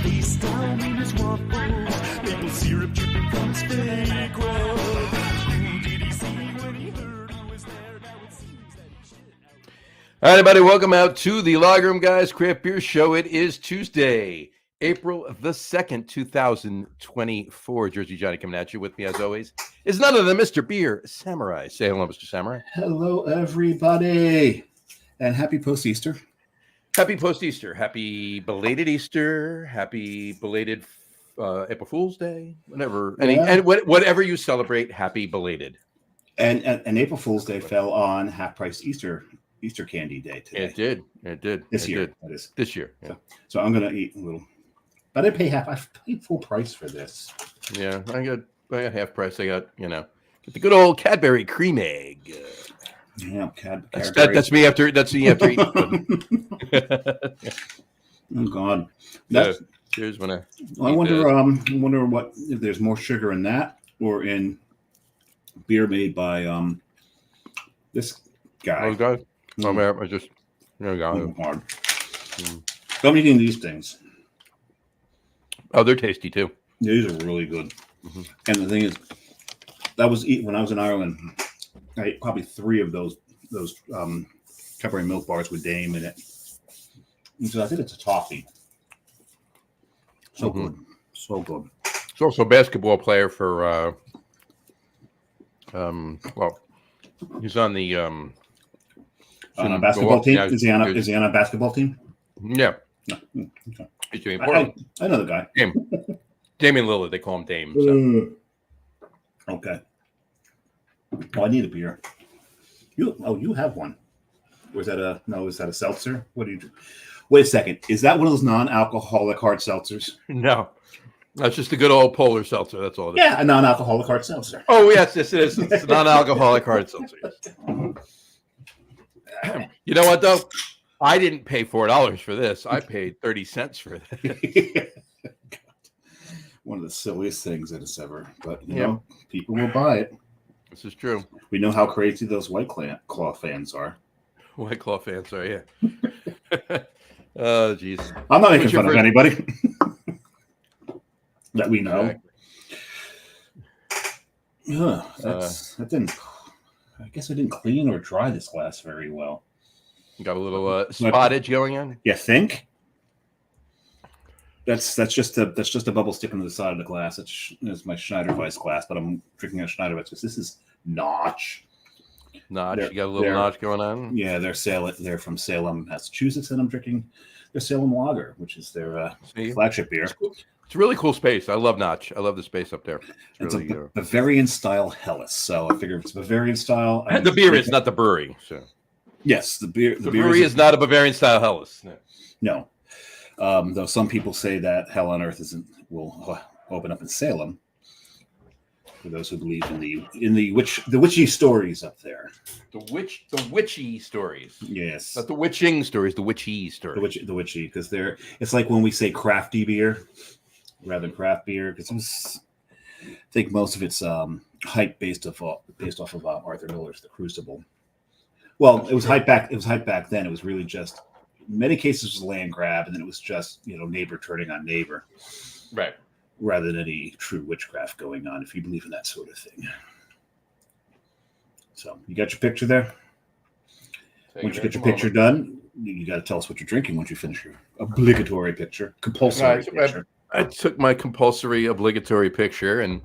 Face down in his waffle. Maple syrup dripping from his fake roll. Who did he see when he heard who was there? Now it seems that he should. All right, everybody, welcome out to the Lager Room Guys Craft Beer Show. It is Tuesday, April the 2nd, 2024. Jersey Johnny coming at you. With me, as always, is none other than Mr. Beer Samurai. Say hello, Mr. Samurai. Hello, everybody, and happy post-Easter. Happy post-Easter. Happy belated Easter. Happy belated April Fool's Day. Whatever. Whatever you celebrate, happy belated. And April Fool's Day fell on half-price Easter candy day today. It did. This year. Did. That is. This year. Yeah. So I'm going to eat a little. But I paid full price for this. Yeah, I got half price. I got, get the good old Cadbury cream egg. Yeah, That's me after eating. Oh God. Here's when I wonder what if there's more sugar in that or in beer made by this guy. Oh God. Oh man, I just hard. So I'm eating these things. Oh, they're tasty too. These are really good. Mm-hmm. And the thing is, when I was in Ireland, I ate probably 3 of those Cadbury milk bars with Dame in it. And so I think it's a toffee. So good. So good. He's also a basketball player for he's on the on a basketball team? Is he on a basketball team? Yeah. No. Okay. He's doing I know the guy. Damian Lillard, they call him Dame. So. Okay. Oh, I need a beer. You have one. Was that a seltzer? What do you do? Wait a second. Is that one of those non-alcoholic hard seltzers? No. That's just a good old polar seltzer. That's all it is. Yeah, a non-alcoholic hard seltzer. Oh, yes, it is. It's a non-alcoholic hard seltzer. You know what, though? I didn't pay $4 for this. I paid 30 cents for this. One of the silliest things that it's ever. But, you know, people will buy it. This is true. We know how crazy those White Claw fans are. White Claw fans are, yeah. Oh, jeez. I'm not making fun of anybody that we know. Exactly. I guess I didn't clean or dry this glass very well. You got a little spottage going on? You think? That's just a bubble sticking to the side of the glass. It's my Schneider Weiss glass, but I'm drinking a Schneider Weiss because this is Notch. Notch, you got a little notch going on? Yeah, they're from Salem, Massachusetts, and I'm drinking their Salem Lager, which is their flagship beer. It's a really cool space. I love Notch. I love the space up there. It's really, a Bavarian style Helles. So I figure if it's Bavarian style, and the beer is not the brewery. So yes, the beer. The brewery is not a Bavarian style Helles. No. Though some people say that Hell on Earth will open up in Salem. For those who believe in the witchy stories up there. The witchy stories. Yes. Not the witching stories, the witchy stories. The witchy, because it's like when we say crafty beer rather than craft beer, because I think most of it's hype based off of Arthur Miller's The Crucible. Well, it was hype back then. It was really just in many cases it was a land grab, and then it was just neighbor turning on neighbor. Right. Rather than any true witchcraft going on, if you believe in that sort of thing. So, you got your picture there? Once you get your picture done, you got to tell us what you're drinking once you finish your obligatory picture, compulsory picture. I took my compulsory obligatory picture, and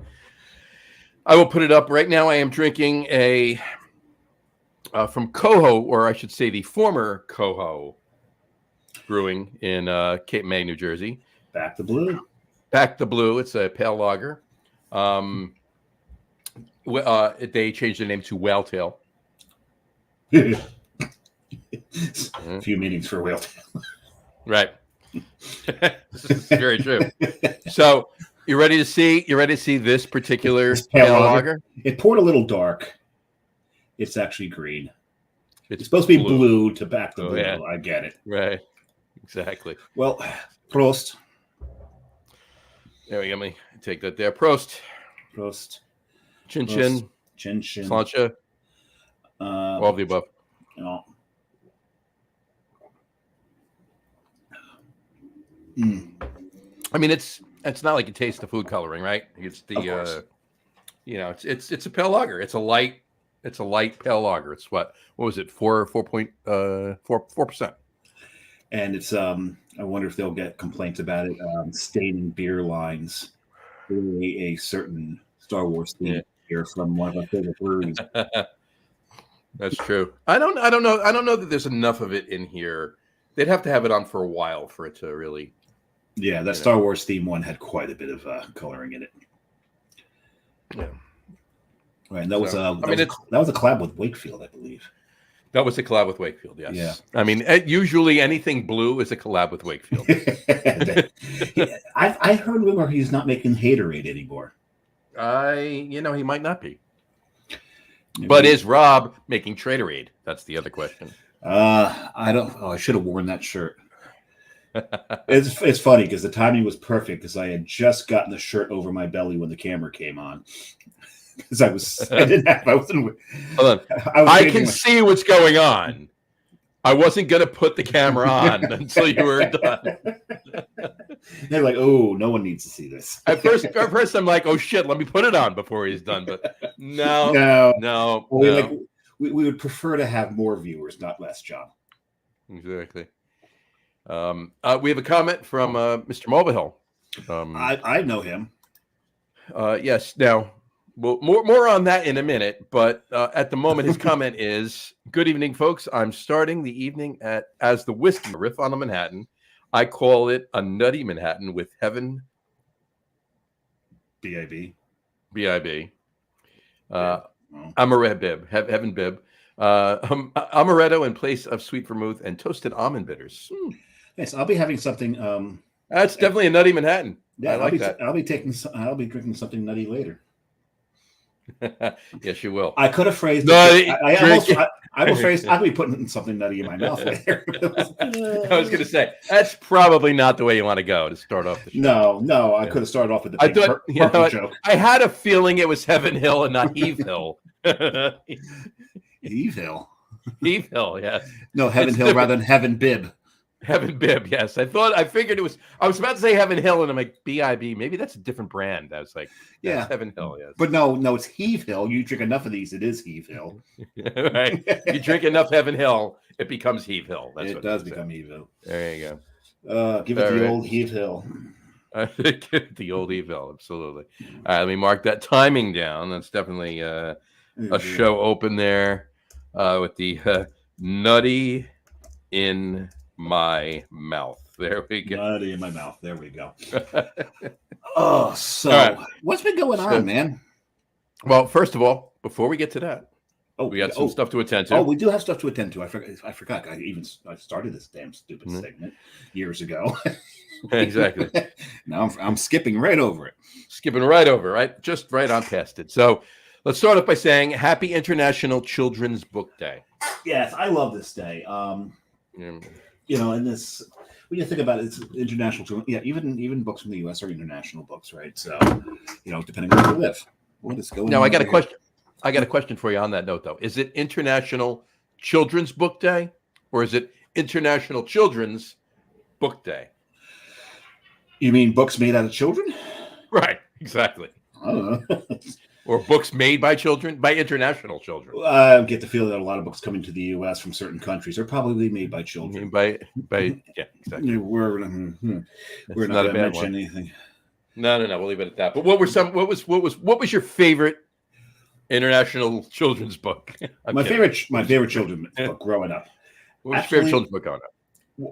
I will put it up right now. I am drinking a from Coho, or I should say the former Coho Brewing in Cape May, New Jersey. Back the Blue. Back the Blue. It's a pale lager. They changed the name to Whale Tail. A few meanings for Whale Tail. Right. This is very true. So you ready to see this particular pale lager? It poured a little dark. It's actually green. It's supposed to be blue to back the blue. Yeah. I get it. Right. Exactly. Well, Prost. There we go. Let me take that there. Prost. Prost. Chin chin. Chin chin. Slancha. All of the above. No. I mean, it's not like you taste the food coloring, right? It's Of course. the it's a pale lager. It's a light pale lager. It's what was it? 4.4%. And it's I wonder if they'll get complaints about it staining beer lines for a certain Star Wars theme here from one of our favorite breweries. That's true. I don't know. I don't know that there's enough of it in here. They'd have to have it on for a while for it to really. Yeah, that Star Wars theme one had quite a bit of coloring in it. Yeah. Right, and that was a collab with Wakefield, I believe. That was a collab with Wakefield, yes. Yeah. I mean, usually anything blue is a collab with Wakefield. I heard rumor he's not making Haterade anymore. He might not be. But is Rob making Traderade? That's the other question. I don't. Oh, I should have worn that shirt. It's funny because the timing was perfect because I had just gotten the shirt over my belly when the camera came on. Because I wasn't. Hold on. I can see what's going on. I wasn't going to put the camera on until you were done. They're like, "Oh, no one needs to see this." At first, I'm like, "Oh shit, let me put it on before he's done." But no. Well, we would prefer to have more viewers, not less, John. Exactly. We have a comment from Mr. Mulvihill. I know him. Yes. Now, well, more on that in a minute. But at the moment, his comment is: "Good evening, folks. I'm starting the evening as the whiskey riff on a Manhattan. I call it a nutty Manhattan with heaven. B.I.B. B.I.B. Amaretto bib, heaven bib, amaretto in place of sweet vermouth and toasted almond bitters. Yes, I'll be having something. That's definitely a nutty Manhattan. Yeah, I like that. I'll be drinking something nutty later. Yes, you will. I could have phrased. Nutty, I'll be putting something nutty in my mouth later. I was going to say that's probably not the way you want to go to start off the show. No, I could have started off with the purple joke. I had a feeling it was Heaven Hill and not Heave Hill. Heave Hill. Heave Hill, yes. No, Heaven Hill rather than Heaven Bib. Heaven Bib, yes. I figured it was. I was about to say Heaven Hill, and I'm like B.I.B. Maybe that's a different brand. I was like, yeah, Heaven Hill, yes. But no, it's Heave Hill. You drink enough of these, it is Heave Hill. Right. You drink enough Heaven Hill, it becomes Heave Hill. That's it does become Heave Hill. There you go. Give it the old Heave Hill. The old Heave Hill, absolutely. All right, let me mark that timing down. That's definitely a show open there with the nutty in my mouth. There we go. Nutty in my mouth. There we go. So what's been going on, man? Well, first of all, before we get to that, we got some stuff to attend to. Oh, we do have stuff to attend to. I forgot. I started this damn stupid segment years ago. Exactly. Now I'm skipping right over it. Just right on past it. So let's start off by saying Happy International Children's Book Day. Yes, I love this day. And this, when you think about it, it's international children. Yeah, even books from the U.S. are international books, right? So, depending on where you live, what is going on? Now, I got a question. I got a question for you on that note, though. Is it International Children's Book Day, or is it International Children's Book Day? You mean books made out of children? Right. Exactly. I don't know. Or books made by children, by international children. I get the feeling that a lot of books coming to the U.S. from certain countries are probably made by children. Yeah, exactly. We're not going to mention anything. No. We'll leave it at that. But what was your favorite international children's book? My favorite children's book growing up. What was your favorite children's book growing up?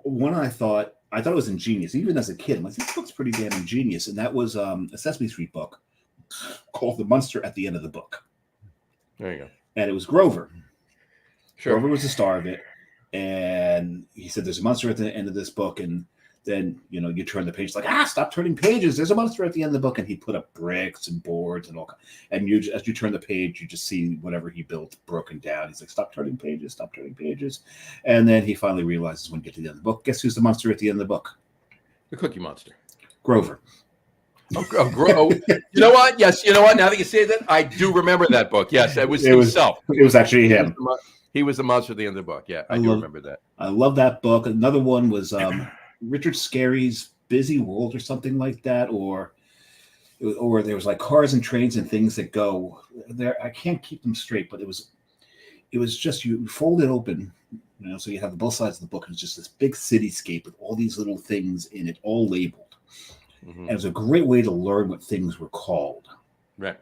One I thought it was ingenious. Even as a kid, I'm like, this book's pretty damn ingenious. And that was a Sesame Street book called The Monster at the End of the Book. There you go. And it was Grover. Sure. Grover was the star of it. And he said, there's a monster at the end of this book. And then, you turn the page, like, stop turning pages. There's a monster at the end of the book. And he put up bricks and boards and all. And as you turn the page, you just see whatever he built broken down. He's like, stop turning pages. And then he finally realizes when you get to the end of the book, guess who's the monster at the end of the book? The Cookie Monster. Grover. You know what? Yes, you know what? Now that you say that, I do remember that book. Yes, it was himself. It was actually him. He was the monster at the end of the book. Yeah, I do remember that. I love that book. Another one was Richard Scarry's Busy World or something like that, or there was like Cars and Trains and Things That Go. There, I can't keep them straight, but it was just you fold it open, so you have both sides of the book, and it's just this big cityscape with all these little things in it, all labeled. And it was a great way to learn what things were called. Right.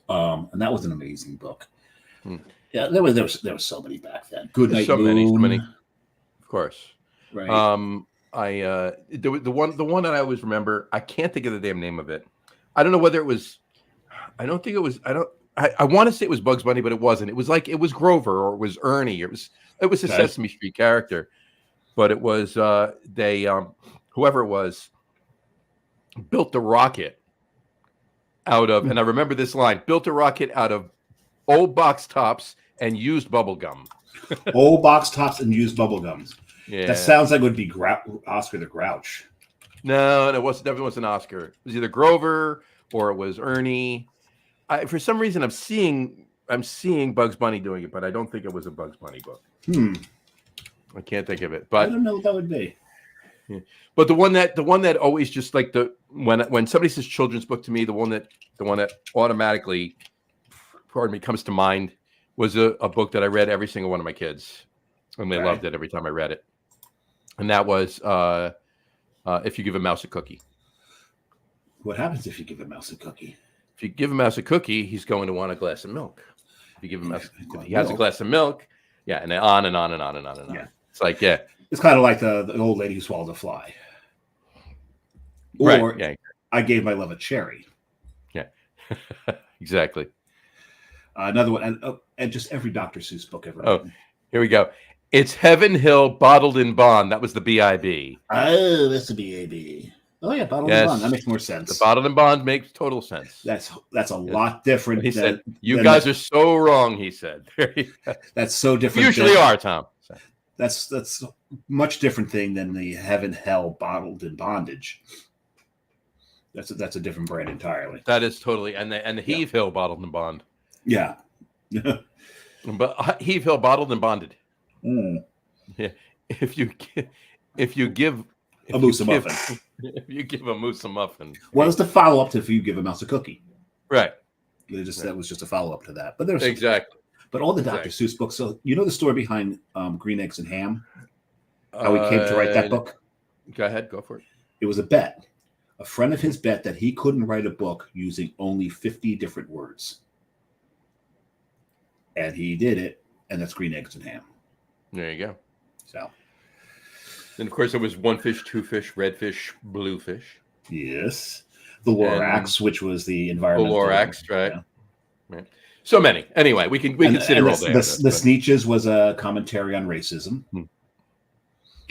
And that was an amazing book. Yeah, there was so many back then. Good Night so Moon. many. Of course. Right. The one that I always remember, I can't think of the damn name of it. I don't know whether it was. I don't think it was. I want to say it was Bugs Bunny, but it wasn't. It was like it was Grover or it was Ernie. It was a Sesame Street character, but it was whoever it was built the rocket out of, and I remember this line: built a rocket out of old box tops and used bubble gum. Old box tops and used bubble gums. Yeah, that sounds like it would be Oscar the Grouch. No, it definitely wasn't Oscar. It was either Grover or it was Ernie. For some reason, I'm seeing Bugs Bunny doing it, but I don't think it was a Bugs Bunny book. I can't think of it, but I don't know what that would be. Yeah. But the one that always just like when somebody says children's book to me, the one that automatically, comes to mind was a book that I read every single one of my kids, and they loved it every time I read it, and that was If You Give a Mouse a Cookie. What happens if you give a mouse a cookie? If you give a mouse a cookie, he's going to want a glass of milk. If you give him if he has a glass of milk, and on and on and on and on and on. Yeah. It's like, it's kind of like the old lady who swallowed a fly. Or I gave my love a cherry. Yeah, exactly. Another one, and just every Dr. Seuss book ever. Oh, here we go. It's Heaven Hill Bottled in Bond. That was the BIB. Oh, that's the BAB. Oh yeah, Bottled in Bond. That makes more sense. The Bottled in Bond makes total sense. That's a lot different. He said, "You guys are so wrong." He said, "That's so different." You usually are, Tom. That's much different thing than the Heaven Hell Bottled in Bondage. That's a different brand entirely. That is totally and the Heave Hill Bottled in Bond. Yeah, but Heave Hill Bottled and Bonded. Yeah, if you give a moose a muffin. If you give a moose a muffin. What is the follow up to if you give a mouse a cookie? Right. That was just a follow up to that. But there's exactly. But all the Dr. Seuss books. So you know the story behind Green Eggs and Ham? How he came to write that book? Go ahead, go for it. It was a bet. A friend of his bet that he couldn't write a book using only 50 different words. And he did it, and that's Green Eggs and Ham. There you go. So. And of course, there was one fish, two fish, red fish, blue fish. Yes. The Lorax, which was the environmental. The Lorax, right. Yeah. Right. So many. Anyway, we can sit here all day. The Sneetches was a commentary on racism.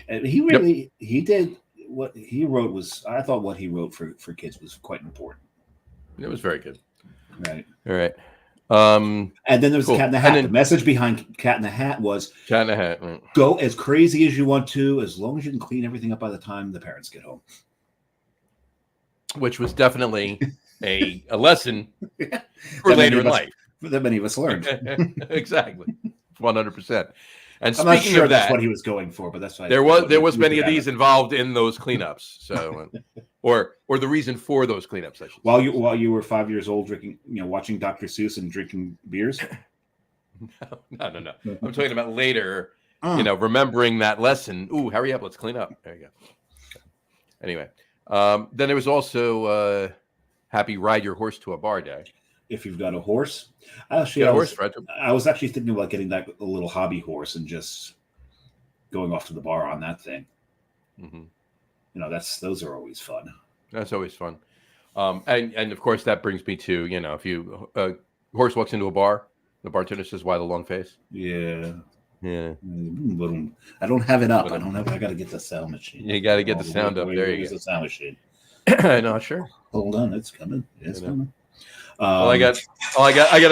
And he did what he wrote I thought what he wrote for kids was quite important. It was very good. Right. All right. And then there was the Cat in the Hat. The message behind Cat in the Hat was Cat in the Hat. Right. Go as crazy as you want to, as long as you can clean everything up by the time the parents get home. Which was definitely a lesson for later in life. That many of us learned. Exactly. 100%. And I'm not sure that's what he was going for, but that's why there was many of these involved in those cleanups. So, or the reason for those cleanups. I should while you were 5 years old, drinking, watching Dr. Seuss and drinking beers. No. I'm talking about later. Remembering that lesson. Ooh, hurry up! Let's clean up. There you go. Anyway, then there was also Happy Ride Your Horse to a Bar Day. If you've got a horse, I was actually thinking about getting that a little hobby horse and just going off to the bar on that thing. Mm-hmm. Those are always fun. That's always fun. And of course that brings me to, if you horse walks into a bar, the bartender says, "Why the long face?" Yeah. I don't have it up. I got to get the sound machine. You got to get the sound up. There you go. The sound machine. Not sure. Hold on, it's coming. It's coming. I got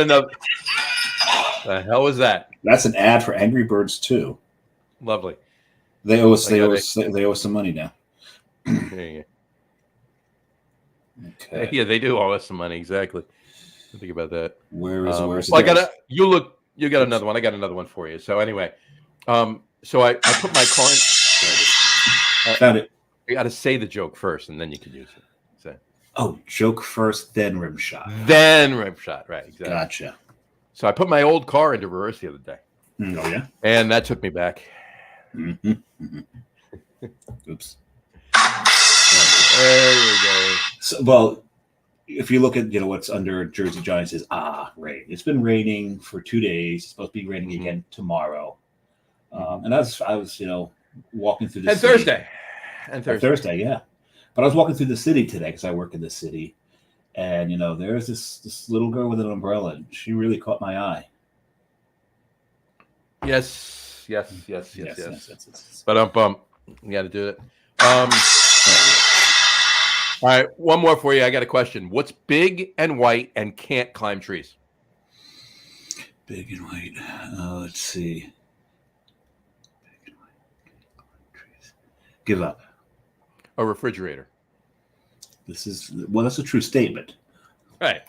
another. The hell was that? That's an ad for Angry Birds 2. Lovely. They owe us some money now. There you go. Okay. Yeah, they do owe us some money. Exactly. Think about that. Where's you got another one. I got another one for you. So anyway, so I put my car in. Found it. You got to say the joke first, and then you can use it. So. Oh, joke first, then rim shot. Then rim shot, right? Exactly. Gotcha. So I put my old car into reverse the other day. Oh yeah, and that took me back. Mm-hmm. Mm-hmm. Oops. There you go. So, well, if you look at what's under Jersey Giants is rain. It's been raining for 2 days. It's supposed to be raining again tomorrow. And I was walking through the city. And Thursday, yeah. But I was walking through the city today because I work in the city, and there's this little girl with an umbrella, and she really caught my eye. Yes. But you got to do it. All right, one more for you. I got a question. What's big and white and can't climb trees? Big and white. Let's see. Big and white. Trees. Give up. A refrigerator. That's a true statement. Right.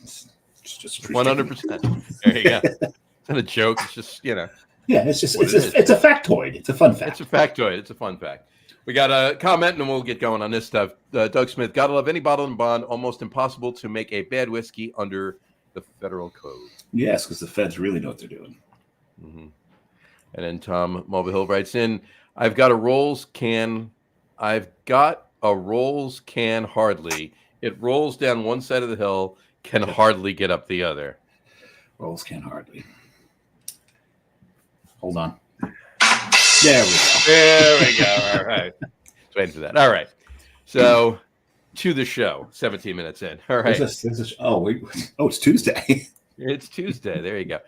It's just a true 100%. There you go. It's not a joke. It's just, Yeah, it's a factoid. It's a fun fact. It's a factoid. It's a fun fact. We got a comment, and we'll get going on this stuff. Doug Smith, gotta love any bottle and bond. Almost impossible to make a bad whiskey under the federal code. Yes, because the feds really know what they're doing. Mm-hmm. And then Tom Mulvihill writes in, I've got a Rolls can hardly. It rolls down one side of the hill, can hardly get up the other. Rolls can hardly. Hold on. There we go. All right. Just waiting for that. All right. So to the show, 17 minutes in. All right. It's Tuesday. It's Tuesday. There you go.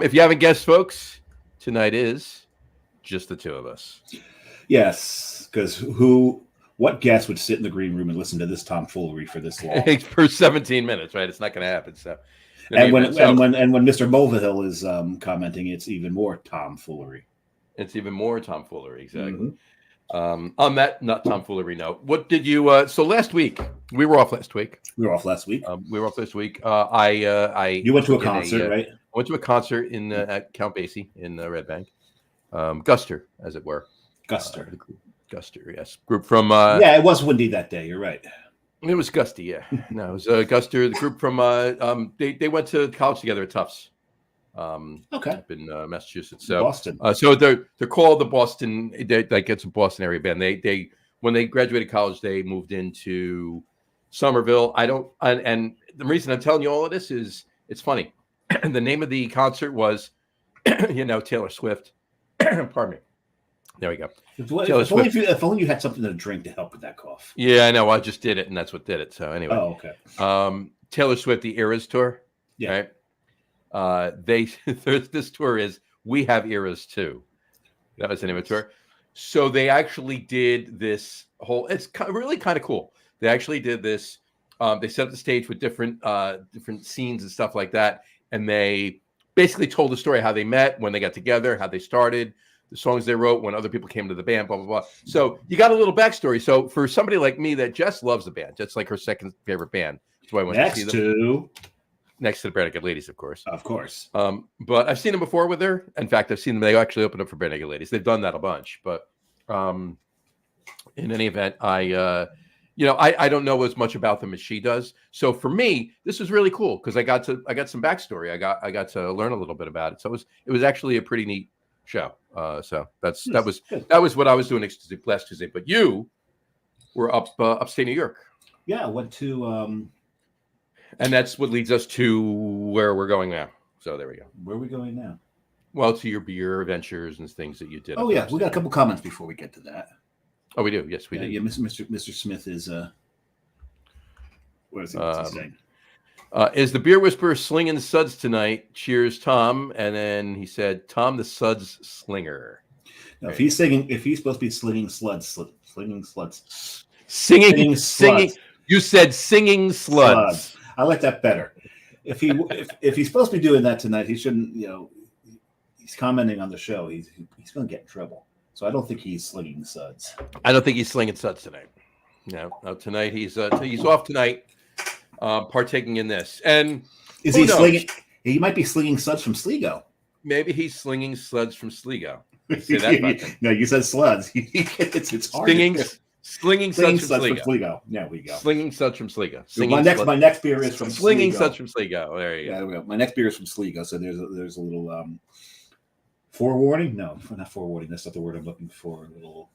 If you haven't guessed, folks, tonight is just the two of us. Yes, because what guest would sit in the green room and listen to this tomfoolery for this long? For 17 minutes, right? It's not going to happen. So, and when Mr. Mulvihill is commenting, it's even more tomfoolery. It's even more tomfoolery, exactly. Mm-hmm. On that not tomfoolery note, what did you? So last week we were off. We were off last week. You went to a concert, right? I went to a concert at Count Basie in Red Bank, Guster, as it were. Guster, yes. Group from. It was windy that day. You're right. It was gusty, yeah. No, it was Guster. The group from. They went to college together at Tufts. Up in Massachusetts. So Boston. So they're called the Boston. It's a Boston area band. They when they graduated college, they moved into Somerville. And the reason I'm telling you all of this is it's funny. The name of the concert was, Taylor Swift. Pardon me. There we go. If only you had something to drink to help with that cough. Yeah, I know. I just did it, and that's what did it. So anyway. Oh, okay. Taylor Swift, the Eras tour. Yeah. Right? This tour is We Have Eras Too. That was the name of the tour. So they actually did this whole. It's really kind of cool. They actually did this. They set up the stage with different scenes and stuff like that, and they basically told the story how they met, when they got together, how they started, the songs they wrote, when other people came to the band, blah blah blah. So you got a little backstory. So for somebody like me that Jess loves the band, that's like her second favorite band. That's why I went to see them. Next to the Bare Naked Ladies, of course. Of course. But I've seen them before with her. In fact, I've seen them. They actually opened up for Bare Naked Ladies. They've done that a bunch. But in any event, I don't know as much about them as she does. So for me, this was really cool because I got some backstory. I got to learn a little bit about it. So it was actually a pretty neat show. So that was what I was doing last Tuesday. But you were upstate New York. Yeah, I went to. And that's what leads us to where we're going now. So there we go. Where are we going now? Well, to your beer ventures and things that you did. Oh yeah, we got a couple comments before we get to that. Oh, we do. Yes, we do. Yeah, Mr. Smith is. What is he saying? Is the beer whisperer slinging suds tonight? Cheers, Tom. And then he said, "Tom, the suds slinger." Now, if he's supposed to be slinging sluts. Singing. You said singing sluds. I like that better. If he's supposed to be doing that tonight, he shouldn't. He's commenting on the show. He's going to get in trouble. So I don't think he's slinging suds. I don't think he's slinging suds tonight. No, tonight he's off tonight, partaking in this. And is he slinging? He might be slinging suds from Sligo. Maybe he's slinging sluds from Sligo. Say that No, you said sluds. It's hard. Slinging Slinging Suds from Suds from Sligo. Sligo. Yeah, we go. Slinging Suds from Sligo. My next beer is from Slinging Sligo. Suds from Sligo. There you go. Yeah, there we go. My next beer is from Sligo. So there's a little forewarning. No, not forewarning. That's not the word I'm looking for. A little.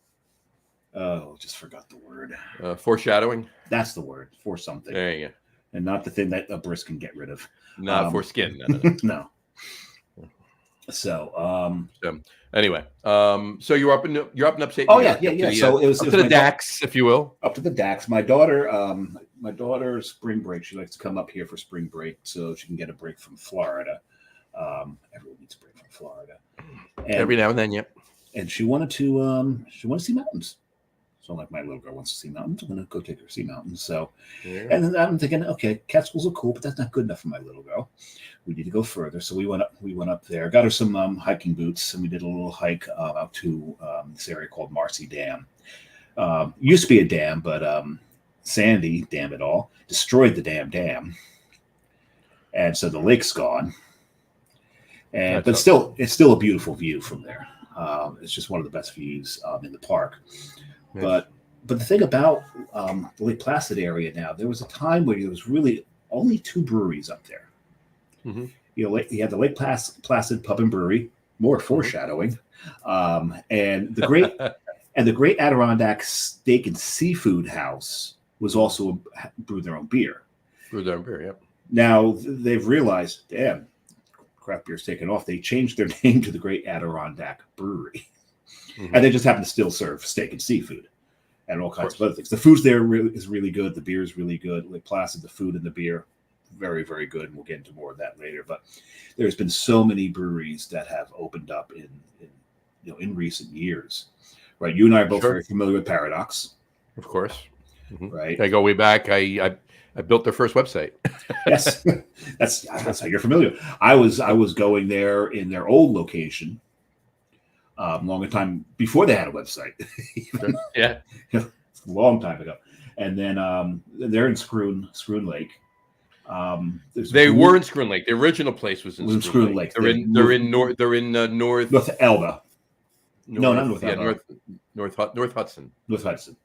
Oh, just forgot the word. Foreshadowing. That's the word. For something. There you go. And not the thing that a brisk can get rid of. Not for skin. No. No. So, anyway, so you're up in upstate. Oh New yeah, York, yeah. So it was to the DAX, if you will. Up to the DAX. My daughter's spring break. She likes to come up here for spring break so she can get a break from Florida. Everyone needs a break from Florida. And, Every now and then, yep. And she wanted to see mountains. So like my little girl wants to see mountains, I'm gonna go take her to see mountains. So, and then I'm thinking, okay, Catskills are cool, but that's not good enough for my little girl. We need to go further. So we went up there, got her some hiking boots, and we did a little hike out to this area called Marcy Dam. Used to be a dam, but Sandy, damn it all, destroyed the damn dam, and so the lake's gone. And but still, it's still a beautiful view from there. It's just one of the best views in the park. But the thing about the Lake Placid area now, there was a time where there was really only 2 breweries up there. Mm-hmm. You had the Lake Placid Pub and Brewery, more foreshadowing, and the Great Adirondack Steak and Seafood House was also brewed their own beer. Brewed their own beer, yep. Now they've realized, damn, craft beer's taken off. They changed their name to the Great Adirondack Brewery. Mm-hmm. And they just happen to still serve steak and seafood and all kinds of other things. The food there is really good. The beer is really good. Lake Placid, the food and the beer, very, very good. And we'll get into more of that later. But there's been so many breweries that have opened up in recent years. Right? You and I are both very familiar with Paradox. Of course. Mm-hmm. Right? I go way back. I built their first website. Yes, that's how you're familiar. I was going there in their old location. Longer time before they had a website. Yeah. A long time ago. And then they're in Scroon Lake. They were in Scroon Lake. The original place was in Scroon Lake. They're in North Elba. No, not North Elba. North Hudson. North Hudson.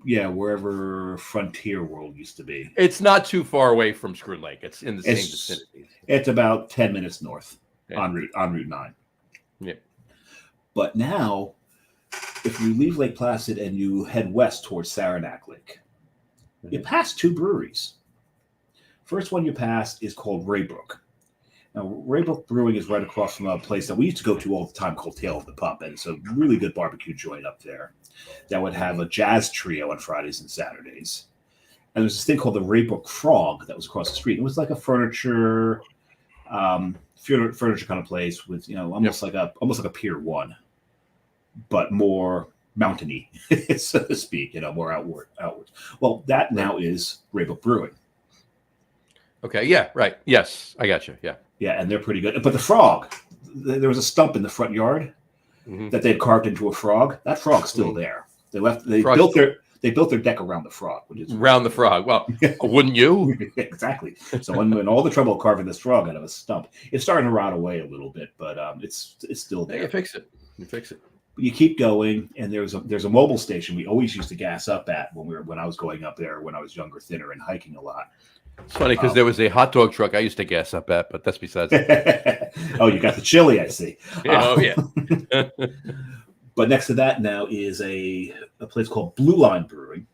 Yeah, wherever Frontier World used to be. It's not too far away from Scroon Lake. It's in the same vicinity. It's about 10 minutes north on Route 9. Yeah. But now, if you leave Lake Placid and you head west towards Saranac Lake, you pass 2 breweries. First one you pass is called Raybrook. Now, Raybrook Brewing is right across from a place that we used to go to all the time called Tail of the Pub, and it's a really good barbecue joint up there that would have a jazz trio on Fridays and Saturdays. And there's this thing called the Raybrook Frog that was across the street. It was like a furniture kind of place with almost like a Pier 1, but more mountainy, so to speak. More outwards. Well, that now is Raybrook Brewing. Okay. Yeah. Right. Yes, I got you. Yeah. Yeah, and they're pretty good. But the frog, there was a stump in the front yard that they'd carved into a frog. That frog's still there. They built their deck around the frog, which is around the frog. Well, wouldn't you? Exactly. So when all the trouble carving this frog out of a stump, it's starting to rot away a little bit, but it's still there. Yeah, you fix it. But you keep going, and there's a mobile station we always used to gas up at when I was going up there when I was younger, thinner, and hiking a lot. It's funny because there was a hot dog truck I used to gas up at, but that's besides. Oh, you got the chili, I see. Oh yeah. But next to that now is a place called Blue Line Brewing.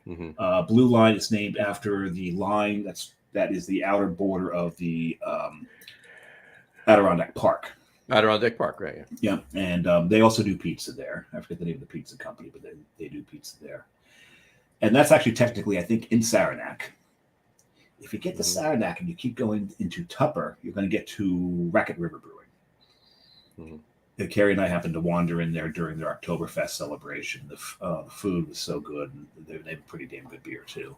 Mm-hmm. Blue Line is named after the line that is the outer border of the Adirondack Park. Adirondack Park, right? Yeah, and they also do pizza there. I forget the name of the pizza company, but they do pizza there. And that's actually technically, I think, in Saranac. If you get to Saranac and you keep going into Tupper, you're going to get to Racket River Brewing. Mm-hmm. Carrie and I happened to wander in there during their Oktoberfest celebration. The food was so good, and they have pretty damn good beer too.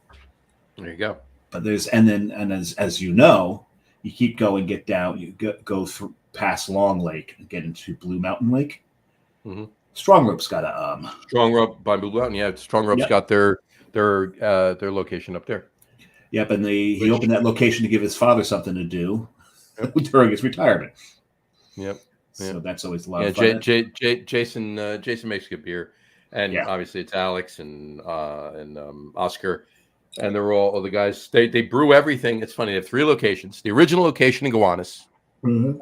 There you go. But as you know, you keep going, get down, you go through past Long Lake and get into Blue Mountain Lake. Mm-hmm. Strong Rope's got a Strong Rope by Blue Mountain. Yeah, Strong Rope's got their location up there. Yep, and he opened that location to give his father something to do during his retirement. Yep. So that's always a lot of fun. Jason makes good beer. and Yeah. obviously it's Alex and Oscar, and they're all the guys. They brew everything. It's funny. They have 3 locations: the original location in Gowanus. Mm-hmm.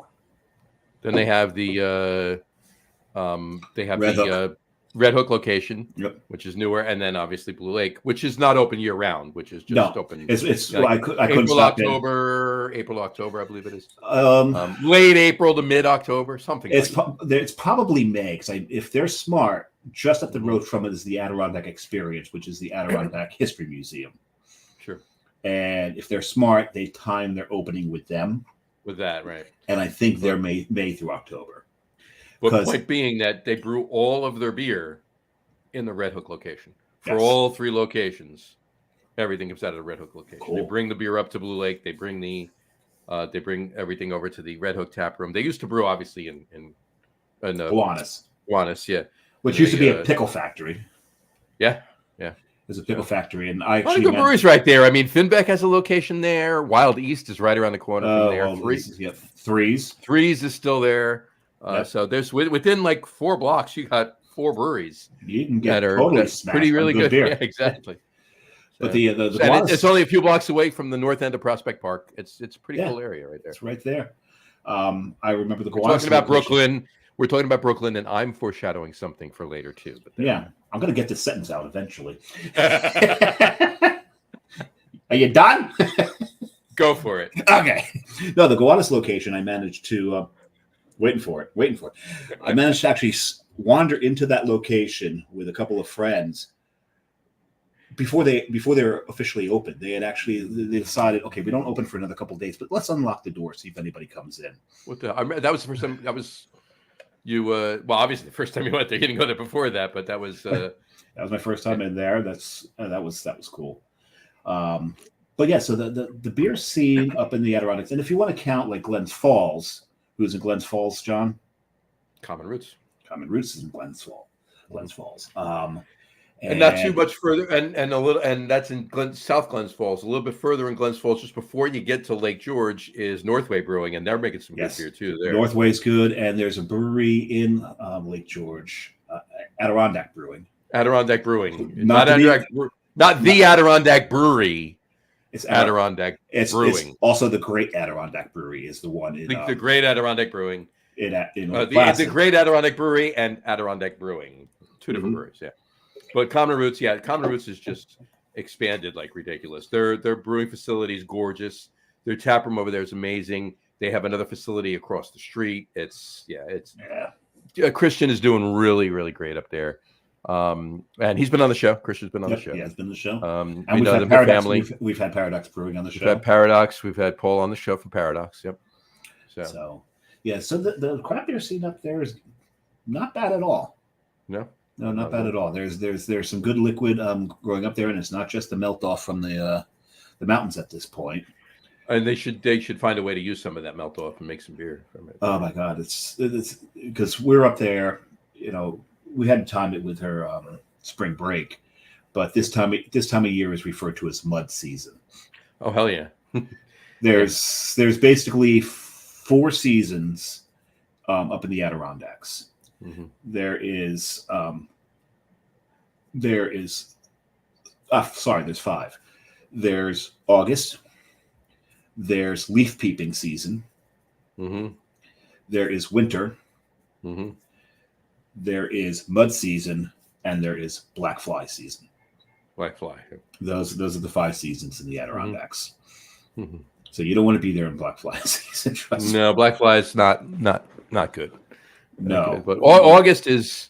Then they have the Red Hook. Red Hook location, Yep. which is newer, and then obviously Blue Lake, which is not open year round, which is just open. It's like I couldn't stop April, October, I believe it is. in. Late April to mid October, something. It's like it's probably May, because if they're smart, just up the road from it is the Adirondack Experience, which is the Adirondack History Museum. Sure. And if they're smart, they time their opening with them. With that, right? And I think they're May through October. But point being that they brew all of their beer in the Red Hook location for all 3 locations. Everything comes out of the Red Hook location. Cool. They bring the beer up to Blue Lake. They bring everything over to the Red Hook tap room. They used to brew obviously in Gowanus, yeah, which used to be a pickle factory. Yeah. There's a pickle factory, and I actually breweries right there. I mean, Finbeck has a location there. Wild East is right around the corner from there. Threes is still there. So there's within like 4 blocks, you got 4 breweries. You can get that's pretty really good beer. Yeah, exactly. But it's only a few blocks away from the north end of Prospect Park. It's a pretty cool area right there. It's right there. I remember the Gowanus. We're talking about Brooklyn. We're talking about Brooklyn, and I'm foreshadowing something for later too. But I'm going to get this sentence out eventually. Are you done? Go for it. Okay. No, the Gowanus location, I managed to waiting for it. I managed to actually wander into that location with a couple of friends before they're officially open. They decided, okay, we don't open for another couple of days, but let's unlock the door, see if anybody comes in. That was the first time. That was you. Well, obviously the first time you went there. You didn't go there before that, but that was that was my first time in there. That was cool. But yeah, so the beer scene up in the Adirondacks, and if you want to count like Glens Falls, who's in Glens Falls, John? Common Roots is in Glens Falls. And not too much further, and that's in South Glens Falls. A little bit further in Glens Falls, just before you get to Lake George, is Northway Brewing, and they're making some good beer too. There, Northway's good, and there's a brewery in Lake George, Adirondack Brewing. Not the Adirondack Brewery. It's Adirondack Brewing. It's also the Great Adirondack Brewery is the one. The Great Adirondack Brewing. The Great Adirondack Brewery and Adirondack Brewing, 2 different breweries. Yeah. But Common Roots is just expanded like ridiculous. Their brewing facility is gorgeous. Their tap room over there is amazing. They have another facility across the street. Christian is doing really, really great up there. And he's been on the show. Christian's been on the show. Yeah, he's been on the show. And we've had Paradox. We've had Paradox Brewing on the show. We've had Paradox. We've had Paul on the show from Paradox. Yep. So the craft beer scene up there is not bad at all. No, not bad at all. There's some good liquid growing up there, and it's not just the melt off from the mountains at this point. And they should find a way to use some of that melt off and make some beer from it. Oh my God, it's because we're up there. You know, we hadn't timed it with her spring break, but this time of year is referred to as mud season. Oh hell yeah! There's basically 4 seasons up in the Adirondacks. Mm-hmm. There's 5. There's August. There's leaf peeping season. Mm-hmm. There is winter. Mm-hmm. There is mud season, and there is black fly season. Black fly. Those are the 5 seasons in the Adirondacks. Mm-hmm. So you don't want to be there in black fly season. No, black fly is not good. No, but August is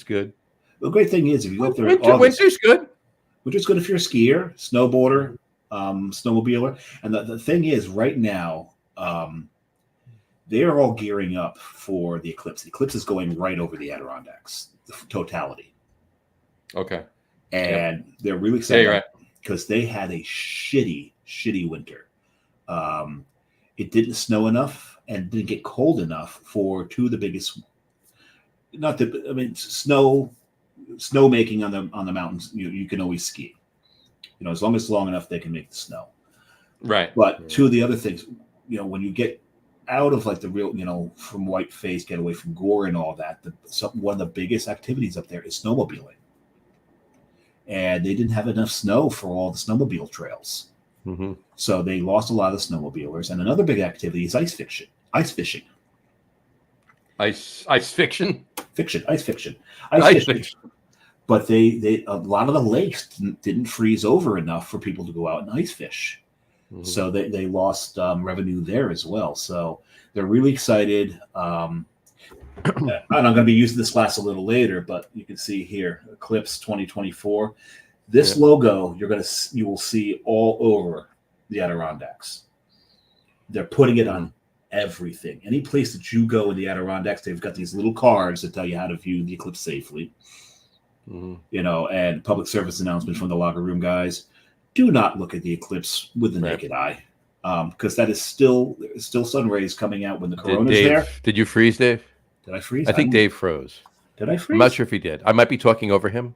good. The great thing is, if you go up there, winter's good. Winter's good if you're a skier, snowboarder, snowmobiler. And the thing is, right now, they are all gearing up for the eclipse. The eclipse is going right over the Adirondacks, the totality. Okay. And they're really excited because they had a shitty winter. It didn't snow enough and didn't get cold enough for 2 of the biggest. Snow making on the mountains. You can always ski. You know, as long as it's long enough, they can make the snow. Right. But 2 of the other things, you know, when you get out of like the real, from whiteface, get away from gore and all that. One of the biggest activities up there is snowmobiling, and they didn't have enough snow for all the snowmobile trails, so they lost a lot of snowmobilers. And another big activity is ice fishing. Ice fishing. But they a lot of the lakes didn't freeze over enough for people to go out and ice fish. So they lost revenue there as well. So they're really excited. And I'm going to be using this glass a little later, but you can see here, Eclipse 2024. This logo you will see all over the Adirondacks. They're putting it on everything. Any place that you go in the Adirondacks, they've got these little cards that tell you how to view the eclipse safely. And public service announcement from the locker room guys: do not look at the eclipse with the naked eye, because that is still sun rays coming out when the corona's there. Did you freeze, Dave? Did I freeze? I think Dave froze. Did I freeze? I'm not sure if he did. I might be talking over him.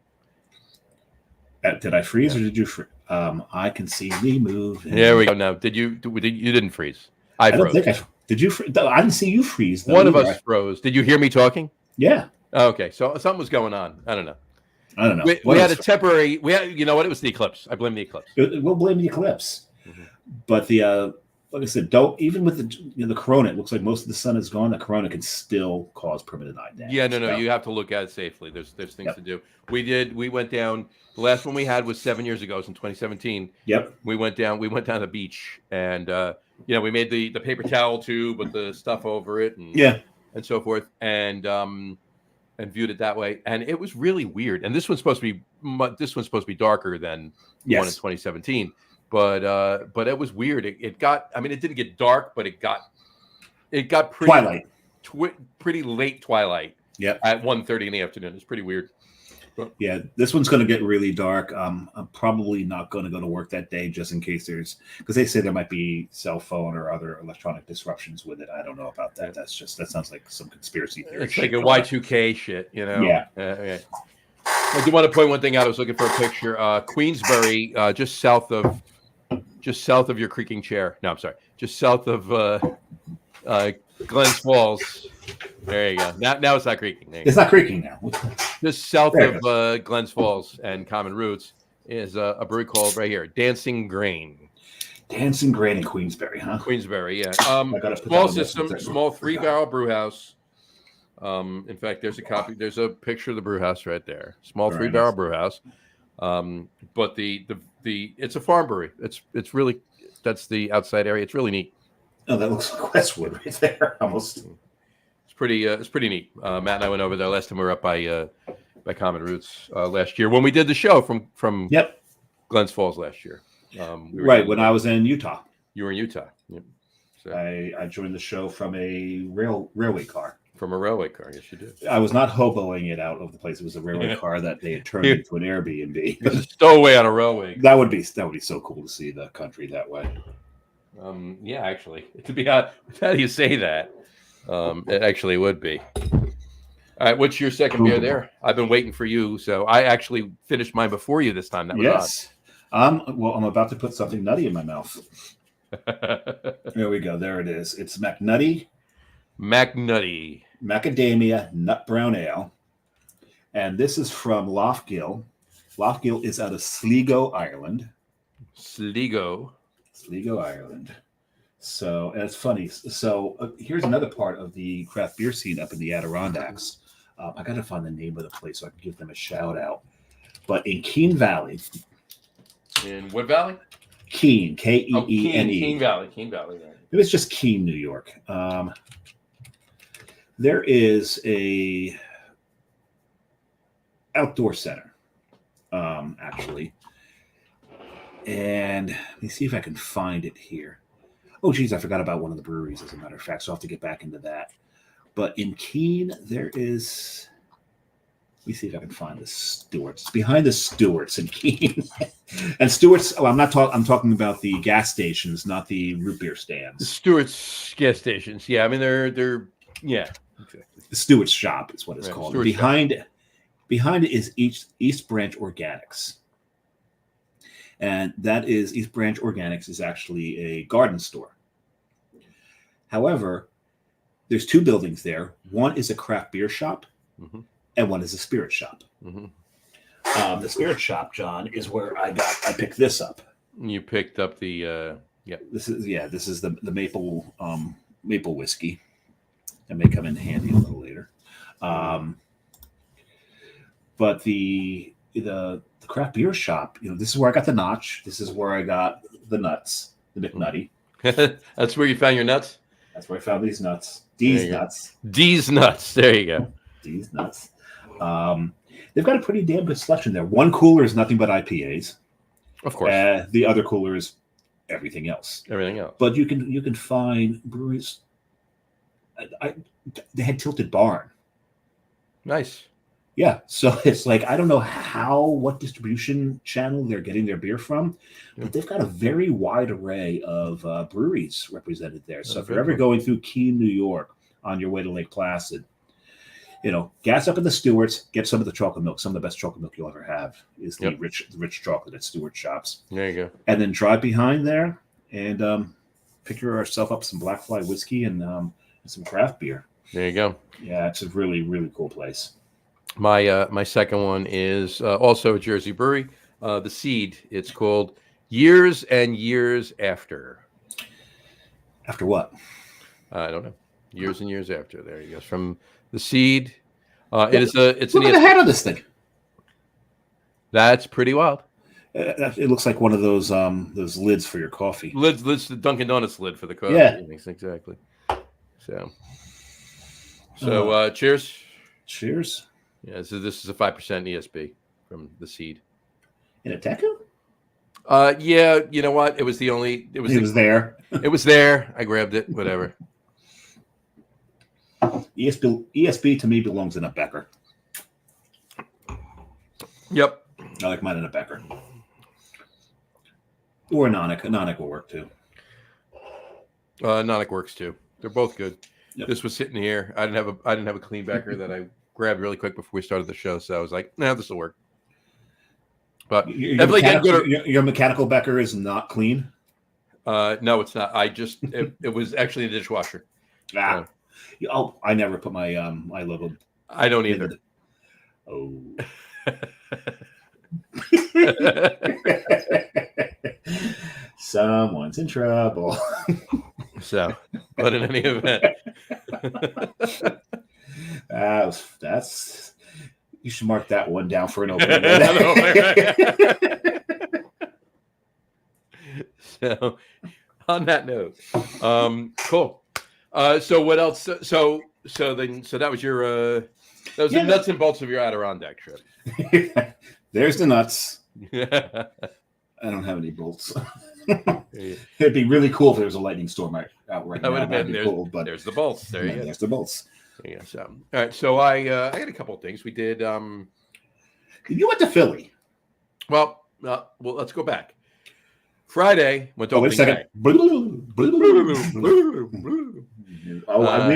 Did I freeze or did you freeze? I can see me move. There we go. Now, you didn't freeze? I froze. Don't think did you? I didn't see you freeze. One of us froze. Did you hear me talking? Yeah. Okay, so something was going on. I don't know. We had a temporary. You know what? It was the eclipse. I blame the eclipse. We'll blame the eclipse. But like I said, don't even with the corona. It looks like most of the sun is gone. The corona can still cause permanent eye damage. Yeah, no. You have to look at it safely. There's things to do. We went down. The last one we had was 7 years ago. It was in 2017. Yep. We went down the beach, and we made the paper towel tube with the stuff over it, and so forth, and viewed it that way. And it was really weird. And this one's supposed to be darker than the one in 2017. But it was weird. It got. I mean, it didn't get dark, but it got pretty twilight, pretty late twilight. Yep. At 1:30 in the afternoon. It's pretty weird. Yeah, this one's going to get really dark. I'm probably not going to go to work that day just in case because they say there might be cell phone or other electronic disruptions with it. I don't know about that. That sounds like some conspiracy theory. It's like a Y2K shit, Yeah. I do want to point one thing out. I was looking for a picture. Queensbury, just south of your creaking chair. No, I'm sorry. Just south of Glens Falls. There you go. Now it's not creaking. It's not creaking now. Just south of Glens Falls and Common Roots is a brewery called right here, Dancing Grain. Dancing Grain in Queensbury, huh? Queensbury, yeah. Small system, small 3-barrel brew house. In fact, there's a copy. There's a picture of the brew house right there. Small 3-barrel brew house. But it's a farm brewery. It's really, that's the outside area. It's really neat. Oh, that looks like Westwood right there, almost. It's pretty neat. Matt and I went over there last time we were up by Common Roots last year when we did the show from Glens Falls last year. When I was in Utah. You were in Utah. Yep. So I joined the show from a railway car. From a railway car, yes, you did. I was not hoboing it out of the place. It was a railway car that they had turned into an Airbnb. Stowaway on a railway. That would be so cool to see the country that way. Yeah, actually, to be honest, how do you say that? It actually would be. All right, what's your second beer there? I've been waiting for you, so I actually finished mine before you this time. That was odd. Well, I'm about to put something nutty in my mouth. There we go. There it is. It's McNutty. Macadamia Nut Brown Ale. And this is from Loftgill. Loftgill is out of Sligo, Ireland. Sligo, Ireland. So, and it's funny. So, here's another part of the craft beer scene up in the Adirondacks. I got to find the name of the place so I can give them a shout out. But in Keene Valley. In what valley? Keene, Keene. Keene Valley. Right. It was just Keene, New York. There is a outdoor center, actually. And let me see if I can find it here. Oh, geez, I forgot about one of the breweries, as a matter of fact, so I'll have to get back into that. But in Keene, there is... Let me see if I can find the Stewart's. It's behind the Stewart's in Keene. And Stewart's, I'm talking about the gas stations, not the root beer stands. The Stewart's gas stations. Yeah, I mean, they're yeah. Exactly. The Stewart's shop is what it's called. Behind it is East Branch Organics. And that is, East Branch Organics is actually a garden store. However, there's two buildings there. One is a craft beer shop, and one is a spirit shop. The spirit shop, John, is where I picked this up. You picked up the This is the maple whiskey. That may come in handy a little later. But the craft beer shop, this is where I got the notch. This is where I got the nuts, the McNutty. That's where you found your nuts? That's where I found these nuts. These nuts. D's nuts. There you go. These nuts. They've got a pretty damn good selection there. One cooler is nothing but IPAs. Of course. The other cooler is everything else. Everything else. But you can find breweries. They had Tilted Barn. Nice. Yeah, so it's like I don't know what distribution channel they're getting their beer from, but they've got a very wide array of breweries represented there. So if you're ever going through Keene, New York, on your way to Lake Placid, gas up in the Stewart's, get some of the chocolate milk. Some of the best chocolate milk you'll ever have is the rich chocolate at Stewart shops. There you go. And then drive behind there and pick yourself up some Black Fly whiskey and some craft beer. There you go. Yeah, it's a really, really cool place. My second one is also a Jersey brewery, the Seed. It's called Years and Years After. After what? I don't know. Years and Years After. There you go. From the Seed. Look at the head of this thing. That's pretty wild. It looks like one of those lids for your coffee. Lids, the Dunkin' Donuts lid for the coffee. Yeah, exactly. So cheers. Cheers. Yeah, so this is a 5% ESB from the Seed. In a Teku? Yeah, you know what? It was there. It was there. I grabbed it. Whatever. ESB to me belongs in a Becker. Yep. I like mine in a Becker. Or a Nonic. A Nonic will work too. Nonic works too. They're both good. Yep. This was sitting here. I didn't have a clean Becker that I grabbed really quick before we started the show, so I was like, "Nah, this will work." But your mechanical Becker is not clean. No, it's not. It was actually a dishwasher. I never put my my logo. I don't either. Oh. Someone's in trouble. So, but in any event, that's you should mark that one down for an opening. So, on that note, cool. So what else? So that was your the nuts and bolts of your Adirondack trip. There's the nuts. I don't have any bolts. It'd be really cool if there was a lightning storm out right now. That'd be cool, but there's the bolts. There's the bolts. Yeah. So all right. So I had a couple of things we did. You went to Philly. Well, let's go back. Friday went to opening day. We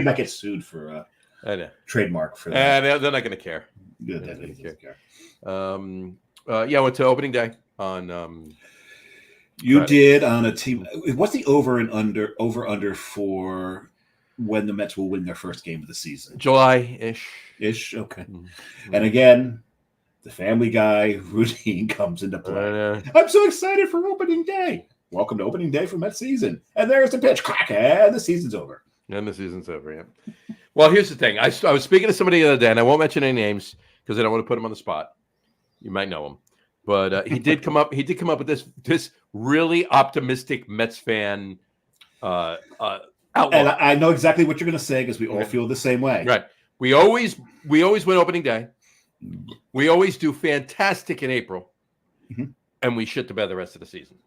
might get sued for trademark for that. They're not going to care. Good. They're not going to care. I went to opening day on. You Friday. Did on a team. What's the over under for when the Mets will win their first game of the season? July-ish. Okay. Mm-hmm. And again, the Family Guy routine comes into play. I'm so excited for opening day. Welcome to opening day for Mets season. And there's the pitch. Crack, and the season's over. And the season's over, yeah. Well, here's the thing. I was speaking to somebody the other day, and I won't mention any names because I don't want to put him on the spot. You might know him. But he did come up with this really optimistic Mets fan outlook. And I know exactly what you're going to say because we all feel the same way. Right. We always win opening day. We always do fantastic in April, and we shit the bed the rest of the season.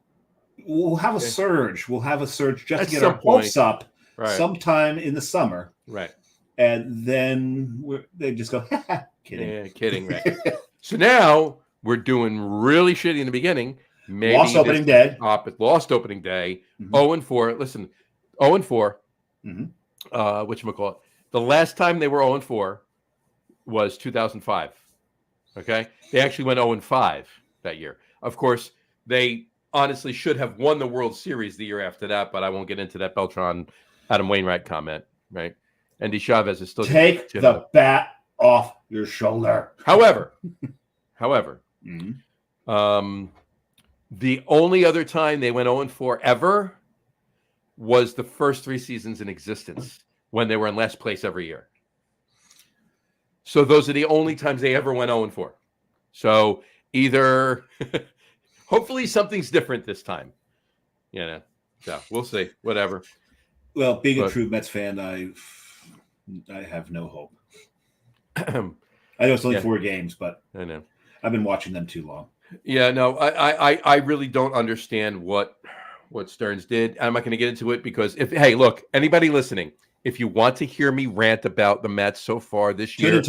We'll have a surge. We'll have a surge just to get our hopes up sometime in the summer. Right. And then they just go, kidding. Yeah, kidding, right. So now we're doing really shitty in the beginning. Maybe lost opening day. Lost opening day. 0-4. Listen, 0-4. Whatchamacallit. The last time they were 0-4 was 2005. Okay? They actually went 0-5 that year. Of course, they honestly should have won the World Series the year after that, but I won't get into that Beltron Adam Wainwright comment, right? Andy Chavez is still Take the bat off your shoulder. However, Mhm. the only other time they went 0-4 ever was the first 3 seasons in existence when they were in last place every year. So those are the only times they ever went 0-4. So either, hopefully something's different this time. So we'll see. Whatever. Well, being a true Mets fan, I have no hope. I know it's only 4 games, but I know I've been watching them too long. Yeah, no, I really don't understand what Stearns did. I'm not going to get into it because look, anybody listening, if you want to hear me rant about the Mets so far this year,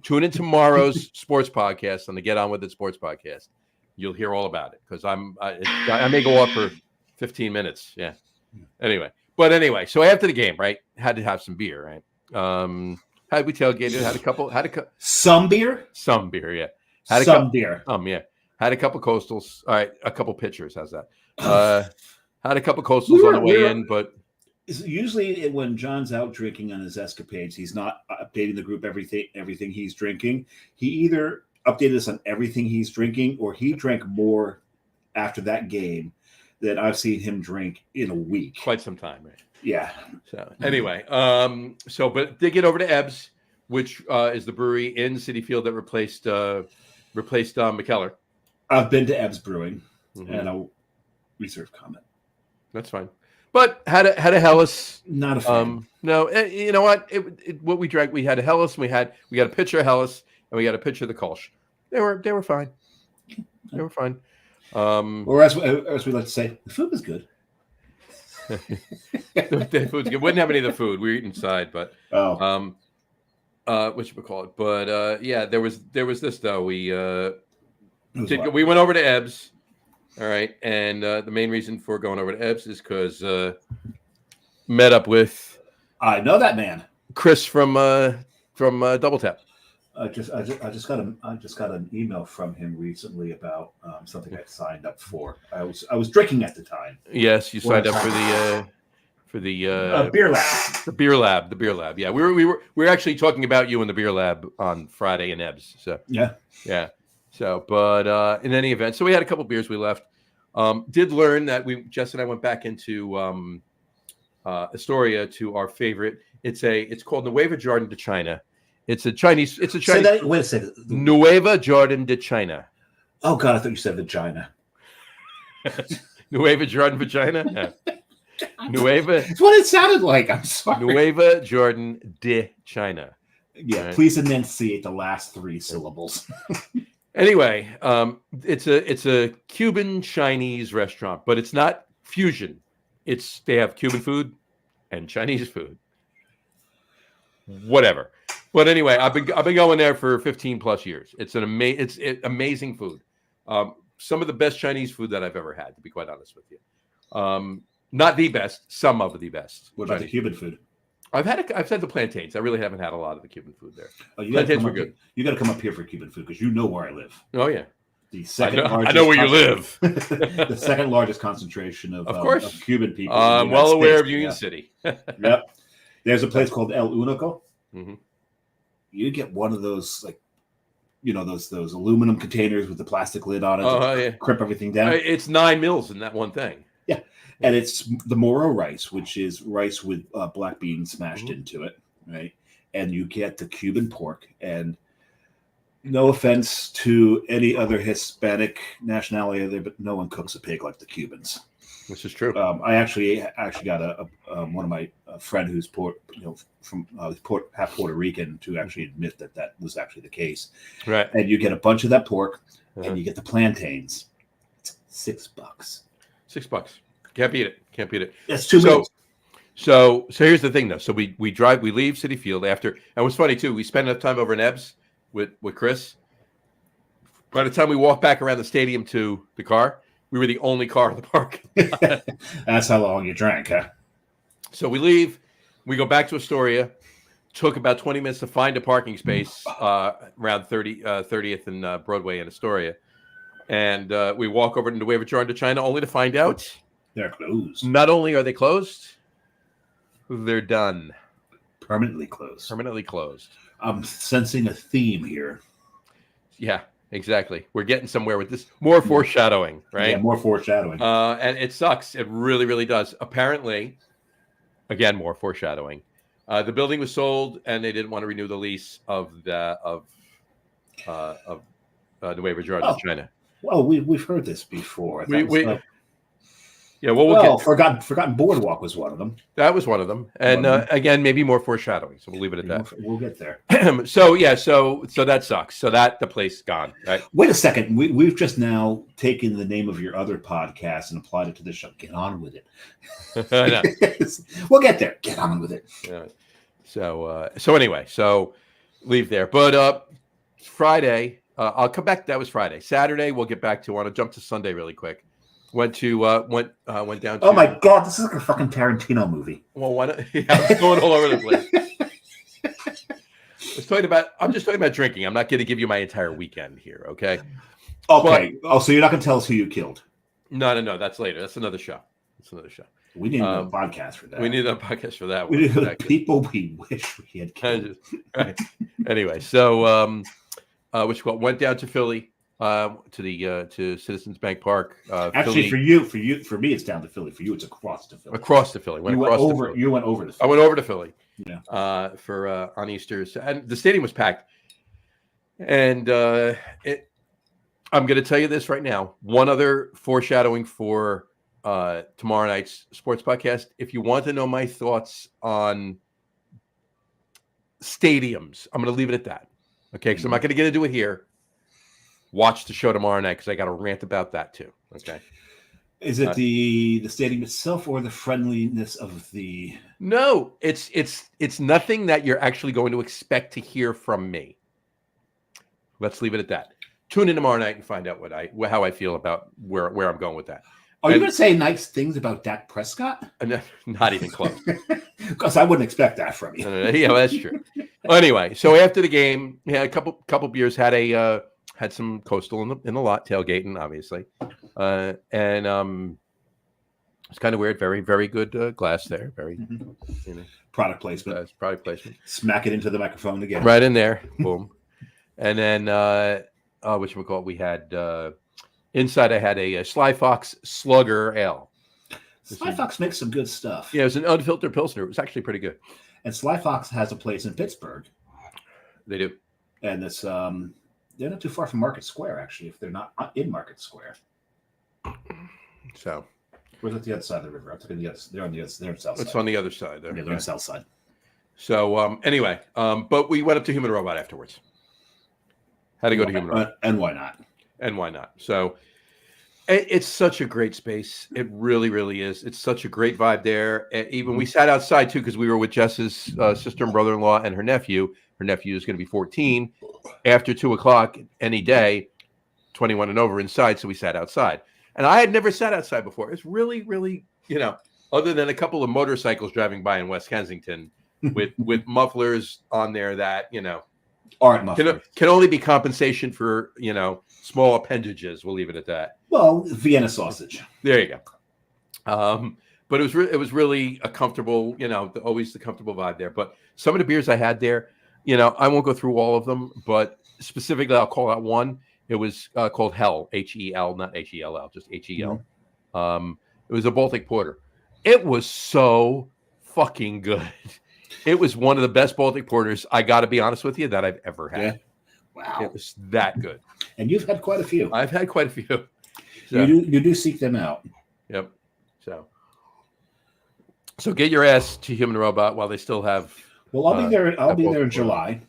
tune in tomorrow's sports podcast on the Get On With It Sports podcast. You'll hear all about it because I may go up for 15 minutes. Yeah. Anyway, so after the game, right, had to have some beer, right? Had we tailgated? Had some beer. Yeah. Beer. Yeah. Had a couple Coastals. All right, a couple pitchers. How's that? Had a couple Coastals on the way in, but usually when John's out drinking on his escapades, he's not updating the group everything he's drinking. He either updated us on everything he's drinking, or he drank more after that game than I've seen him drink in a week. Quite some time, right? Yeah. So anyway, but they get over to Ebbs, which is the brewery in Citi Field that replaced McKellar. I've been to Ebbs Brewing, and I'll reserve comment. That's fine. But had a Helles. Not a fan. No, you know what? What we drank, we had a Helles, and we got a pitcher of Helles, and we got a pitcher of the Kolsch. They were fine. They were fine. Or as we like to say, the food was good. The food's good. Wouldn't have any of the food. We were eating inside, but what should we call it? But there was this though. We went over to Ebbs. All right, and the main reason for going over to Ebbs is because met up with I know that man, Chris from Double Tap. I just got an email from him recently about something I signed up for. I was drinking at the time. Yes, you signed up for the beer lab. The beer lab. Yeah, we were actually talking about you in the beer lab on Friday in Ebbs. So yeah. So, but in any event, so we had a couple beers. We left. Did learn that Jess and I went back into Astoria to our favorite. It's called Nueva Jordan de China. It's a Chinese. Wait a second. Nueva Jordan de China. Oh God, I thought you said vagina. Nueva Jordan vagina. Yeah. Nueva. It's what it sounded like. I'm sorry. Nueva Jordan de China. Yeah, right. Please enunciate the last 3 syllables. Anyway, it's a Cuban Chinese restaurant, but it's not fusion. They have Cuban food and Chinese food. Whatever. But anyway, I've been going there for 15 plus years. It's amazing food. Some of the best Chinese food that I've ever had, to be quite honest with you. Not the best, some of the best. What about the Cuban food? I've had the plantains. I really haven't had a lot of the Cuban food there. Oh, plantains were good. You got to come up here for Cuban food because you know where I live. Oh yeah, the second I know where you live. The second largest concentration of Cuban people. I'm well aware of Union City. Yep. There's a place called El Unico. Mm-hmm. You get one of those those aluminum containers with the plastic lid on it to crimp everything down. It's 9 mils in that one thing. Yeah. And it's the Moro rice, which is rice with black beans smashed into it, right? And you get the Cuban pork. And no offense to any other Hispanic nationality there, but no one cooks a pig like the Cubans. This is true. I actually got one of my friend who's half Puerto Rican to actually admit that was actually the case. Right. And you get a bunch of that pork, and you get the plantains. It's $6. $6. Can't beat it. That's 2 meals. So here's the thing though. So we leave Citi Field after, and it was funny too. We spent enough time over in Ebbs with Chris. By the time we walked back around the stadium to the car, we were the only car in the park. That's how long you drank, huh? So we leave. We go back to Astoria. Took about 20 minutes to find a parking space around 30th and Broadway in Astoria. And we walk over to Nueva Jordan de China only to find out they're closed. Not only are they closed, They're done. Permanently closed. Permanently closed. I'm sensing a theme here. Yeah, exactly. We're getting somewhere with this. More foreshadowing, right? Yeah, more foreshadowing. And it sucks. It really, really does. Apparently, again, more foreshadowing. The building was sold, and they didn't want to renew the lease of New Wave Yard in China. Well, we've heard this before. Forgotten Boardwalk was one of them. That was one of them, and again, maybe more foreshadowing. So we'll leave it at that. We'll get there. So that sucks. So that the place is gone. Right. Wait a second. We've just now taken the name of your other podcast and applied it to the show. Get on with it. I know. We'll get there. Get on with it. Yeah. So anyway, leave there. But Friday, I'll come back. That was Friday. Saturday, we'll get back to. I want to jump to Sunday really quick. Went down to. Oh my God! This is like a fucking Tarantino movie. Well, why not? Yeah, I'm going all over the place. I'm just talking about drinking. I'm not going to give you my entire weekend here. Okay. Okay. So you're not going to tell us who you killed? No. That's later. That's another show. We need a podcast for that. We need a podcast for that. We need the people we wish we had killed. Right. Anyway, so went down to Philly. To Citizens Bank Park. Actually, Philly. for me, it's down to Philly. For you, it's across to Philly. Across to Philly. You went over to Philly. I went over to Philly. Yeah. For on Easter's, and the stadium was packed. And I'm going to tell you this right now. One other foreshadowing for tomorrow night's sports podcast. If you want to know my thoughts on stadiums, I'm going to leave it at that. Okay, because I'm not going to get into it here. Watch the show tomorrow night because I got a rant about that too. Okay. Is it the stadium itself or the friendliness of the? No, it's nothing that you're actually going to expect to hear from me. Let's leave it at that. Tune in tomorrow night and find out how I feel about where I'm going with that. Are you going to say nice things about Dak Prescott? Not even close. Because I wouldn't expect that from you. No. Yeah, that's true. Well, anyway, so after the game, a couple beers, had some Coastal in the lot, tailgating, obviously. And it's kind of weird. Very, very good glass there. Very, product placement. Product placement. Smack it into the microphone again. Right in there. Boom. And then, whatchamacallit, we had, inside I had a Sly Fox Slugger Ale. Sly Fox makes some good stuff. Yeah, it was an unfiltered Pilsner. It was actually pretty good. And Sly Fox has a place in Pittsburgh. They do. And it's, they're not too far from Market Square, actually, if they're not in Market Square. So, where's at the other side of the river? I'm thinking they're on the south side. It's on the other side there. Yeah, they're on the south side. So, anyway, but we went up to Human Robot afterwards. Had to go to Human Robot. And why not? And why not? So, it's such a great space. It really, really is. It's such a great vibe there. Even we sat outside, too, because we were with Jess's sister and brother-in-law and her nephew. Her nephew is going to be 14 after 2:00 any day, 21 and over inside. So we sat outside, and I had never sat outside before. It's really, really, other than a couple of motorcycles driving by in West Kensington with mufflers on there that, aren't mufflers. Can only be compensation for, small appendages. We'll leave it at that. Well, Vienna sausage. There you go. But it was really a comfortable, always the comfortable vibe there. But some of the beers I had there, I won't go through all of them, but specifically I'll call out one. It was called Hell, H-E-L, not H-E-L-L, just H-E-L. Mm-hmm. It was a Baltic Porter. It was so fucking good. It was one of the best Baltic Porters, I got to be honest with you, that I've ever had. Yeah. Wow. It was that good. And you've had quite a few. I've had quite a few. So, you do seek them out. Yep. So get your ass to Human Robot while they still have. Well, I'll be there. I'll be there in July.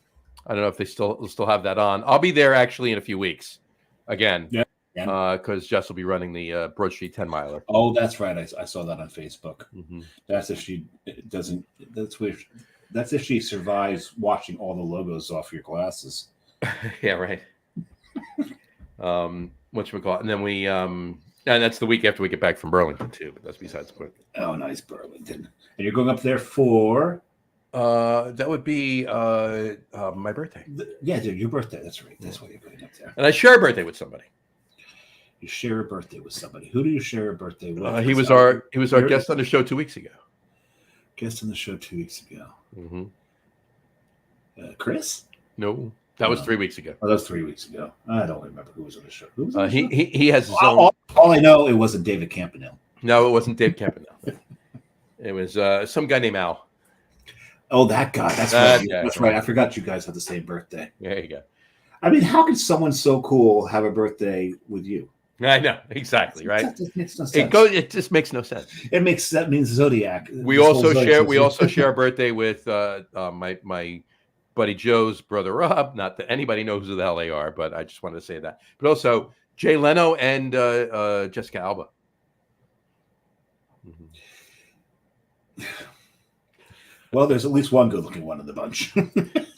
I don't know if they still have that on. I'll be there actually in a few weeks. Again. Yeah. Because Jess will be running the Broad Street 10 miler. Oh, that's right. I saw that on Facebook. Mm-hmm. That's if she doesn't. That's if she survives watching all the logos off your glasses. Yeah, right. Whatchamacallit? And then we and that's the week after we get back from Burlington too. But that's besides the point. Oh, nice, Burlington. And you're going up there for? That would be my birthday. Yeah, dude, your birthday. That's right. That's why you're going up there. And I share a birthday with somebody. You share a birthday with somebody. Who do you share a birthday with? He was our guest on the show 2 weeks ago. Guest on the show 2 weeks ago. Mm-hmm. Chris? No, that was 3 weeks ago. Oh, that was 3 weeks ago. I don't remember who was on the show. Who was on the show? He has his own. All I know, it wasn't David Campanile. No, it wasn't Dave Campanile. It was some guy named Al. Oh, that guy. That's right. Yeah, That's right. I forgot you guys had the same birthday. There you go. I mean, how could someone so cool have a birthday with you? I know exactly, right? That makes no sense. It just makes no sense. That means Zodiac. We also share a birthday with my buddy Joe's brother Rob. Not that anybody knows who the hell they are, but I just wanted to say that. But also Jay Leno and Jessica Alba. Mm-hmm. Well, there's at least one good-looking one in the bunch.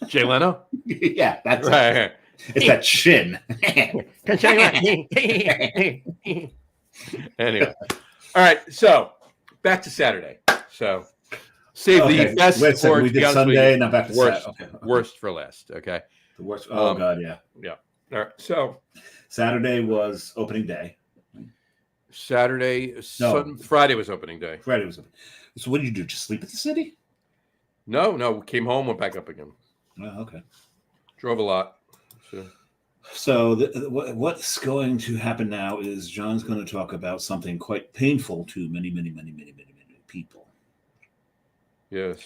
Jay Leno? Yeah, that's right. It's that chin. Anyway. All right, so back to Saturday. So save the best for we did Sunday, now back to worst, Saturday. Okay. Worst for last, okay? The worst. Oh, God, yeah. Yeah. All right, so Saturday was opening day. Friday was opening day. Friday was opening. So what did you do? Just sleep at the city? No, came home, went back up again. Oh, okay. Drove a lot. So what's going to happen now is John's going to talk about something quite painful to many people. Yes.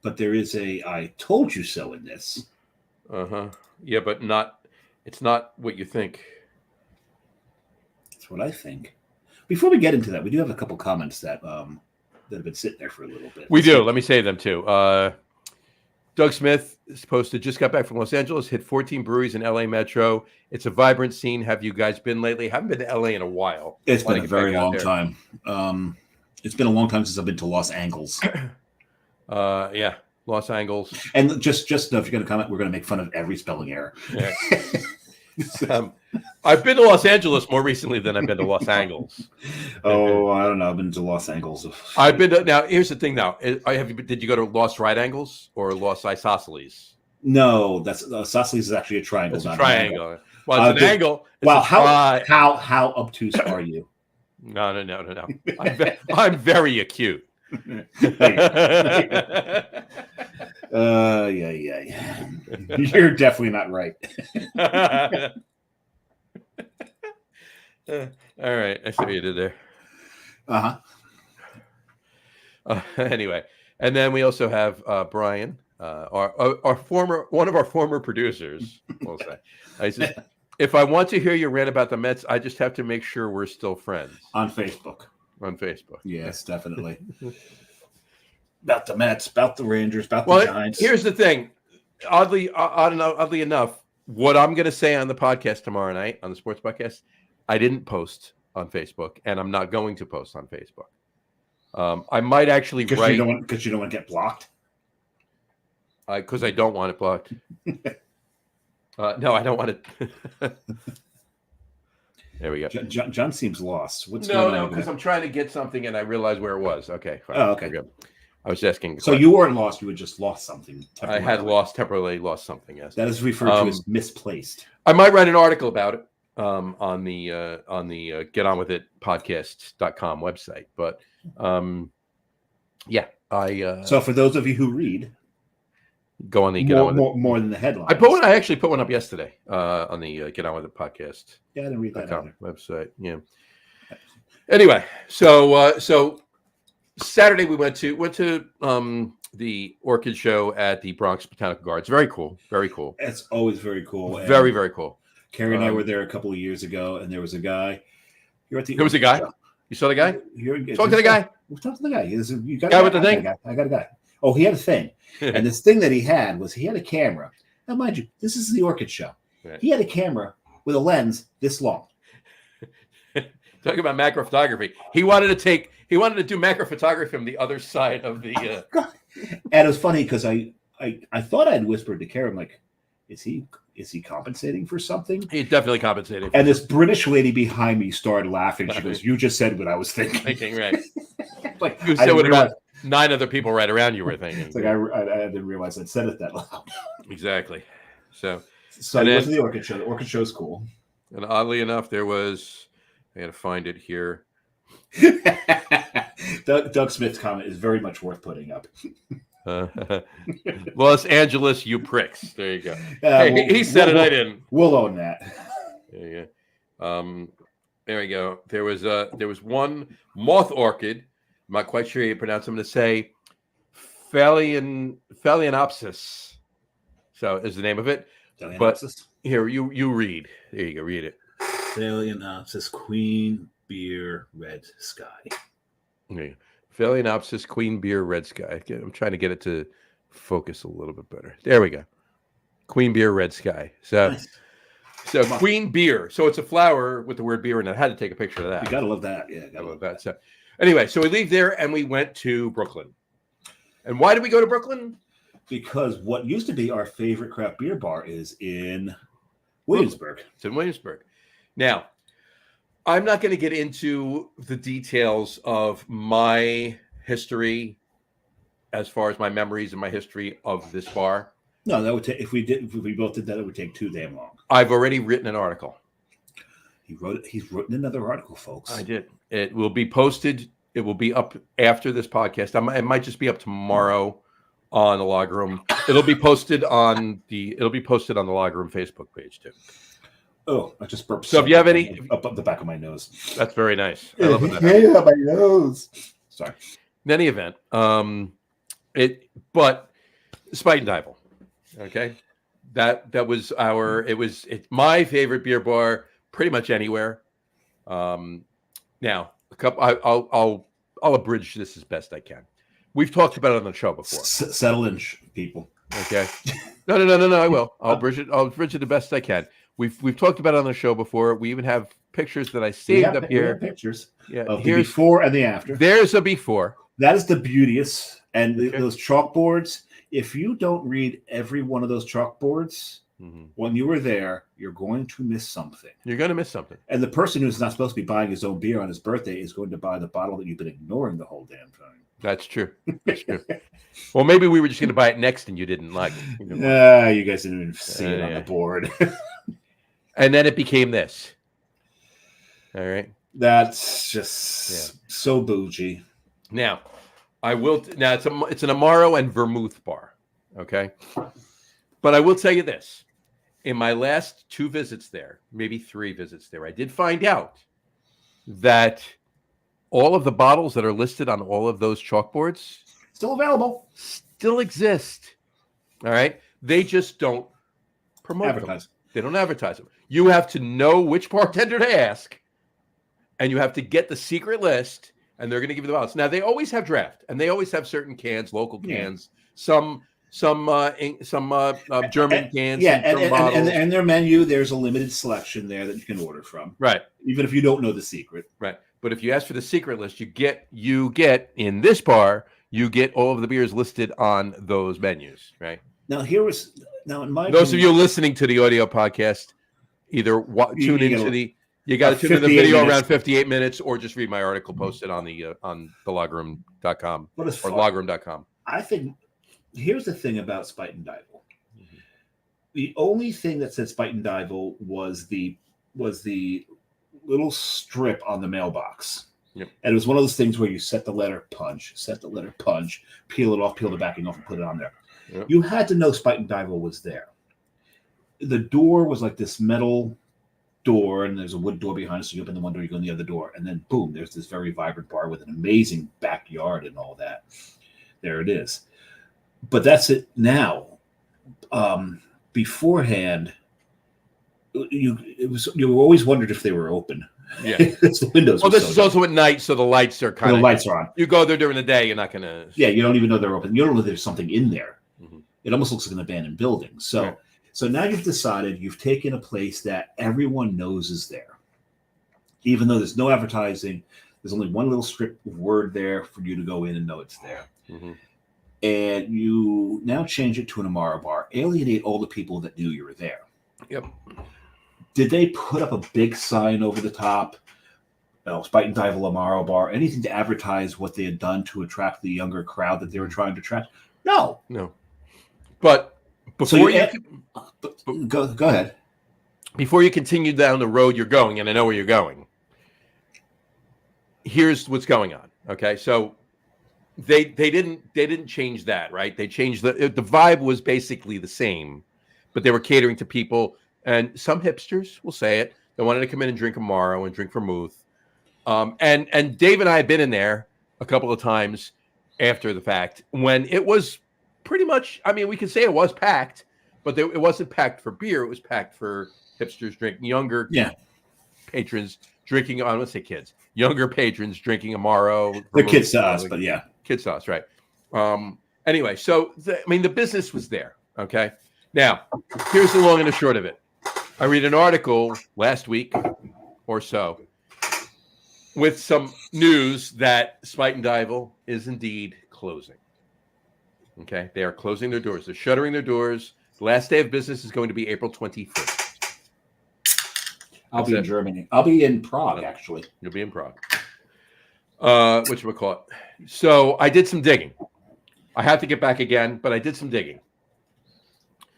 But there is a I told you so in this. Uh-huh. Yeah, but it's not what you think. That's what I think. Before we get into that, we do have a couple comments that have been sitting there for a little bit. We do. Let me say them too. Doug Smith is posted, just got back from Los Angeles, hit 14 breweries in LA Metro. It's a vibrant scene. Have you guys been lately? Haven't been to LA in a while. It's been a very long time. It's been a long time since I've been to Los Angeles. Yeah, Los Angeles. And just know if you're going to comment, we're going to make fun of every spelling error. Yeah. I've been to Los Angeles more recently than I've been to Los Angeles. Oh, I don't know. I've been to Los Angeles. I've been to, now. Here's the thing. Now, did you go to Los Right Angles or Los Isosceles? No, that's Isosceles is actually a triangle. It's a triangle. Well, it's an angle. It's wow, how obtuse are you? No. I'm very acute. Yeah. You're definitely not right. All right, I see what you did there. Anyway, and then we also have Brian, one of our former producers. We'll say, I says, if I want to hear you rant about the Mets, I just have to make sure we're still friends on Facebook. Yes, definitely. About the Mets, about the Rangers, about the Giants. Here's the thing. Oddly enough, what I'm going to say on the podcast tomorrow night, on the sports podcast, I didn't post on Facebook, and I'm not going to post on Facebook. I might actually write... Because you don't want to get blocked? Because I don't want it blocked. No, I don't want it... There we go. John seems lost. What's going on? No, because I'm trying to get something, and I realized where it was. Okay, fine. Oh, okay. I was asking. So you weren't lost. You had just lost something. I had temporarily lost something. Yes. That is referred to as misplaced. I might write an article about it on the Get On With It podcast.com website. But yeah, So for those of you who read, go on the more than the headline. I actually put one up yesterday on the Get On With It podcast. Yeah, I didn't read that website. Yeah. Anyway, so Saturday we went to the Orchid Show at the Bronx Botanical Gardens. Very cool. It's always very cool. Very, very cool. Carrie and I were there a couple of years ago, and there was a guy. There was a guy. You saw the guy? Talk to the guy. Talk to the guy. You got guy with the thing. I got a guy. Oh, he had a thing, and this thing that he had a camera. Now, mind you, this is the Orchid Show. Right. He had a camera with a lens this long. Talking about macro photography, he wanted to do macro photography from the other side of the. And it was funny because I thought I'd whispered to Karen, like, is he compensating for something? He's definitely compensating. And this British lady behind me started laughing. She goes, "You just said what I was thinking." Right? Like you said what about 9 other people right around you were thinking. It's like I didn't realize I'd said it that loud. Exactly. So you went to the Orchid Show. The Orchid Show's cool. And oddly enough, there was. I got to find it here. Doug Smith's comment is very much worth putting up. Los Angeles, you pricks. There you go. Hey, he said it. I didn't. We'll own that. There you go. There we go. There was one moth orchid. I'm not quite sure how you pronounce them. To say Phalaenopsis. So is the name of it. But here you read. There you go. Read it. Phalaenopsis Queen Beer Red Sky. Okay. Phalaenopsis Queen Beer Red Sky. I'm trying to get it to focus a little bit better. There we go. Queen Beer Red Sky. So, nice. So Queen Beer. So it's a flower with the word beer in it. I had to take a picture of that. You gotta love that. Yeah, gotta love that. So anyway, so we leave there and we went to Brooklyn. And why did we go to Brooklyn? Because what used to be our favorite craft beer bar is in Williamsburg. It's in Williamsburg. Now, I'm not going to get into the details of my history as far as my memories and my history of this bar. No, that would take if we both did that, it would take too damn long. I've already written an article. He's written another article, folks. I did. It will be posted. It will be up after this podcast. It might just be up tomorrow on the Log Room. It'll be posted on the Log Room Facebook page too. Oh, I just burped. So if you have any up the back of my nose. That's very nice. I love that. Yeah, my nose. Sorry. In any event, but Spite and Dival. Okay. That was it's my favorite beer bar pretty much anywhere. Now I'll abridge this as best I can. We've talked about it on the show before. Settle in, people. Okay. No. I will. I'll bridge it the best I can. We've talked about it on the show before. We even have pictures that I saved up here. Pictures. Yeah. Of the before and the after. There's a before. That is the beauteous. And those chalkboards. If you don't read every one of those chalkboards when you were there, you're going to miss something. You're going to miss something. And the person who's not supposed to be buying his own beer on his birthday is going to buy the bottle that you've been ignoring the whole damn time. That's true. That's true. Well, maybe we were just going to buy it next and you didn't like it. You guys didn't even see it on the board. And then it became this. All right. That's just so bougie. Now, it's an Amaro and Vermouth bar. Okay. But I will tell you this. In my last 2 visits there, maybe 3 visits there, I did find out that all of the bottles that are listed on all of those chalkboards still available, still exist. All right. They just don't promote them. They don't advertise them. You have to know which bartender to ask, and you have to get the secret list, and they're going to give you the bottles. Now, they always have draft, and they always have certain cans, local cans, some German cans. Yeah, and their menu, there's a limited selection there that you can order from. Right. Even if you don't know the secret. Right. But if you ask for the secret list, you get in this bar, you get all of the beers listed on those menus, right? Now in my those of you listening to the audio podcast, either tune into the video around 58 minutes, or just read my article posted on the logroom.com or logroom.com. I think here's the thing about Spite and Dival. The only thing that said Spite and Dival was the little strip on the mailbox. Yep. And it was one of those things where you set the letter punch, peel it off, peel the backing off, and put it on there. Yep. You had to know Spite and Dival was there. The door was like this metal door, and there's a wood door behind it, so you open the one door, you go in the other door, and then boom, there's this very vibrant bar with an amazing backyard and all that. There it is. But that's it now. Beforehand, you always wondered if they were open. Yeah, the windows. Well, this is also at night, so the lights are the lights are on. You go there during the day, you're not gonna. Yeah, you don't even know they're open. You don't know there's something in there. Mm-hmm. It almost looks like an abandoned building. So, right. So now you've decided you've taken a place that everyone knows is there, even though there's no advertising. There's only one little strip of word there for you to go in and know it's there. Mm-hmm. And you now change it to an Amaro bar, alienate all the people that knew you were there. Yep. Did they put up a big sign over the top? Spite and Dival Amaro bar, anything to advertise what they had done to attract the younger crowd that they were trying to attract? No. But before go ahead. Before you continue down the road you're going, and I know where you're going, here's what's going on. Okay, so they didn't change that, right? They changed the vibe was basically the same, but they were catering to people and some hipsters will say it. They wanted to come in and drink Amaro and drink vermouth. And Dave and I have been in there a couple of times after the fact when it was pretty much. I mean, we could say it was packed, but it wasn't packed for beer. It was packed for hipsters drinking, younger patrons drinking. I don't want to say kids, younger patrons drinking Amaro. They're kids to us, but yeah, kids to us, right? Anyway, so the business was there. Okay, now here's the long and the short of it. I read an article last week or so with some news that Spite and Dival is indeed closing. Okay, they are closing their doors. They're shuttering their doors. The last day of business is going to be April 25th. I'll be in Germany. I'll be in Prague, actually. You'll be in Prague. Whatchamacallit. So I did some digging. I have to get back again, but I did some digging.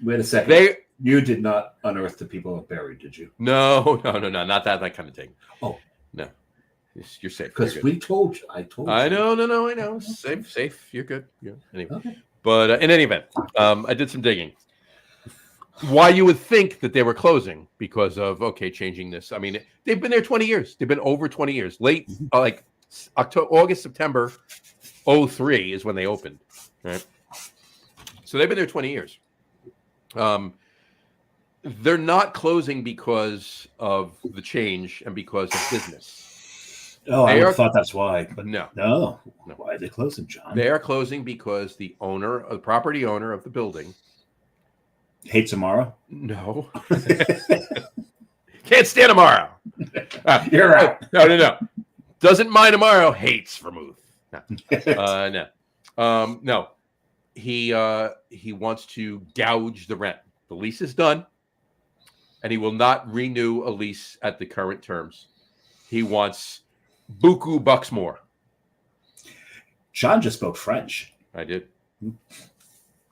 Wait a second. You did not unearth the people buried, did you? No, not that kind of thing. Oh, no, you're safe. Because we told you. I told you. I know. Safe. You're good. Yeah. Anyway, okay. But in any event, I did some digging. Why you would think that they were closing because of changing this? I mean, they've been there 20 years. They've been over 20 years. Late, like August, September, 2003 is when they opened. Right. So they've been there 20 years. They're not closing because of the change and because of business. Oh, I thought that's why. But no. Why are they closing, John? They are closing because the property owner of the building hates Amaro? No. Can't stand Amaro. You're out. No. Doesn't mind Amaro. Hates vermouth. No. No. He wants to gouge the rent. The lease is done, and he will not renew a lease at the current terms. He wants buku bucks more. John just spoke French. I did.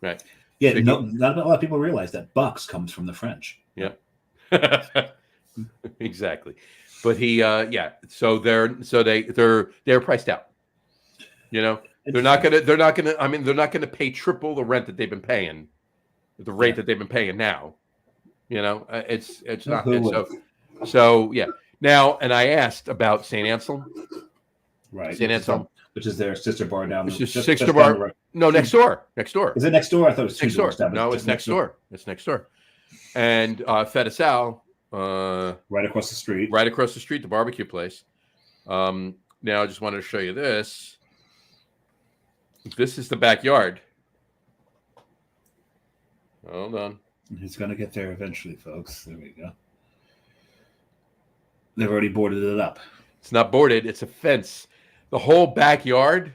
Right. Yeah, not a lot of people realize that bucks comes from the French. Yeah. Exactly. But so they're priced out. You know, they're not gonna pay triple the rent that they've been paying, the rate that they've been paying now. You know, it's not. So yeah. Now, and I asked about St. Anselm. Right. St. Anselm, which is their sister bar down the sister bar. No, next door. Next door. Is it next door? I thought it was next door. No, it's next door. It's next door. And Fedisal, right across the street. Right across the street, the barbecue place. Now, I just wanted to show you this. This is the backyard. Hold on. He's going to get there eventually, folks. There we go. They've already boarded it up. It's not boarded. It's a fence. The whole backyard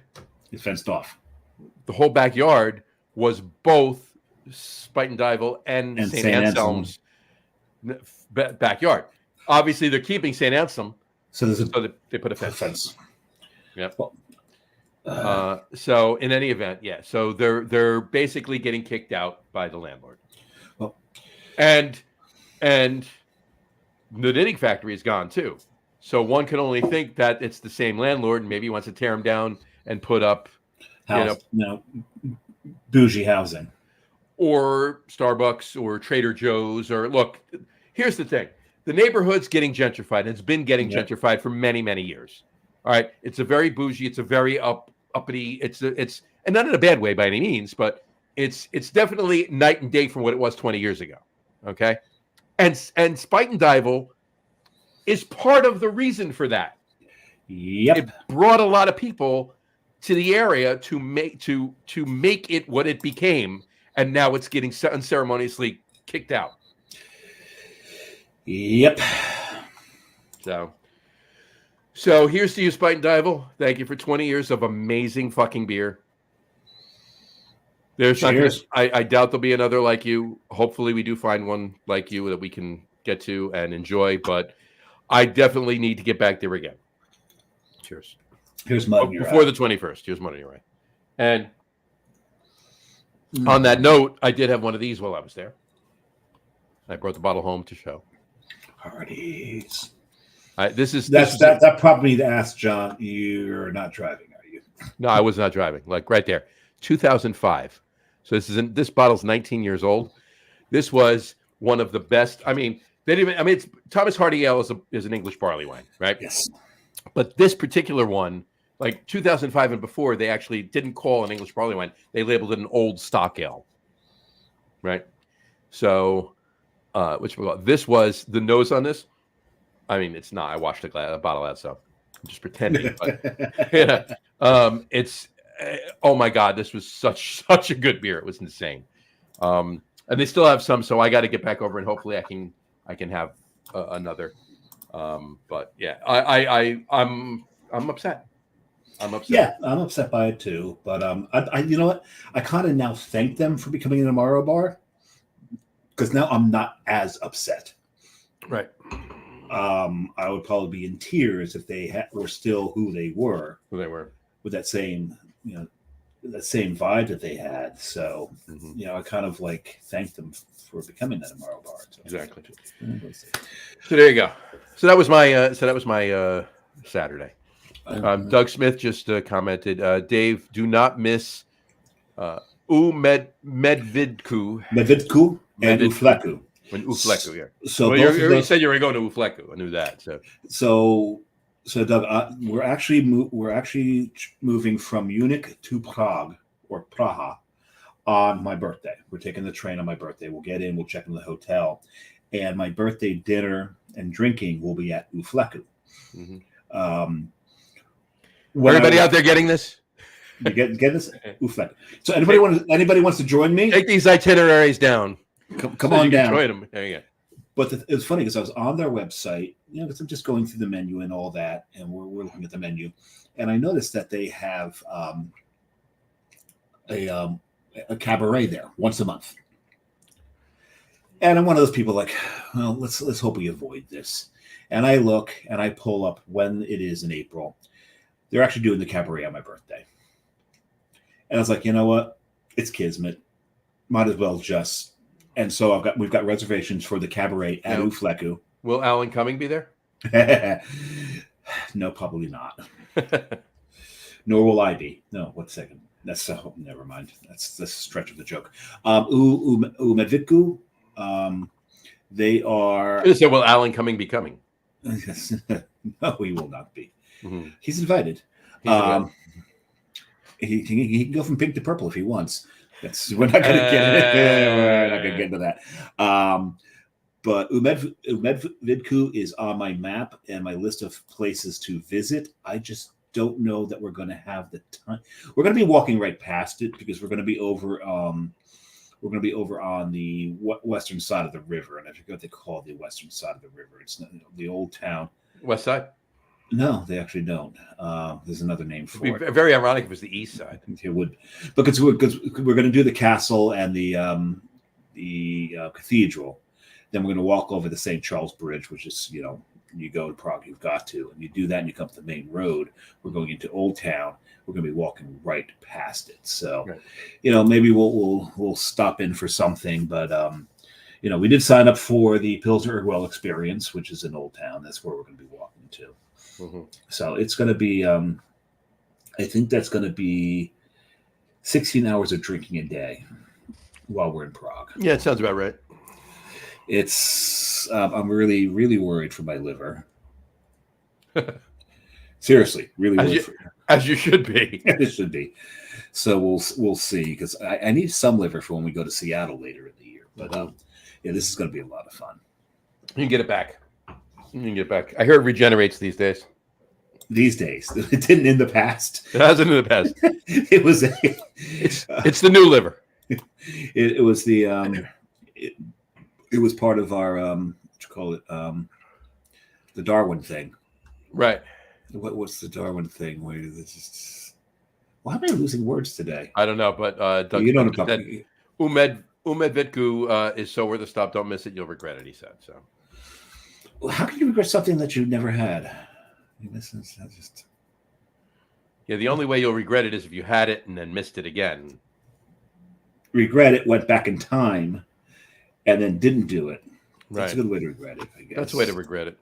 is fenced off. The whole backyard was both Spite and Dival and St. Anselm's backyard. Obviously, they're keeping St. Anselm, so they put a fence. Yep. So in any event, yeah. So they're basically getting kicked out by the landlord. Well, and the knitting factory is gone too. So one can only think that it's the same landlord, and maybe he wants to tear them down and put up bougie housing, or Starbucks, or Trader Joe's, or look. Here's the thing: the neighborhood's getting gentrified, and it's been getting gentrified for many, many years. All right, it's a very bougie, it's a very uppity. It's and not in a bad way by any means, but it's definitely night and day from what it was 20 years ago. Okay, and Spite and Dival is part of the reason for that. Yep, it brought a lot of people to the area to make it what it became, and now it's getting unceremoniously kicked out. Yep. So here's to you, Spite and Dival. Thank you for 20 years of amazing fucking beer. I doubt there'll be another like you. Hopefully we do find one like you that we can get to and enjoy, but I definitely need to get back there again. Cheers. Here's mud in your before eye. the 21st. Here's mud in your eye. And on that note, I did have one of these while I was there. I brought the bottle home to show. Parties. That probably need to ask John. You're not driving, are you? No, I was not driving. Like right there, 2005. So this bottle's 19 years old. This was one of the best. I mean, they didn't even. I mean, it's Thomas Hardy Ale is an English barley wine, right? Yes. But this particular one, like 2005 and before, they actually didn't call an English barley wine. They labeled it an old stock ale, right? So, this was the nose on this. I mean, it's not. I washed a bottle out, so I'm just pretending. But yeah, it's oh my god, this was such a good beer. It was insane. And they still have some, so I got to get back over and hopefully I can have another. But yeah, I'm upset. I'm upset. Yeah, I'm upset by it too. But I you know what? I kind of now thank them for becoming an Amaro bar because now I'm not as upset. Right. I would probably be in tears if they were still who they were. Who they were with that same that same vibe that they had. So I kind of like thank them for becoming that Amaro bar. So. Exactly. So there you go. So that was my Saturday. Doug Smith just commented, Dave, do not miss Medvedku and Ufleku. Ufleku, yeah. So you said you were going to Ufleku. I knew that. So Doug, we're actually moving from Munich to Prague or Praha on my birthday. We're taking the train on my birthday. We'll get in, we'll check in the hotel, and my birthday dinner and drinking will be at Ufleku. Everybody out there getting this? You get this? Ufleku. So anybody wants to join me? Take these itineraries down. Come on down. Join them. There you go. But it's funny because I was on their website, because I'm just going through the menu and all that, and we're looking at the menu, and I noticed that they have a cabaret there once a month. And I'm one of those people like, well, let's hope we avoid this. And I look and I pull up when it is in April. They're actually doing the cabaret on my birthday. And I was like, you know what? It's kismet. Might as well just. And so we've got reservations for the cabaret at Ufleku. Will Alan Cumming be there? No, probably not. Nor will I be. No, 1 second. That's never mind. That's a stretch of the joke. Medvedku, they are. So will Alan Cumming be coming? No, he will not be. Mm-hmm. He's invited. He can go from pink to purple if he wants. We're not going to get into that. But Medvedku is on my map and my list of places to visit. I just don't know that we're going to have the time. We're going to be walking right past it because we're going to be over. We're going to be over on the western side of the river, and I forget what they call the western side of the river. It's the old town. West side. No, they actually don't. There's another name for it. Very ironic if it was the east side. It would, because we're going to do the castle and the cathedral. Then we're going to walk over the St. Charles Bridge, which is, you go to Prague, you've got to, and you do that and you come to the main road. We're going into Old Town. We're going to be walking right past it. So, right. Maybe we'll stop in for something, but we did sign up for the Pilsner Urquell experience, which is in Old Town. That's where we're going to be walking to. Mm-hmm. So it's going to be, I think that's going to be 16 hours of drinking a day while we're in Prague. Yeah, it sounds about right. It's, I'm really, really worried for my liver. Seriously, really worried. As you should be. It should be. So we'll see, because I need some liver for when we go to Seattle later in the year. But this is going to be a lot of fun. You can get it back. I hear it regenerates these days. These days. It didn't in the past. It hasn't in the past. It was it's the new liver. It was the it was part of our what you call it, the Darwin thing. Right. What's the Darwin thing? Why am I losing words today? I don't know, but Doug, you don't know. Medvedku is so worth a stop. Don't miss it. You'll regret it, he said. So. Well, how can you regret something that you never had? Yeah, the only way you'll regret it is if you had it and then missed it again. Regret it, went back in time, and then didn't do it. That's right. a good way to regret it, I guess. That's a way to regret it.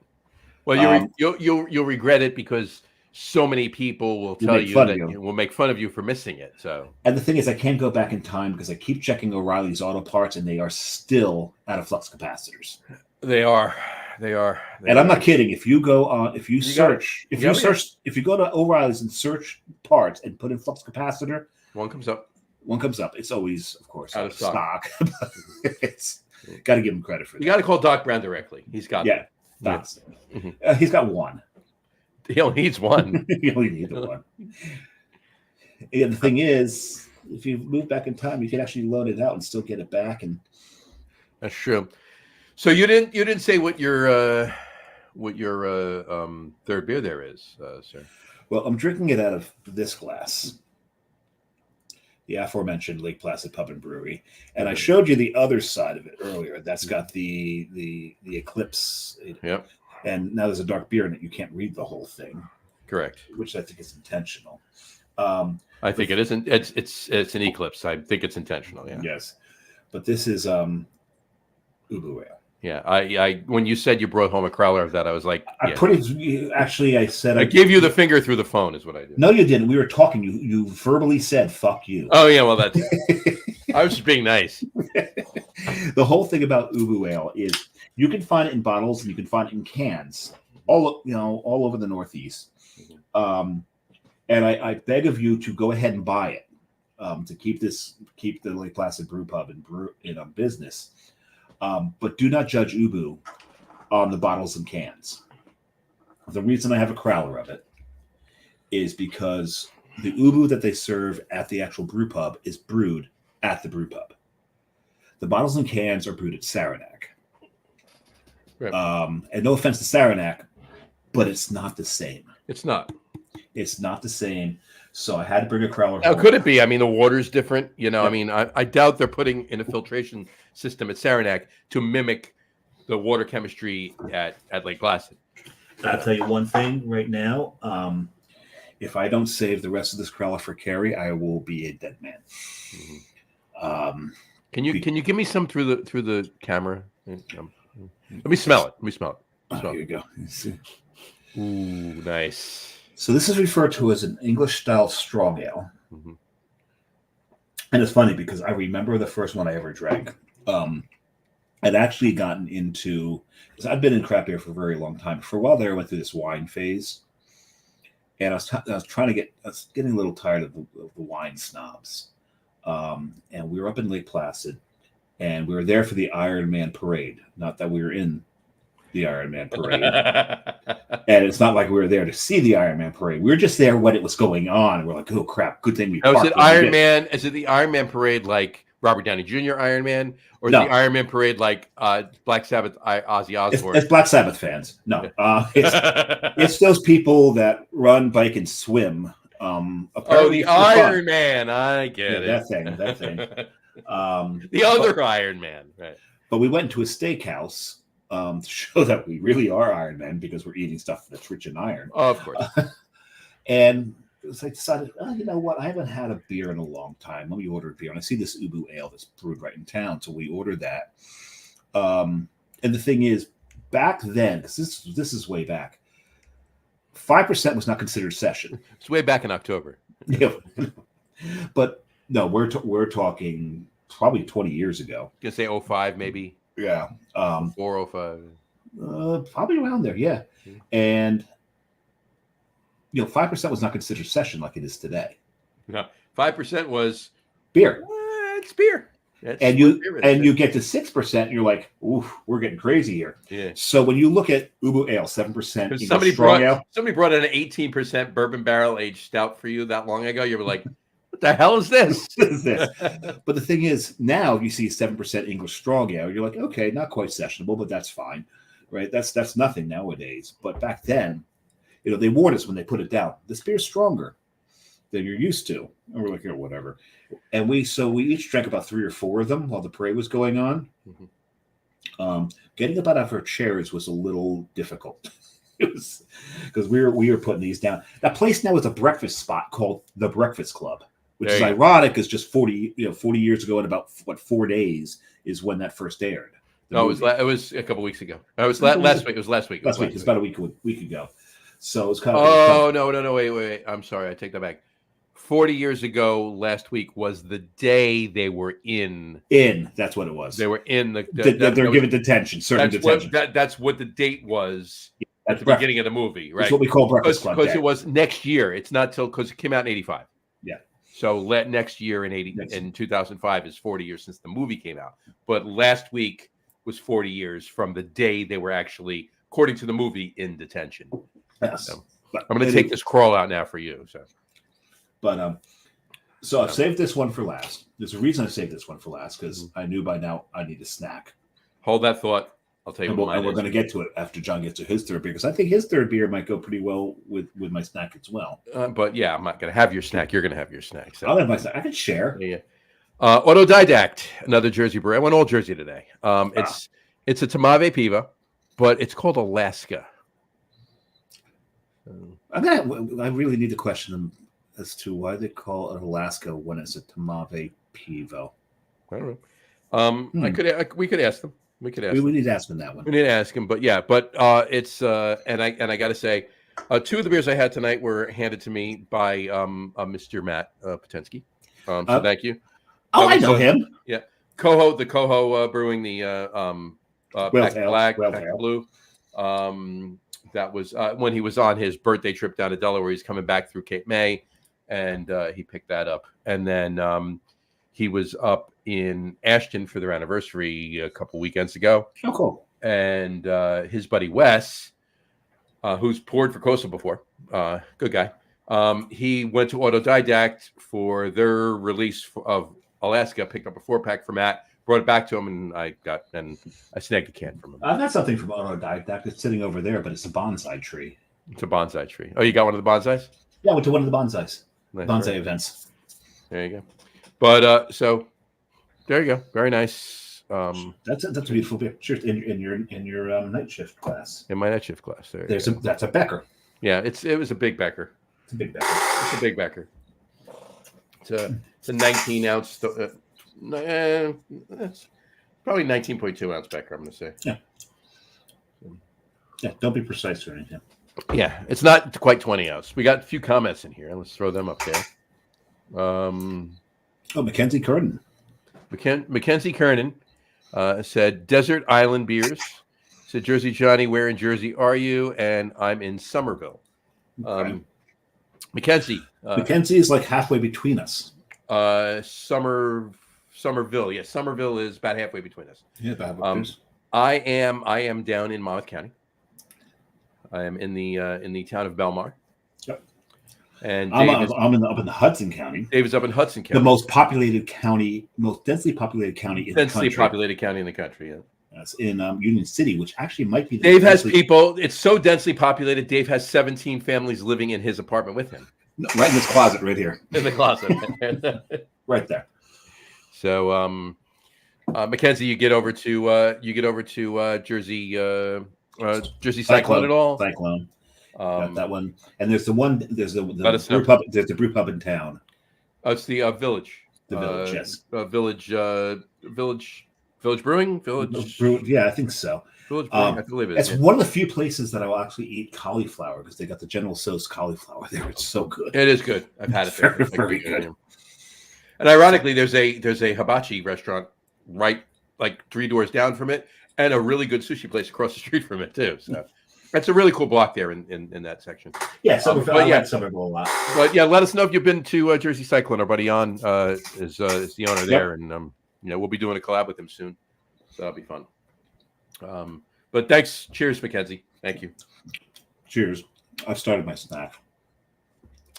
Well, you'll regret it because so many people will tell you that will make fun of you for missing it. So, and the thing is, I can't go back in time because I keep checking O'Reilly's Auto Parts, and they are still out of flux capacitors. They are. And I'm not kidding. If you go on, if you go to O'Reilly's and search parts and put in flux capacitor, one comes up. It's always, of course, out of stock. It's got to give him credit for that. You got to call Doc Brown directly. He's got he's got one. He only needs one. He only needs one. And the thing is, if you move back in time, you can actually load it out and still get it back. And that's true. So you didn't say what your third beer there is, sir. Well, I'm drinking it out of this glass, the aforementioned Lake Placid Pub and Brewery, and I showed you the other side of it earlier. That's got the Eclipse. Yep. And now there's a dark beer in it. You can't read the whole thing. Correct. Which I think is intentional. I think it isn't. It's an Eclipse. I think it's intentional. Yeah. Yes, but this is Ubu Ale. Yeah, I when you said you brought home a crowler of that, I was like, yeah. I said I gave you the finger through the phone is what I did. No, you didn't. We were talking. You verbally said "fuck you." Oh yeah, well that's. I was just being nice. The whole thing about Ubu Ale is you can find it in bottles and you can find it in cans, all over the Northeast. And I beg of you to go ahead and buy it to keep the Lake Placid Brew Pub in business. But do not judge Ubu on the bottles and cans. The reason I have a crowler of it is because the Ubu that they serve at the actual brew pub is brewed at the brew pub. The bottles and cans are brewed at Saranac. Right. And no offense to Saranac, but it's not the same. It's not. It's not the same. So I had to bring a crowler. How could it be? I mean, the water's different. I mean, I doubt they're putting in a filtration system at Saranac to mimic the water chemistry at Lake Placid. I'll tell you one thing right now. If I don't save the rest of this crowler for Carrie, I will be a dead man. Mm-hmm. Can you give me some through the camera? Let me smell it. Here you go. Ooh, nice. So this is referred to as an English-style strong ale. Mm-hmm. And it's funny because I remember the first one I ever drank. I'd actually gotten into... Because I've been in craft beer for a very long time. For a while there, I went through this wine phase. And I was getting a little tired of the wine snobs. And we were up in Lake Placid. And we were there for the Iron Man parade. Not that we were in the Iron Man parade. And it's not like we were there to see the Iron Man parade. We were just there when it was going on. And we're like, oh crap, good thing we parked. Is it Iron Man? Is it the Iron Man parade like Robert Downey Jr. Iron Man? Or is the Iron Man parade like Black Sabbath Ozzy Osbourne? It's Black Sabbath fans. No. It's those people that run, bike, and swim. The Iron Man. I get it. That thing. The other Iron Man. Right. But we went to a steakhouse to show that we really are Iron Men because we're eating stuff that's rich in iron. Oh, of course. And it was like decided, you know what? I haven't had a beer in a long time. Let me order a beer. And I see this Ubu Ale that's brewed right in town. So we ordered that. And the thing is, back then, because this is way back, 5% was not considered session. It's way back in October. Yeah. But no, we're talking probably 20 years ago. You can say 05 maybe. Yeah. 405. Probably around there, yeah. Mm-hmm. And 5% was not considered session like it is today. No, 5% was beer. It's beer. And you get to 6%, you're like, ooh, we're getting crazy here. Yeah. So when you look at Ubu Ale, 7%, somebody brought an 18% bourbon barrel aged stout for you that long ago. You were like, what the hell is this? What is this? But the thing is, now you see 7% English strong ale. You're like, okay, not quite sessionable, but that's fine, right? That's nothing nowadays. But back then, they warned us when they put it down. This beer's stronger than you're used to. And we're like, whatever. And we each drank about 3 or 4 of them while the parade was going on. Mm-hmm. Getting up out of our chairs was a little difficult. It was because we were putting these down. That place now is a breakfast spot called the Breakfast Club, which is ironic. Is just 40 years ago, in about 4 days is when that first aired. No, it was a couple weeks ago. It was last week. It was last week. Last week. It's about a week ago. So it's kind of. Oh no! Wait! I'm sorry. I take that back. 40 years ago, last week was the day they were in. That's what it was. They were in the. They're given detention. Certain detention. That's what the date was. At the beginning of the movie, right? That's what we call Breakfast Club because it was next year. It's not till because it came out in '85. Yeah. So next year in 2005 is 40 years since the movie came out. But last week was 40 years from the day they were actually, according to the movie, in detention. Yes. So I'm going to take this crawl out now for you. So I've saved this one for last. There's a reason I saved this one for last because I knew by now I need a snack. Hold that thought. I'll tell you and we're going to get to it after John gets to his third beer because I think his third beer might go pretty well with my snack as well. But yeah, I'm not going to have your snack. You're going to have your snack. So. I'll have my snack. I can share. Yeah. Autodidact, another Jersey brewery. I went all Jersey today. It's a Tamave Piva, but it's called Alaska. I really need to question them as to why they call it Alaska when it's a Tamave Pivo. I don't know. We could ask them. We need to ask them that one. We need to ask him, but it's and I got to say, two of the beers I had tonight were handed to me by Mr. Matt Potensky. So thank you. I know him. Yeah, the Coho Brewing the Pack Black, Pack Blue. That was when he was on his birthday trip down to Delaware. He's coming back through Cape May, and he picked that up. And then he was up in Ashton for their anniversary a couple weekends ago. Oh, cool. And his buddy Wes, who's poured for Coastal before, good guy. He went to Autodidact for their release of Alaska, picked up a 4-pack for Matt, brought it back to him, and I snagged a can from him. I've got something from Autodidact. It's sitting over there, but it's a bonsai tree. It's a bonsai tree. Oh, you got one of the bonsais? Yeah, I went to one of the bonsai right. events. There you go. But so there you go. Very nice. That's a beautiful beer. Sure, in your night shift class. In my night shift class, that's a Becker. Yeah, it was a big Becker. It's a big Becker. It's a big Becker. It's a 19 ounce. It's probably 19.2 ounce Becker. I'm going to say. Yeah. Yeah. Don't be precise or anything. Yeah, it's not quite 20 ounce. We got a few comments in here. Let's throw them up there. Mackenzie Kernan. Mackenzie Kernan said, Desert Island Beers. Said, Jersey Johnny, where in Jersey are you? And I'm in Somerville. Okay. Mackenzie. Mackenzie is like halfway between us. Somerville. Yeah, Somerville is about halfway between us. Yeah, about I am down in Monmouth County. I am in the town of Belmar. Yep. And I'm up in the Hudson County. Dave is up in Hudson County, the most populated county, most densely populated county in the country. Densely populated county in the country. Yeah. That's in Union City, which actually might be. Dave has people. It's so densely populated. Dave has 17 families living in his apartment with him. No, right in this closet, right here. In the closet, right there. So, Mackenzie, you get over to Jersey. Jersey Cyclone at all? Cyclone. Got that one. And there's the one. There's the brew pub. There's the brew pub in town. Oh, it's the Village. The Village, yes. Village Brewing. Village. Yeah, I think so. Village Brewing. I believe it. It's one of the few places that I will actually eat cauliflower because they got the General Tso's cauliflower there. It's so good. It is good. I've had it there. Very good. And ironically, there's a hibachi restaurant right like 3 doors down from it, and a really good sushi place across the street from it too. So that's a really cool block there in that section. Yeah, I like Somerville a lot. But yeah, let us know if you've been to Jersey Cyclone. Our buddy on is the owner there, and we'll be doing a collab with him soon, so that'll be fun. But thanks. Cheers, Mackenzie. Thank you. Cheers. I've started my snack.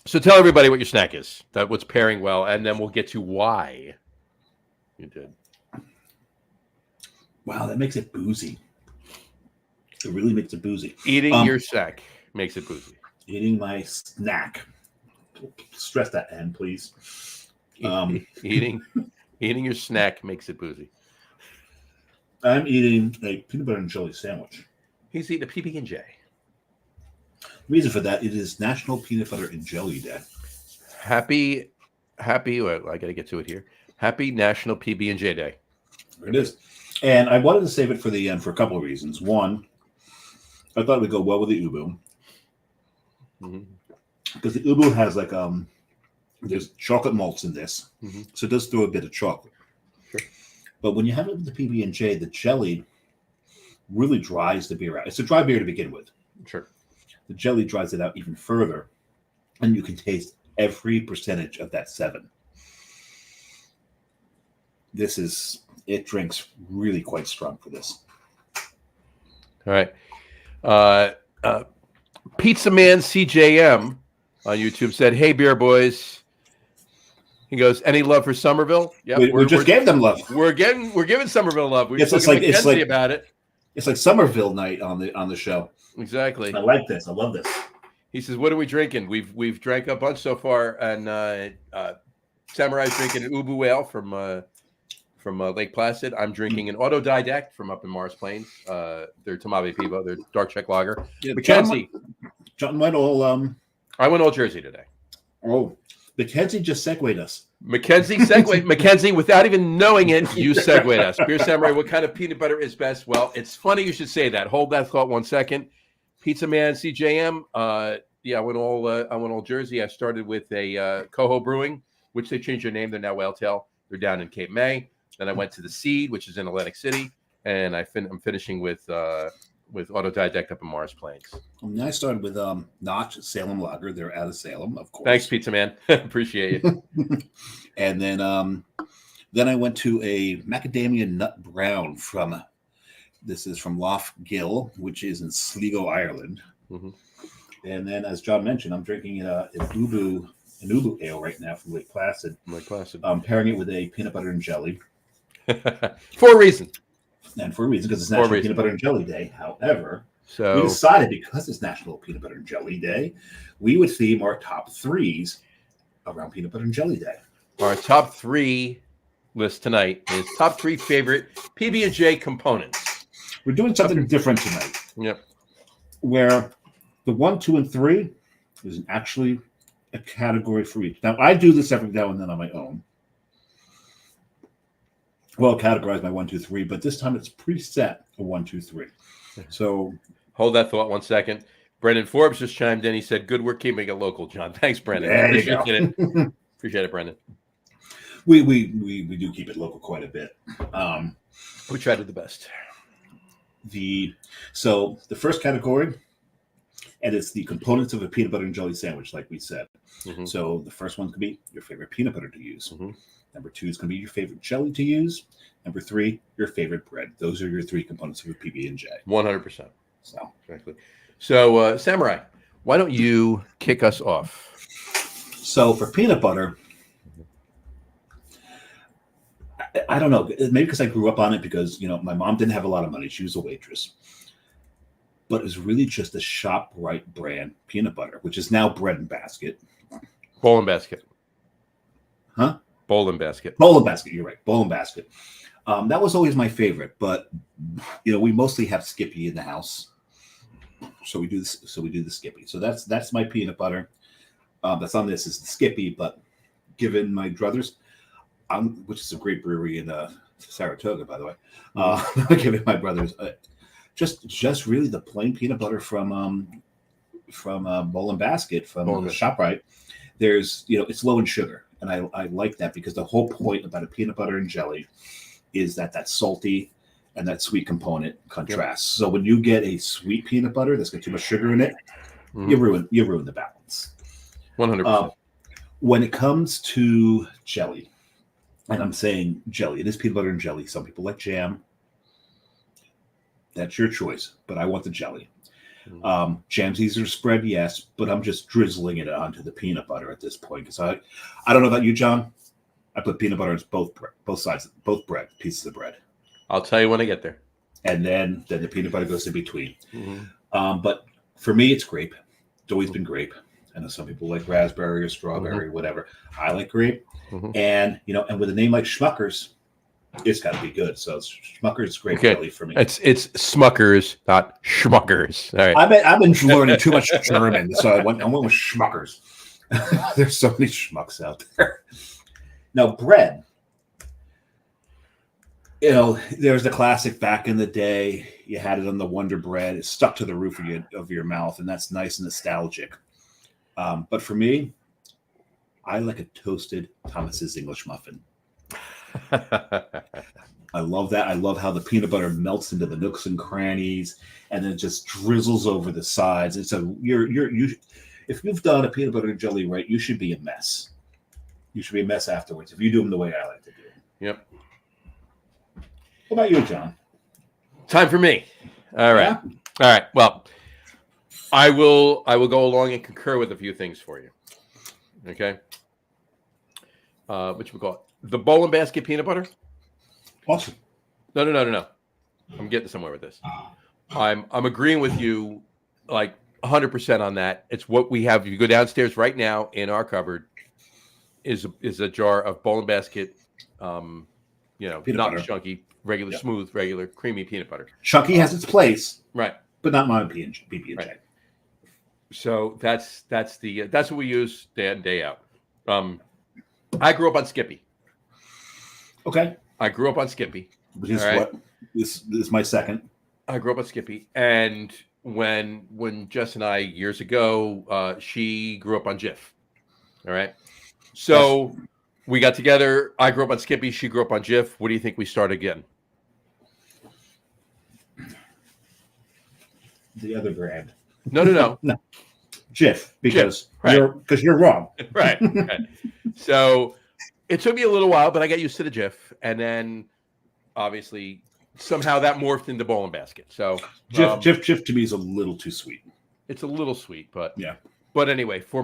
So tell everybody what your snack is. That what's pairing well, and then we'll get to why you did. Wow, that makes it boozy. It really makes it boozy. Eating your snack makes it boozy. Eating my snack. Stress that end, please. Eating your snack makes it boozy. I'm eating a peanut butter and jelly sandwich. He's eating a PB&J. Reason for that, it is National Peanut Butter and Jelly Day. Happy. Well, I got to get to it here. Happy National PB&J Day. There it is. And I wanted to save it for the end for a couple of reasons. One, I thought it would go well with the ubu. Because the ubu has like there's chocolate malts in this, so it does throw a bit of chocolate. Sure. But when you have it with the PB&J, the jelly really dries the beer out. It's a dry beer to begin with. Sure. The jelly dries it out even further, and you can taste every percentage of that 7. It drinks really quite strong for this. All right. Pizza Man CJM on YouTube said, "Hey, beer boys." He goes, "Any love for Somerville?" Yeah, we just gave them love. We're giving Somerville love. We were It's talking to like Mackenzie about it. It's like Somerville night on the show. Exactly. I like this. I love this. He says, "What are we drinking?" We've drank a bunch so far, and Samurai's drinking an Ubu Ale from Lake Placid. I'm drinking an Autodidact from up in Morris Plains. Their Tamabe Pivo, their dark Czech lager. Yeah, Mackenzie. John went all. I went all Jersey today. Oh, Mackenzie just segued us. Mackenzie segued. Mackenzie, without even knowing it, you segued us. Beer Samurai, what kind of peanut butter is best? Well, it's funny you should say that. Hold that thought 1 second. Pizza Man CJM. Yeah, I went all Jersey. I started with a Coho Brewing, which they changed their name. They're now Whaletail. They're down in Cape May. Then I went to the Seed, which is in Atlantic City, and I'm finishing with Autodidact up in Morris Plains. I started with Notch Salem Lager. They're out of Salem, of course. Thanks, Pizza Man. Appreciate you. And then I went to a macadamia nut brown from Lough Gill, which is in Sligo, Ireland. And then, as John mentioned, I'm drinking an Ubu ale right now from Lake Placid. I'm pairing it with a peanut butter and jelly. For a reason. And for a reason, because it's National Peanut Butter and Jelly Day. However, so we decided because it's National Peanut Butter and Jelly Day, we would theme our top 3s around Peanut Butter and Jelly Day. Our top 3 list tonight is top 3 favorite PB&J components. We're doing something different tonight. Yep. Where the 1, 2, and 3 is actually a category for each. Now, I do this every now and then on my own. Well, categorize my 1, 2, 3, but this time it's preset a 1, 2, 3. So hold that thought 1 second. Brendan Forbes just chimed in. He said, "Good work keeping it local, John." Thanks, Brendan. Appreciate it. Appreciate it, Brendan. We do keep it local quite a bit. We tried to do the best. So the first category, and it's the components of a peanut butter and jelly sandwich, like we said. So the first one could be your favorite peanut butter to use. Number 2 is going to be your favorite jelly to use. Number 3, your favorite bread. Those are your 3 components of a PB&J. 100%. So exactly. So Samurai, why don't you kick us off? So for peanut butter, I don't know. Maybe because I grew up on it because, my mom didn't have a lot of money. She was a waitress. But it was really just a ShopRite brand peanut butter, which is now Bread and Basket. Bowl and Basket. Huh? Bowl and Basket. Bowl and Basket. You're right. Bowl and Basket. That was always my favorite. But, we mostly have Skippy in the house. So we do this. So we do the Skippy. So that's my peanut butter. That's on this is the Skippy. But given my druthers, which is a great brewery in Saratoga, by the way, given my brothers, just really the plain peanut butter from Bowl and Basket from ShopRite. There's it's low in sugar, and I like that because the whole point about a peanut butter and jelly is that salty and that sweet component contrasts. So when you get a sweet peanut butter that's got too much sugar in it, you ruin the balance. 100%. When it comes to jelly, and I'm saying jelly, it is peanut butter and jelly. Some people like jam. That's your choice, but I want the jelly. Jam's easier to spread, yes, but I'm just drizzling it onto the peanut butter at this point. Because I don't know about you, John. I put peanut butter on both sides, both pieces of bread. I'll tell you when I get there. And then the peanut butter goes in between. But for me, it's grape. It's always been grape. I know some people like raspberry or strawberry, whatever. I like grape. And, and with a name like Schmuckers, it's got to be good. So Schmuckers grape jelly for me. It's Smuckers, not Schmuckers. All right. I've been learning too much German, so I went with Schmuckers. There's so many schmucks out there. Now, bread. there's the classic back in the day. You had it on the Wonder Bread. It's stuck to the roof of your mouth, and that's nice and nostalgic. But for me, I like a toasted Thomas's English muffin. I love that. I love how the peanut butter melts into the nooks and crannies, and then it just drizzles over the sides. And so if you've done a peanut butter and jelly right, you should be a mess. You should be a mess afterwards if you do them the way I like to do them. Yep. What about you, John? Time for me. All right. Yeah? All right. Well, I will go along and concur with a few things for you. Okay. Which we call it? The bowl and basket peanut butter. Awesome. No. I'm getting somewhere with this. I'm agreeing with you like 100% on that. It's what we have. If you go downstairs right now in our cupboard is a jar of bowl and basket, Peanut not butter. chunky, regular, smooth, regular, creamy peanut butter. Chunky has its place, Right. but not my PB&J. Right. So that's what we use day in, day out. I grew up on Skippy. Okay. I grew up on Skippy. Which is All right. what this is my second. I grew up on Skippy, and when Jess and I years ago, she grew up on Jif. All right. So we got together. I grew up on Skippy. She grew up on Jif. What do you think we start again? The other brand. No. No. Jif, because right. you're wrong. Right. So it took me a little while, but I got used to the Jif, and then obviously somehow that morphed into bowl and basket. So Jif to me is a little too sweet. It's a little sweet, but yeah. But anyway, for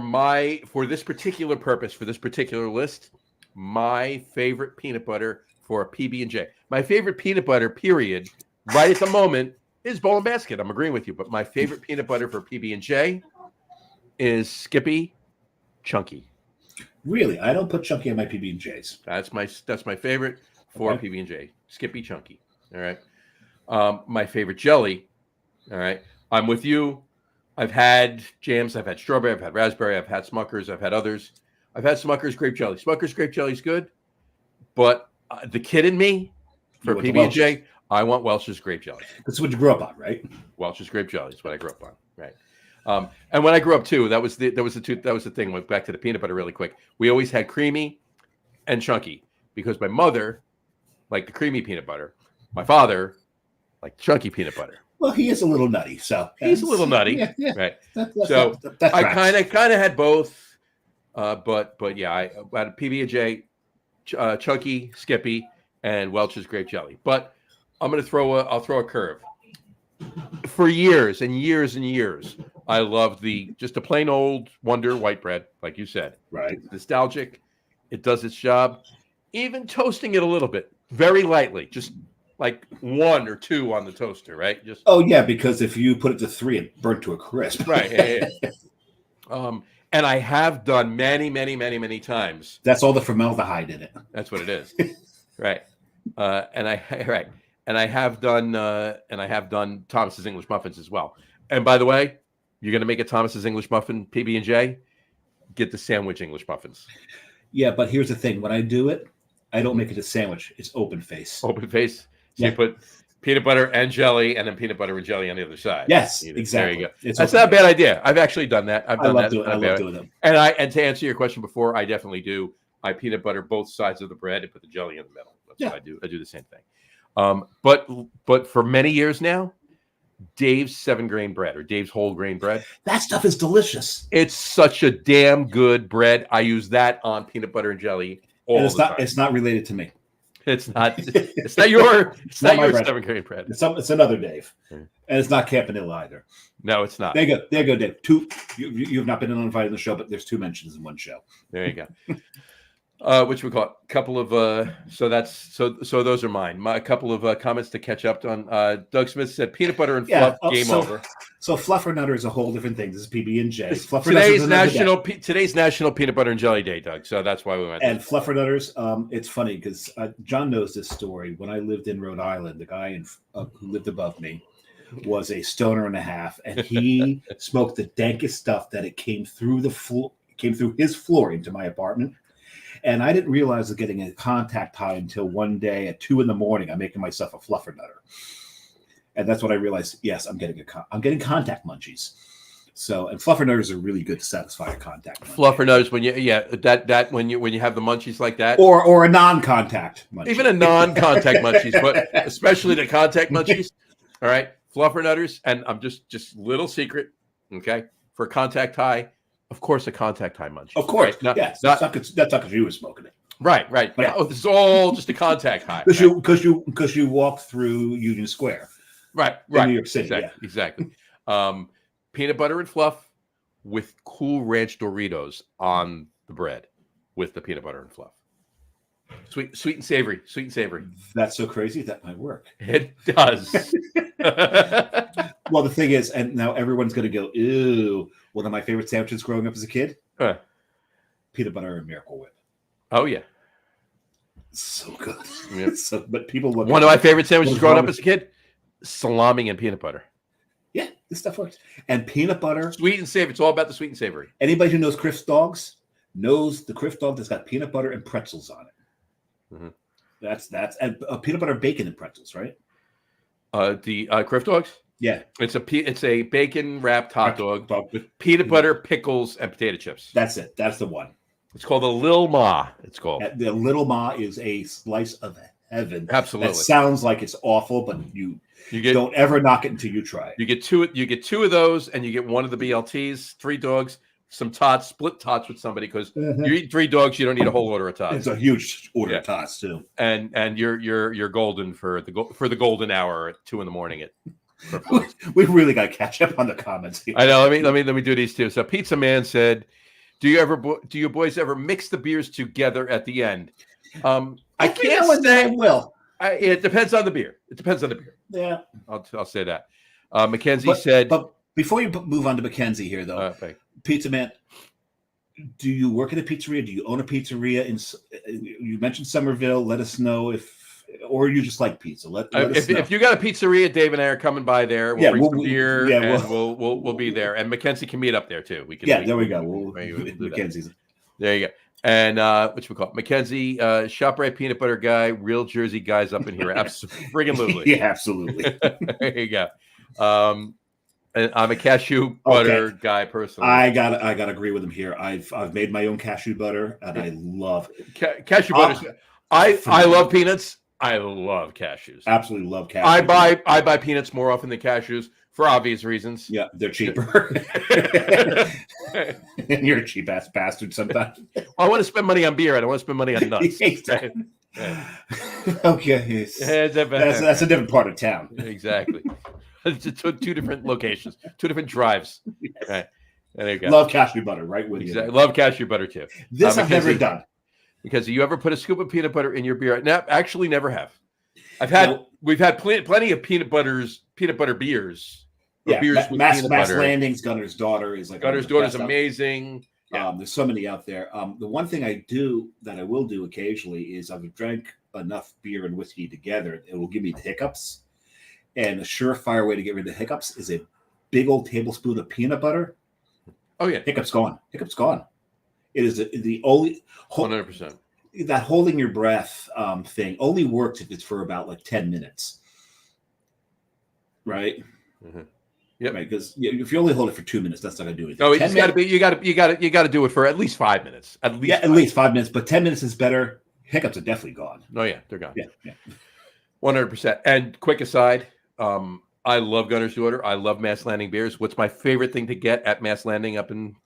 this particular purpose, for this particular list, my favorite peanut butter for a PB&J, my favorite peanut butter, period, right at the moment, is bowl and basket. I'm agreeing with you, but my favorite peanut butter for PB&J is Skippy Chunky. Really, I don't put Chunky on my PB&Js. That's my favorite for Okay. PB&J. Skippy Chunky. All right. My favorite jelly. All right. I'm with you. I've had jams. I've had strawberry. I've had raspberry. I've had Smucker's. I've had others. I've had Smucker's grape jelly. Smucker's grape jelly is good, but the kid in me for PB&J, I want Welch's grape jelly. That's what you grew up on, right? Welch's grape jelly is what I grew up on, right? And when I grew up too, that was the thing. Went back to the peanut butter really quick. We always had creamy and chunky because my mother liked the creamy peanut butter. My father liked chunky peanut butter. Well, he is a little nutty, so he's a little nutty, yeah. right? That's I kind of had both, but yeah, I had a PB&J, Chunky, Skippy, and Welch's grape jelly. But I'll throw a curve. For years and years and years, I loved just a plain old Wonder white bread, like you said. Right. It's nostalgic. It does its job. Even toasting it a little bit, very lightly, just like 1 or 2 on the toaster, right? Just because if you put it to 3, it burnt to a crisp. Right. Yeah. And I have done many times. That's all the formaldehyde in it. That's what it is. Right. And I have done Thomas's English muffins as well. And by the way, you're going to make a Thomas's English muffin PB&J, get the sandwich English muffins. Yeah, but here's the thing: when I do it, I don't make it a sandwich. It's open face. Open face. So you put peanut butter and jelly, and then peanut butter and jelly on the other side. Yes, exactly. There you go. That's not a bad idea. I've actually done that. I love doing them. And to answer your question before, I definitely do. I peanut butter both sides of the bread and put the jelly in the middle. That's what I do. I do the same thing. But for many years now, Dave's 7-grain bread or Dave's whole grain bread. That stuff is delicious. It's such a damn good bread. I use that on peanut butter and jelly all the time. It's not related to me. It's not your 7-grain bread. It's another Dave, and it's not Campanile either. No, it's not. There you go, Dave. You've not been invited on the show, but there's 2 mentions in one show. There you go. Which we call a couple of so those are mine. A couple of comments to catch up on. Doug Smith said peanut butter and fluff game over. So Fluffernutter is a whole different thing. This is PB&J. Today's National Peanut Butter and Jelly Day, Doug. So that's why we went. And Fluffernutters, it's funny because John knows this story. When I lived in Rhode Island, the guy who lived above me was a stoner and a half, and he smoked the dankest stuff that it came through his floor into my apartment. And I didn't realize I was getting a contact high until one day at 2 a.m. I'm making myself a fluffernutter. And that's when I realized, yes, I'm getting contact munchies. So, and fluffernutters are really good to satisfy a contact munchie. Fluffernutters when when you have the munchies like that, or a non-contact munchie. Even a non-contact munchies, but especially the contact munchies. All right, fluffernutters, and I'm just little secret, okay, for contact high, of course, a contact high munchie. Of course, right? yes, that's not because you were smoking it. Right. Yeah. Oh, this is all just a contact high. Because you walk through Union Square. Right. In New York City. Exactly. Peanut butter and fluff with Cool Ranch Doritos on the bread with the peanut butter and fluff. Sweet and savory. That's so crazy that might work. It does. Well, the thing is, and now everyone's going to go, ew. One of my favorite sandwiches growing up as a kid, peanut butter and Miracle Whip. Oh yeah, so good. Yep. But people look. One of my favorite sandwiches growing up as a kid, salami and peanut butter. Yeah, this stuff works. And peanut butter, sweet and savory. It's all about the sweet and savory. Anybody who knows Criff's dogs knows the Criff dog that's got peanut butter and pretzels on it. Mm-hmm. That's and peanut butter, bacon, and pretzels, right? The Criff dogs. Yeah, it's a bacon wrapped hot dog with peanut butter, pickles, and potato chips. That's it. That's the one. It's called a Lil Ma. It's called the Little Ma is a slice of heaven. Absolutely. That sounds like it's awful, but you don't ever knock it until you try it. You get two of those, and you get one of the BLTs, 3 dogs, some tots, split tots with somebody because you eat 3 dogs, you don't need a whole order of tots. It's a huge order of tots too. And you're golden for the golden hour at 2 a.m. We really got to catch up on the comments here. I know. Let me do these too. So Pizza Man said, "Do you boys ever mix the beers together at the end?" I can't say. I will. It depends on the beer. Yeah, I'll say that. Mackenzie said. But before you move on to Mackenzie here, though, Pizza Man, do you work at a pizzeria? Do you own a pizzeria? You mentioned Somerville. Let us know or you just like pizza. Let us know. If you got a pizzeria, Dave and I are coming by there. We'll bring some beer, and we'll be there. And Mackenzie can meet up there too. There we go. Mackenzie's. There you go. And Mackenzie, ShopRite peanut butter guy, real Jersey guys up in here. Absolutely. Yeah, absolutely. There you go. And I'm a cashew butter guy personally. I gotta agree with him here. I've made my own cashew butter, and I love cashew butter. I love peanuts. I love cashews. Absolutely love cashews. I buy peanuts more often than cashews for obvious reasons. Yeah, they're cheaper. And you're a cheap ass bastard sometimes. I want to spend money on beer. I don't want to spend money on nuts. Okay, that's a different part of town. Exactly. It's 2 different locations, 2 different drives. Right. There you go. Love cashew butter, right with you. Love cashew butter too. This I've never done. Because you ever put a scoop of peanut butter in your beer? Actually, never have. We've had plenty of peanut butter beers. Yeah, beers with Mass butter. Landings, Gunner's Daughter is like Gunner's Daughter is amazing. Yeah. There's so many out there. The one thing I will do occasionally is I've drank enough beer and whiskey together, it will give me the hiccups. And a surefire way to get rid of the hiccups is a big old tablespoon of peanut butter. Oh yeah, hiccups gone. It is the only 100%. That holding your breath thing only works if it's for about like 10 minutes, right? Mm-hmm. Yeah, right. Because if you only hold it for 2 minutes, that's not gonna do anything. No, it's got to be. You got to do it for at least 5 minutes. At least 5 minutes. But 10 minutes is better. Hiccups are definitely gone. Oh yeah, they're gone. Yeah. 100%. And quick aside, I love Gunner's Daughter. I love Mass Landing beers. What's my favorite thing to get at Mass Landing up in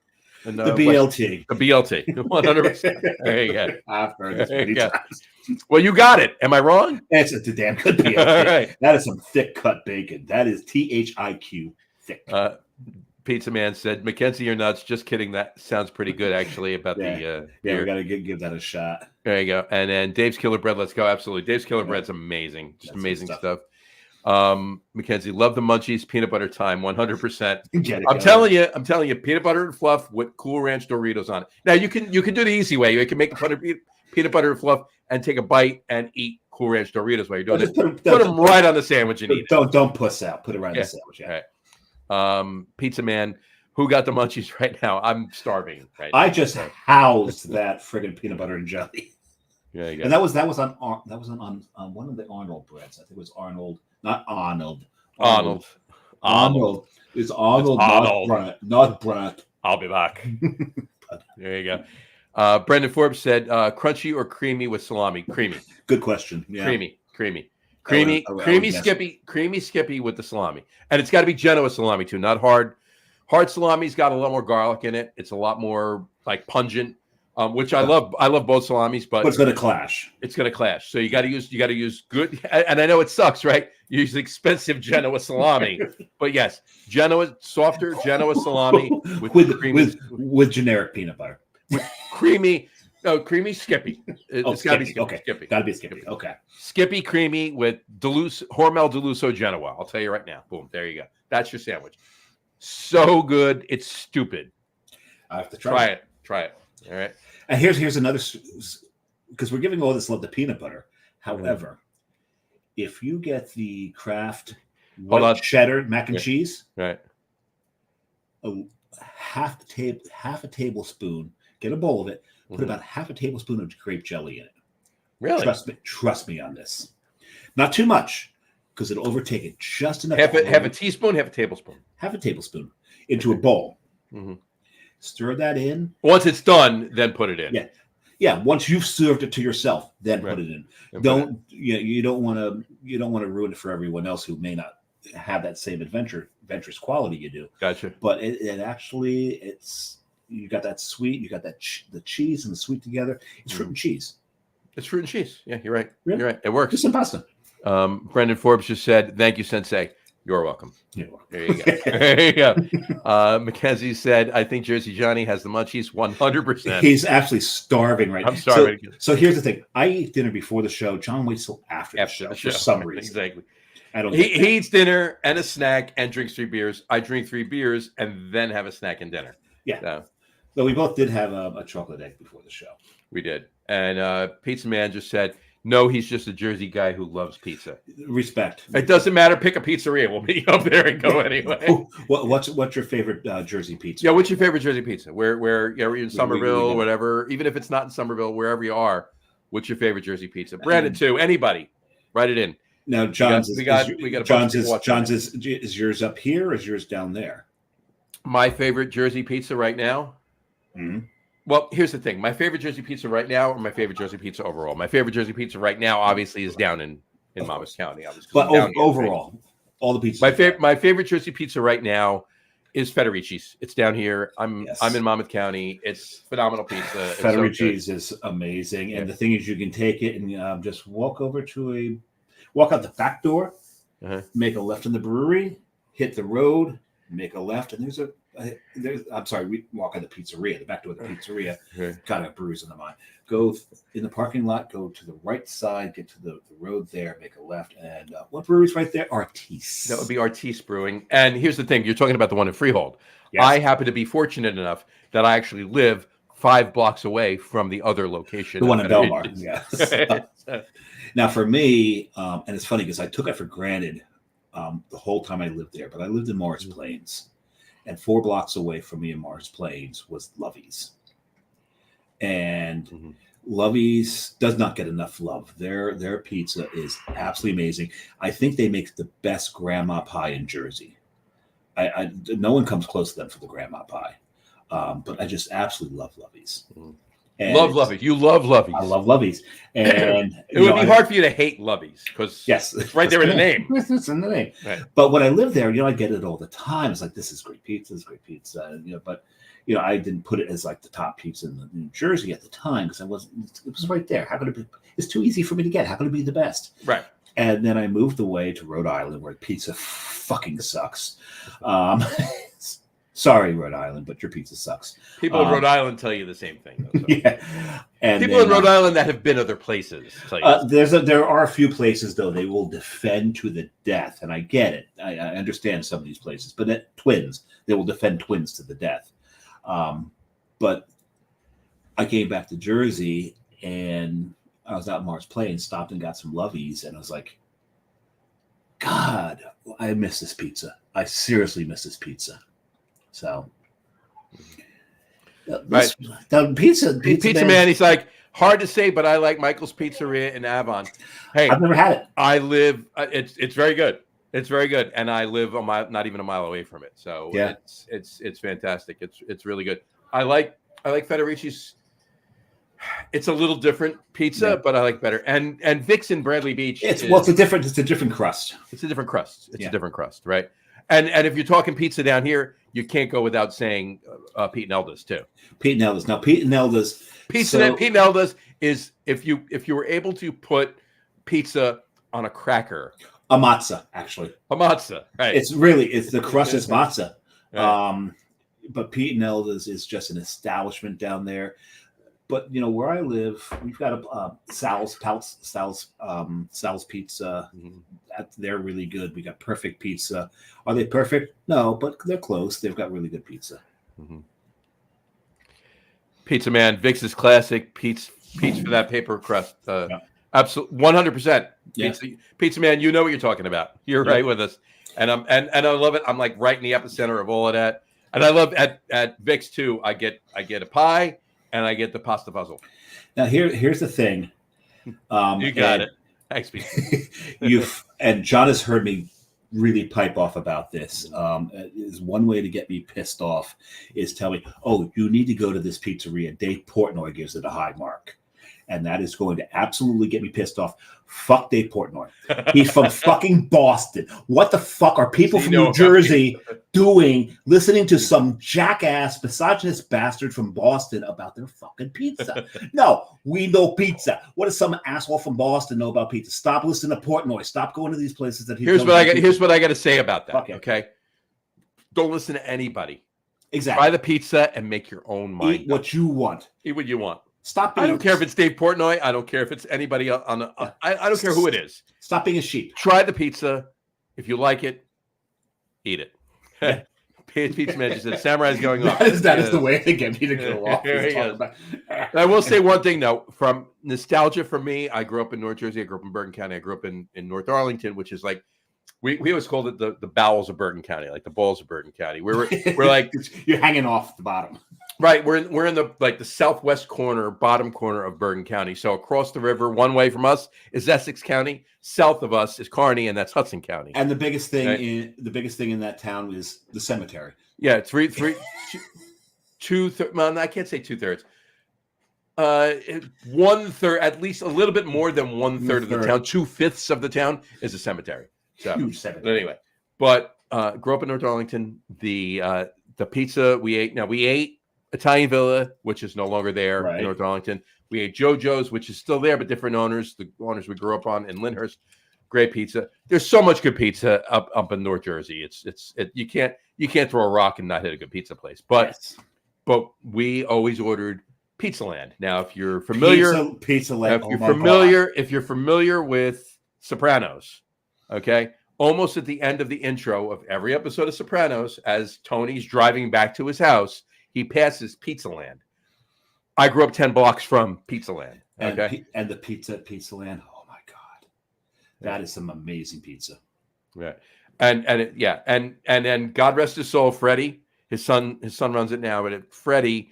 the BLT. The BLT. 100%. There you go. I've heard this many times. Well, you got it. Am I wrong? It's a damn good BLT. All right. That is some thick cut bacon. That is THIQ thick. Pizza Man said, Mackenzie, you're nuts. Just kidding. That sounds pretty good, actually, about the we got to give that a shot. There you go. And then Dave's Killer Bread. Let's go. Absolutely. Dave's Killer Bread's amazing. Just amazing stuff. Mackenzie, love the munchies, peanut butter time, 100%. I'm telling you, peanut butter and fluff with Cool Ranch Doritos on it. Now you can do the easy way. You can make peanut butter and fluff and take a bite and eat Cool Ranch Doritos while you're doing it. Put them right on the sandwich and eat it. Don't puss out. Put it right on the sandwich. Yeah. Right. Pizza Man, Who got the munchies right now? I'm starving right now. I just housed that friggin' peanut butter and jelly. Yeah, you go. And that was on one of the Arnold breads. I think it was Arnold, not Arnold. Arnold. It's Arnold, Arnold. not Brad. I'll be back. There you go. Brendan Forbes said, crunchy or creamy with salami? Creamy. Good question. Yeah. Creamy Skippy with the salami. And it's got to be Genoa salami too, not hard. Hard salami's got a lot more garlic in it. It's a lot more like pungent, which I love. I love both salamis, but it's going to clash. It's going to clash. So you got to use good. And I know it sucks, right? You use expensive Genoa salami, but yes, softer Genoa salami with generic peanut butter, with creamy Skippy. It's got to be Skippy. Okay, Skippy. Got to be Skippy. Okay, Skippy creamy with Hormel Deluso Genoa. I'll tell you right now. Boom, there you go. That's your sandwich. So good, it's stupid. I have to try it. Try it. All right. And here's another, because we're giving all this love to peanut butter. However, if you get the Kraft cheddar mac and cheese, right, half a tablespoon. Get a bowl of it. Put about half a tablespoon of grape jelly in it. Really? Trust me on this. Not too much, because it'll overtake it just enough. Half a teaspoon, half a tablespoon. Half a tablespoon into a bowl. Mm-hmm. Stir that in. Once it's done, then put it in. Yeah. Once you've served it to yourself, then put it in. You don't want to ruin it for everyone else who may not have that same adventurous quality you do. Gotcha. But it actually you got that sweet, you got that the cheese and the sweet together. It's fruit and cheese. It's fruit and cheese. Yeah, you're right. Really? You're right. It works. Just some pasta. Brendan Forbes just said, "Thank you, Sensei. You're welcome." You're welcome. There you go. There you go. Mackenzie said, "I think Jersey Johnny has the munchies 100%." He's actually starving right now. I'm starving. So here's the thing. I eat dinner before the show. John waits till after the show for some reason. Exactly. I don't. He eats dinner and a snack and drinks 3 beers. I drink 3 beers and then have a snack and dinner. Yeah. So we both did have a chocolate egg before the show. We did. And Pizza Man just said, "No, he's just a Jersey guy who loves pizza." Respect. It doesn't matter. Pick a pizzeria. We'll meet you up there and go anyway. What's your favorite Jersey pizza? Yeah, what's your favorite Jersey pizza? Where you're in Somerville or whatever. Even if it's not in Somerville, wherever you are, what's your favorite Jersey pizza? Brandon too. Anybody, write it in. Now, John's is yours up here or is yours down there? My favorite Jersey pizza right now. Mm-hmm. Well, here's the thing. My favorite Jersey pizza right now, or my favorite Jersey pizza overall? My favorite Jersey pizza right now, obviously, is down in Monmouth County. Obviously, but overall, all the pizzas. My favorite Jersey pizza right now is Federici's. It's down here. I'm in Monmouth County. It's phenomenal pizza. Federici's is amazing, and the thing is, you can take it and just walk out the back door, make a left in the brewery, hit the road, make a left, and we walk on the pizzeria, the back door of the pizzeria. Got a breweries in the mind. Go in the parking lot, go to the right side, get to the road there, make a left, and what brewery's right there? Artis. That would be Artis Brewing. And here's the thing: you're talking about the one in Freehold. Yes. I happen to be fortunate enough that I actually live 5 blocks away from the other location. The one in Belmar. Yes. Now, for me, and it's funny because I took it for granted the whole time I lived there, but I lived in Morris Plains. And 4 blocks away from me in Morris Plains was Lovey's. And Lovey's does not get enough love. Their pizza is absolutely amazing. I think they make the best grandma pie in Jersey. No one comes close to them for the grandma pie. But I just absolutely love Lovey's. Love Lovey's. You love Lovey's. I love Lovey's. And it would be hard for you to hate Lovey's because it's right there in the name. It's in the name. Right. But when I lived there, I get it all the time. It's like, this is great pizza, but I didn't put it as like the top pizza in New Jersey at the time because it was right there. How could it be? It's too easy for me to get. How could it be the best? Right. And then I moved away to Rhode Island where pizza fucking sucks. Sorry, Rhode Island, but your pizza sucks. People in Rhode Island tell you the same thing. Though, so. Yeah, and people in Rhode Island that have been other places tell you. There are a few places though they will defend to the death, and I get it. I understand some of these places, but Twins, they will defend Twins to the death. But I came back to Jersey, and I was out in Morris Plains, stopped and got some Lovey's, and I was like, God, I miss this pizza. I seriously miss this pizza. So This, the Pizza man. He's like, hard to say, but I like Michael's Pizzeria in Avon. Hey, I've never had it. I live. It's very good. It's very good, and I live not even a mile away from it. So yeah, it's fantastic. It's really good. I like Federici's. It's a little different pizza, but I like better. And Vic's in Bradley Beach. It's a different crust. It's a different crust. It's a different crust, right? And if you're talking pizza down here, you can't go without saying Pete and Elda's too. Pete and Elda's. Now Pete and Elda's. Pete and Elda's is if you were able to put pizza on a cracker. A matzah, actually. A matzah, right? It's the crust is matzah. Right. But Pete and Elda's is just an establishment down there. But you know where I live, we've got a Sal's Pizza. Mm-hmm. They're really good. We got Perfect Pizza. Are they perfect? No, but they're close. They've got really good pizza. Mm-hmm. Pizza man, Vic's is classic. Pete's for that paper crust. Absolutely, 100%. Pizza man, you know what you're talking about. You're right with us, and I love it. I'm like right in the epicenter of all of that, and I love at Vic's too. I get a pie. And I get the pasta puzzle. Now here's the thing. You got it. Thanks, Pete. And John has heard me really pipe off about this. Is one way to get me pissed off is tell me, oh, you need to go to this pizzeria. Dave Portnoy gives it a high mark. And that is going to absolutely get me pissed off. Fuck Dave Portnoy. He's from fucking Boston. What the fuck are people from New Jersey doing listening to some jackass, misogynist bastard from Boston about their fucking pizza? No, we know pizza. What does some asshole from Boston know about pizza? Stop listening to Portnoy. Stop going to these places that here's what I got to say about that. Okay. Don't listen to anybody. Exactly. Try the pizza and make your own mind. Eat what you want. Eat what you want. Stop. I don't care if it's Dave Portnoy. I don't care if it's anybody on the. I don't care who it is. Stop being a sheep. Try the pizza. If you like it, eat it. Yeah. Pizza man just said, "Samurai's going off." That is the way they get me to go off. I will say one thing though, from nostalgia for me, I grew up in North Jersey. I grew up in Bergen County. I grew up in North Arlington, which is like we always called it the bowels of Bergen County, like the balls of Bergen County. We're like you're hanging off the bottom. Right, we're in the southwest corner, bottom corner of Bergen County. So across the river, one way from us is Essex County. South of us is Kearney, and that's Hudson County. And the biggest thing in that town is the cemetery. Yeah, two-thirds. Well, I can't say 2/3. 1/3, at least a little bit more than 1/3 of the town. 2/5 of the town is a cemetery. So, huge cemetery. Anyway, but grew up in North Arlington. The pizza we ate. Now we ate Italian Villa, which is no longer there in North Arlington. We ate JoJo's, which is still there, but different owners. The owners we grew up on in Lyndhurst. Great pizza. There's so much good pizza up in North Jersey. You can't throw a rock and not hit a good pizza place. But we always ordered Pizza Land. Now, if you're familiar, Pizza Land. If you're familiar with Sopranos, okay. Almost at the end of the intro of every episode of Sopranos, as Tony's driving back to his house, he passes Pizza Land. I grew up 10 blocks from Pizza Land. Okay. And the pizza at Pizza Land. Oh my God. That is some amazing pizza. Right. And then God rest his soul, Freddie. His son runs it now, but Freddie,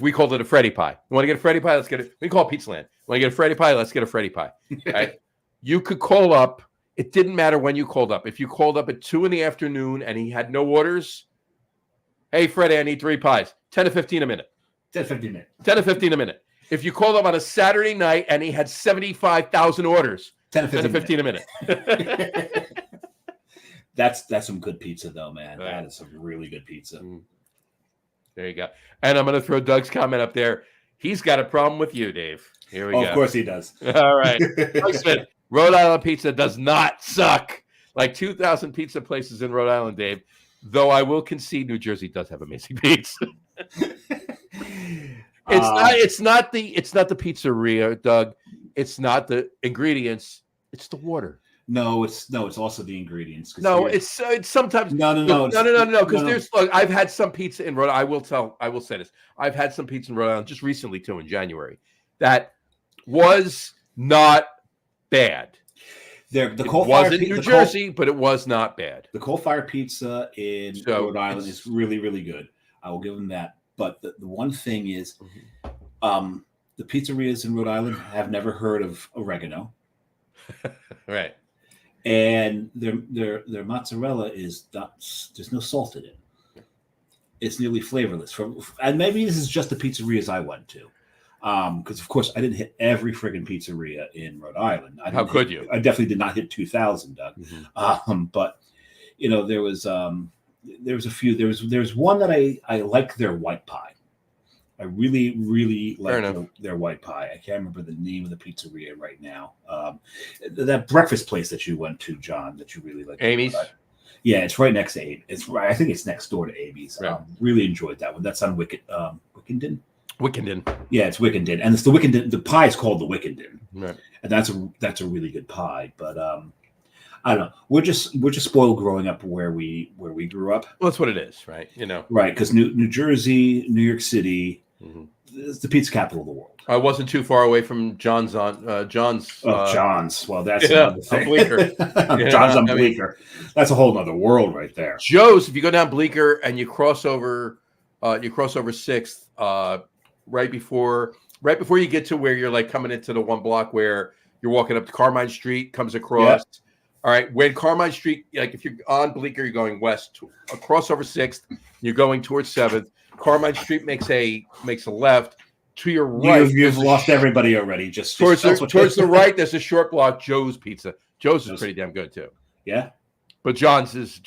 we called it a Freddie pie. You want to get a Freddie pie? Let's get it. We call it Pizza Land. Want to get a Freddie pie? Let's get a Freddie pie. Right? You could call up. It didn't matter when you called up. If you called up at 2 p.m. and he had no orders, hey, Freddie, I need 3 pies. 10 to 15 a minute. 10 to 15 minutes. 10 to 15 a minute. If you called up on a Saturday night and he had 75,000 orders, 10 to 15 a minute. That's some good pizza, though, man. Right. That is some really good pizza. There you go. And I'm going to throw Doug's comment up there. He's got a problem with you, Dave. Here we go. Of course he does. All right. Doug Smith, Rhode Island pizza does not suck like 2,000 pizza places in Rhode Island, Dave. Though I will concede New Jersey does have amazing pizza. It's not the pizzeria, Doug. It's not the ingredients. It's the water. No, it's also the ingredients. No, it's sometimes no. Because I've had some pizza in Rhode Island. I will say this. I've had some pizza in Rhode Island just recently too in January that was not bad. The coal wasn't New Jersey, but it was not bad. The coal-fired pizza in Rhode Island is really, really good. I will give them that. But the one thing is, Mm-hmm. the pizzerias in Rhode Island have never heard of oregano, Right. and their mozzarella is not. There's no salt in it. It's nearly flavorless. And maybe this is just the pizzerias I went to, because of course I didn't hit every friggin' pizzeria in Rhode Island. How could you? I definitely did not hit 2,000, Doug. But there was a few. There's one that I like their white pie. I really, really like their white pie. I can't remember the name of the pizzeria right now. That breakfast place that you went to, John, that you really like. Amy's. Yeah, it's right next to Amy. I think it's next door to Amy's. Right. Really enjoyed that one. That's on Wickenden. Wickenden. Yeah, it's Wickenden, and it's the Wickenden. The pie is called the Wickenden, Right. and that's a really good pie. But I don't know. We're just spoiled growing up where we grew up. Well, that's what it is, right? Right, because New Jersey, New York City, is the pizza capital of the world. I wasn't too far away from John's. John's. Well, that's yeah, another thing. Bleecker. John's on Bleecker. That's a whole other world right there. Joe's. If you go down Bleecker and you cross over 6th, right before you get to where you're like coming into the one block where you're walking up to Carmine Street, comes across. Yep. All right, when Carmine Street, like if you're on Bleecker, you're going west, across over 6th, you're going towards 7th. Carmine Street makes a left. To your right, you've lost everybody already. Just towards the right, there's a short block. Joe's Pizza. Joe's is pretty damn good too. Yeah, but John's is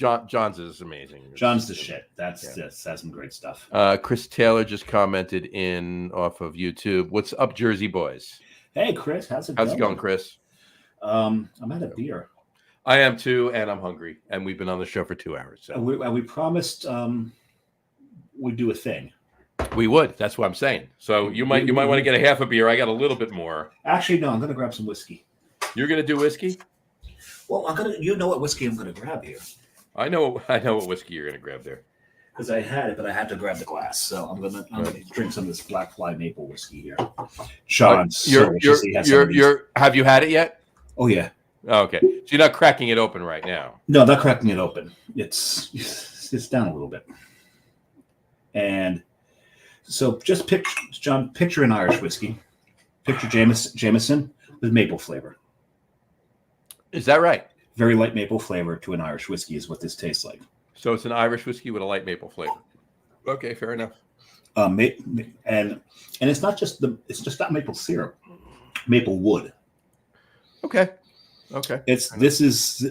amazing. John's the shit. That's some great stuff. Chris Taylor just commented in off of YouTube. What's up, Jersey boys? Hey, Chris, how's it going, Chris? I'm out of beer. I am too, and I'm hungry. And we've been on the show for 2 hours. So. We promised we'd do a thing. We would. That's what I'm saying. So you might want to get a half a beer. I got a little bit more. Actually, no. I'm going to grab some whiskey. You're going to do whiskey? Well, you know what whiskey I'm going to grab here. I know what whiskey you're going to grab there. Because I had it, but I had to grab the glass. So I'm going to drink some of this Black Fly maple whiskey here. Sean, have you had it yet? Oh yeah. Oh, okay. So you're not cracking it open right now. No, not cracking it open. It's down a little bit. And so just picture an Irish whiskey. Picture Jameson with maple flavor. Is that right? Very light maple flavor to an Irish whiskey is what this tastes like. So it's an Irish whiskey with a light maple flavor. Okay, fair enough. And it's not maple syrup, maple wood. Okay. This is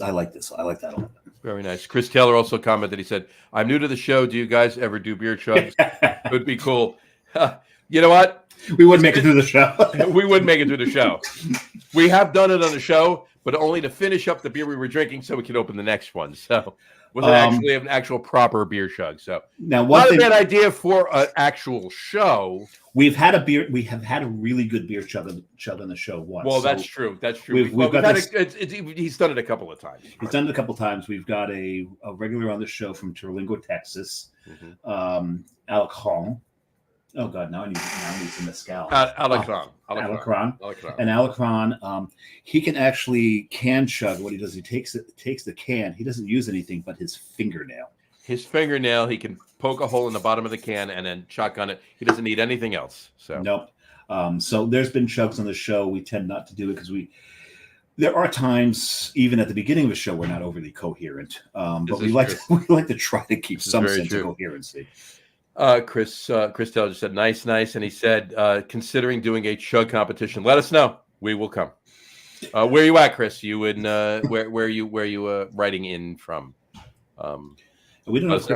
I like this. I like that a lot. Very nice. Chris Taylor also commented. He said, "I'm new to the show. Do you guys ever do beer chugs? Would be cool." You know what? We wouldn't make it through the show. We wouldn't make it through the show. We have done it on the show, but only to finish up the beer we were drinking, so we can open the next one. So, with an actual proper beer chug. So now, not a bad idea for an actual show. We have had a really good beer chug on the show once. Well, that's true. That's true. He's done it a couple of times. He's done it a couple of times. We've got a regular on the show from Terlingo, Texas. Alec Hong. Oh God! Now I need some mezcal. Alacron. And Alacron, he can actually can chug. What he does, he takes the can. He doesn't use anything but his fingernail. His fingernail. He can poke a hole in the bottom of the can and then shotgun it. He doesn't need anything else. So nope. So there's been chugs on the show. We tend not to do it because there are times, even at the beginning of the show, we're not overly coherent. But we like to try to keep some sense of coherency. Chris Taylor just said nice, and he said considering doing a chug competition. Let us know. We will come. Where are you at, Chris? You in where are you writing in from? We don't know if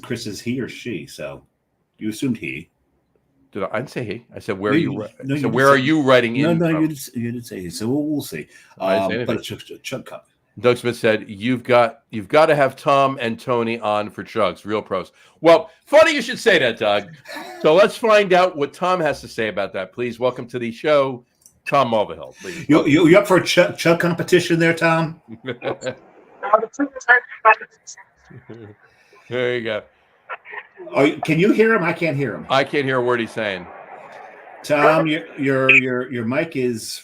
Chris is he or she, so you assumed he. Did I didn't say he? I said where are you? So where are you writing in? No, from? you didn't say he. So we'll see. But it's a chug cup. Doug Smith said, you've got to have Tom and Tony on for chugs, real pros. Well, funny you should say that, Doug. So let's find out what Tom has to say about that. Please welcome to the show, Tom Mulvihill. Please. You up for a chug competition there, Tom? There you go. Can you hear him? I can't hear him. I can't hear a word he's saying. Tom, your mic is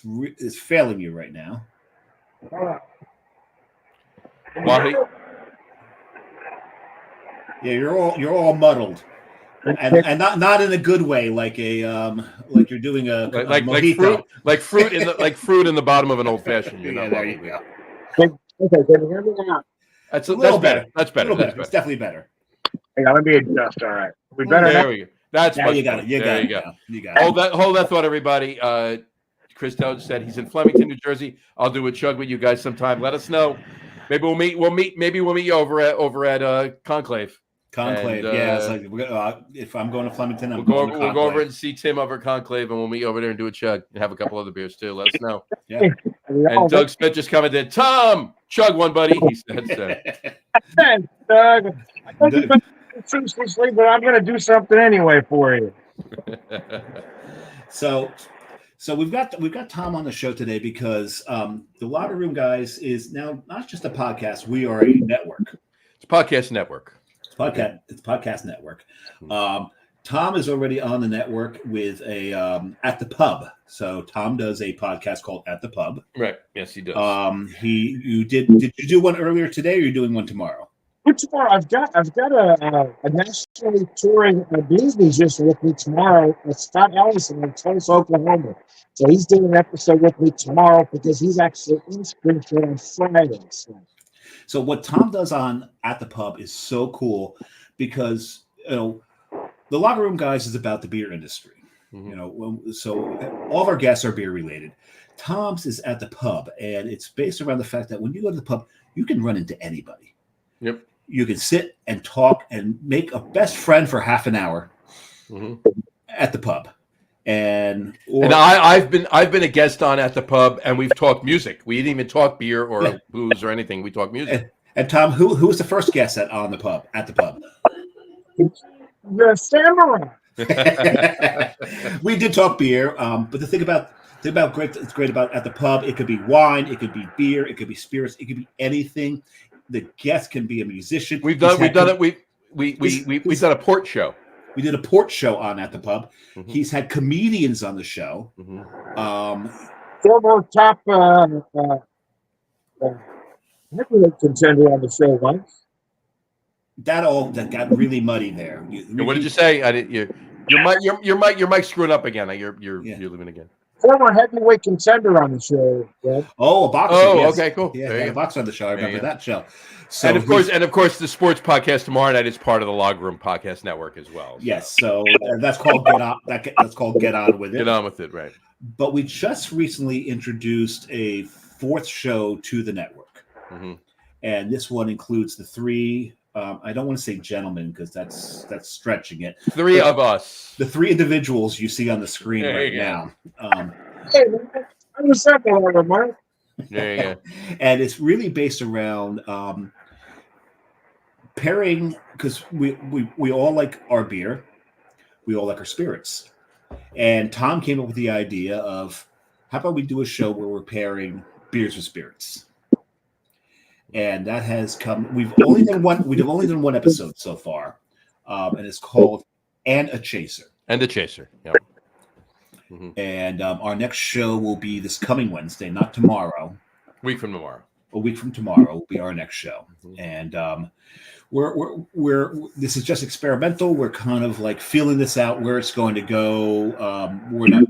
failing you right now. Yeah, you're all muddled, and not in a good way, like like you're doing a mojito. like fruit in the bottom of an old fashioned. You're Yeah, not there you muddled. go. Okay, can you hear me now? That's A little better. better. That's better. A little That's better. It's better. definitely better. Hang on, let me adjust. All right. We better There now? we go. That's Now much you got better. it. You There got you it. go. You got it. Hold that thought, everybody. Chris Toad said he's in Flemington, New Jersey. I'll do a chug with you guys sometime. Let us know. Maybe we'll meet. Maybe we'll meet you over at Conclave. Conclave, And, yeah. It's like if I'm going to Flemington, we'll go over and see Tim over at Conclave, and we'll meet over there and do a chug and have a couple other beers too. Let us know. Yeah. And Doug Smith just commented, "Tom, chug one, buddy." He said so. Thanks, Doug. I thought you were seriously, but I'm going to do something anyway for you. So we've got Tom on the show today because the Locker Room Guys is now not just a podcast. We are a network. It's a podcast network. It's podcast network. Tom is already on the network with a At the Pub. So Tom does a podcast called At the Pub. Right. Yes, he does. Did you do one earlier today, or are you doing one tomorrow? Tomorrow, I've got a nationally touring blues musician with me tomorrow. Scott Ellison in Tulsa, Oklahoma. So he's doing an episode with me tomorrow because he's actually in Springfield on Friday. So what Tom does on At the Pub is so cool because the Locker Room Guys is about the beer industry. Mm-hmm. So all of our guests are beer related. Tom's is At the Pub, and it's based around the fact that when you go to the pub, you can run into anybody. Yep. You can sit and talk and make a best friend for half an hour at the pub. And I've been a guest on At the Pub, and we've talked music. We didn't even talk beer or booze or anything. We talked music. And Tom, who was the first guest at the pub? The Samurai. We did talk beer, but the thing about it's great about At the Pub, it could be wine, it could be beer, it could be spirits, it could be anything. The guest can be a musician. We've done a port show. We did a port show on At the Pub. Mm-hmm. He's had comedians on the show. Mm-hmm. Former top heavyweight contender on the show once. That got really muddy there. What did you say? I didn't. Your mic screwing up again. You're leaving again. Former heavyweight contender on the show. Yeah. Oh, a boxer. Oh, yes. Okay, cool. Yeah, a boxer on the show. I remember that show. So and of course, the sports podcast tomorrow night is part of the Log Room Podcast Network as well. So. Yes, so that's called Get On. That's called Get On with It. Get on with it, right? But we just recently introduced a fourth show to the network, and this one includes the three. I don't want to say gentlemen because that's stretching it. Three of us. The three individuals you see on the screen right now. Hey, I was that one, Mark. There you go. And it's really based around pairing because we all like our beer, we all like our spirits, and Tom came up with the idea of how about we do a show where we're pairing beers with spirits. And that has come. We've only done one episode so far, and it's called "And a Chaser." And a Chaser. Yep. Mm-hmm. And our next show will be this coming Wednesday, not tomorrow. A week from tomorrow will be our next show, and we're this is just experimental. We're kind of like feeling this out where it's going to go. We're not,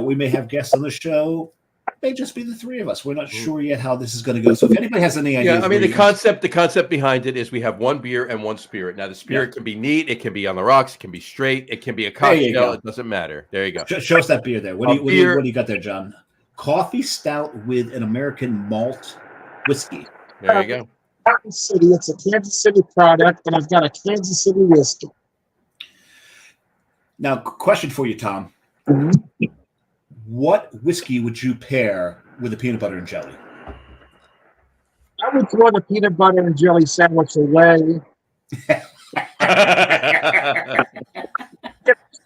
we may have guests on the show. May just be the three of us. We're not sure yet how this is going to go. So if anybody has any ideas, the concept behind it is we have one beer and one spirit. Now the spirit can be neat, it can be on the rocks, it can be straight, it can be a cocktail. It doesn't matter. There you go. Show us that beer there. What do you got there, John? Coffee stout with an American malt whiskey. There you go. Kansas City. It's a Kansas City product, and I've got a Kansas City whiskey. Now, question for you, Tom. What whiskey would you pair with a peanut butter and jelly? I would throw the peanut butter and jelly sandwich away.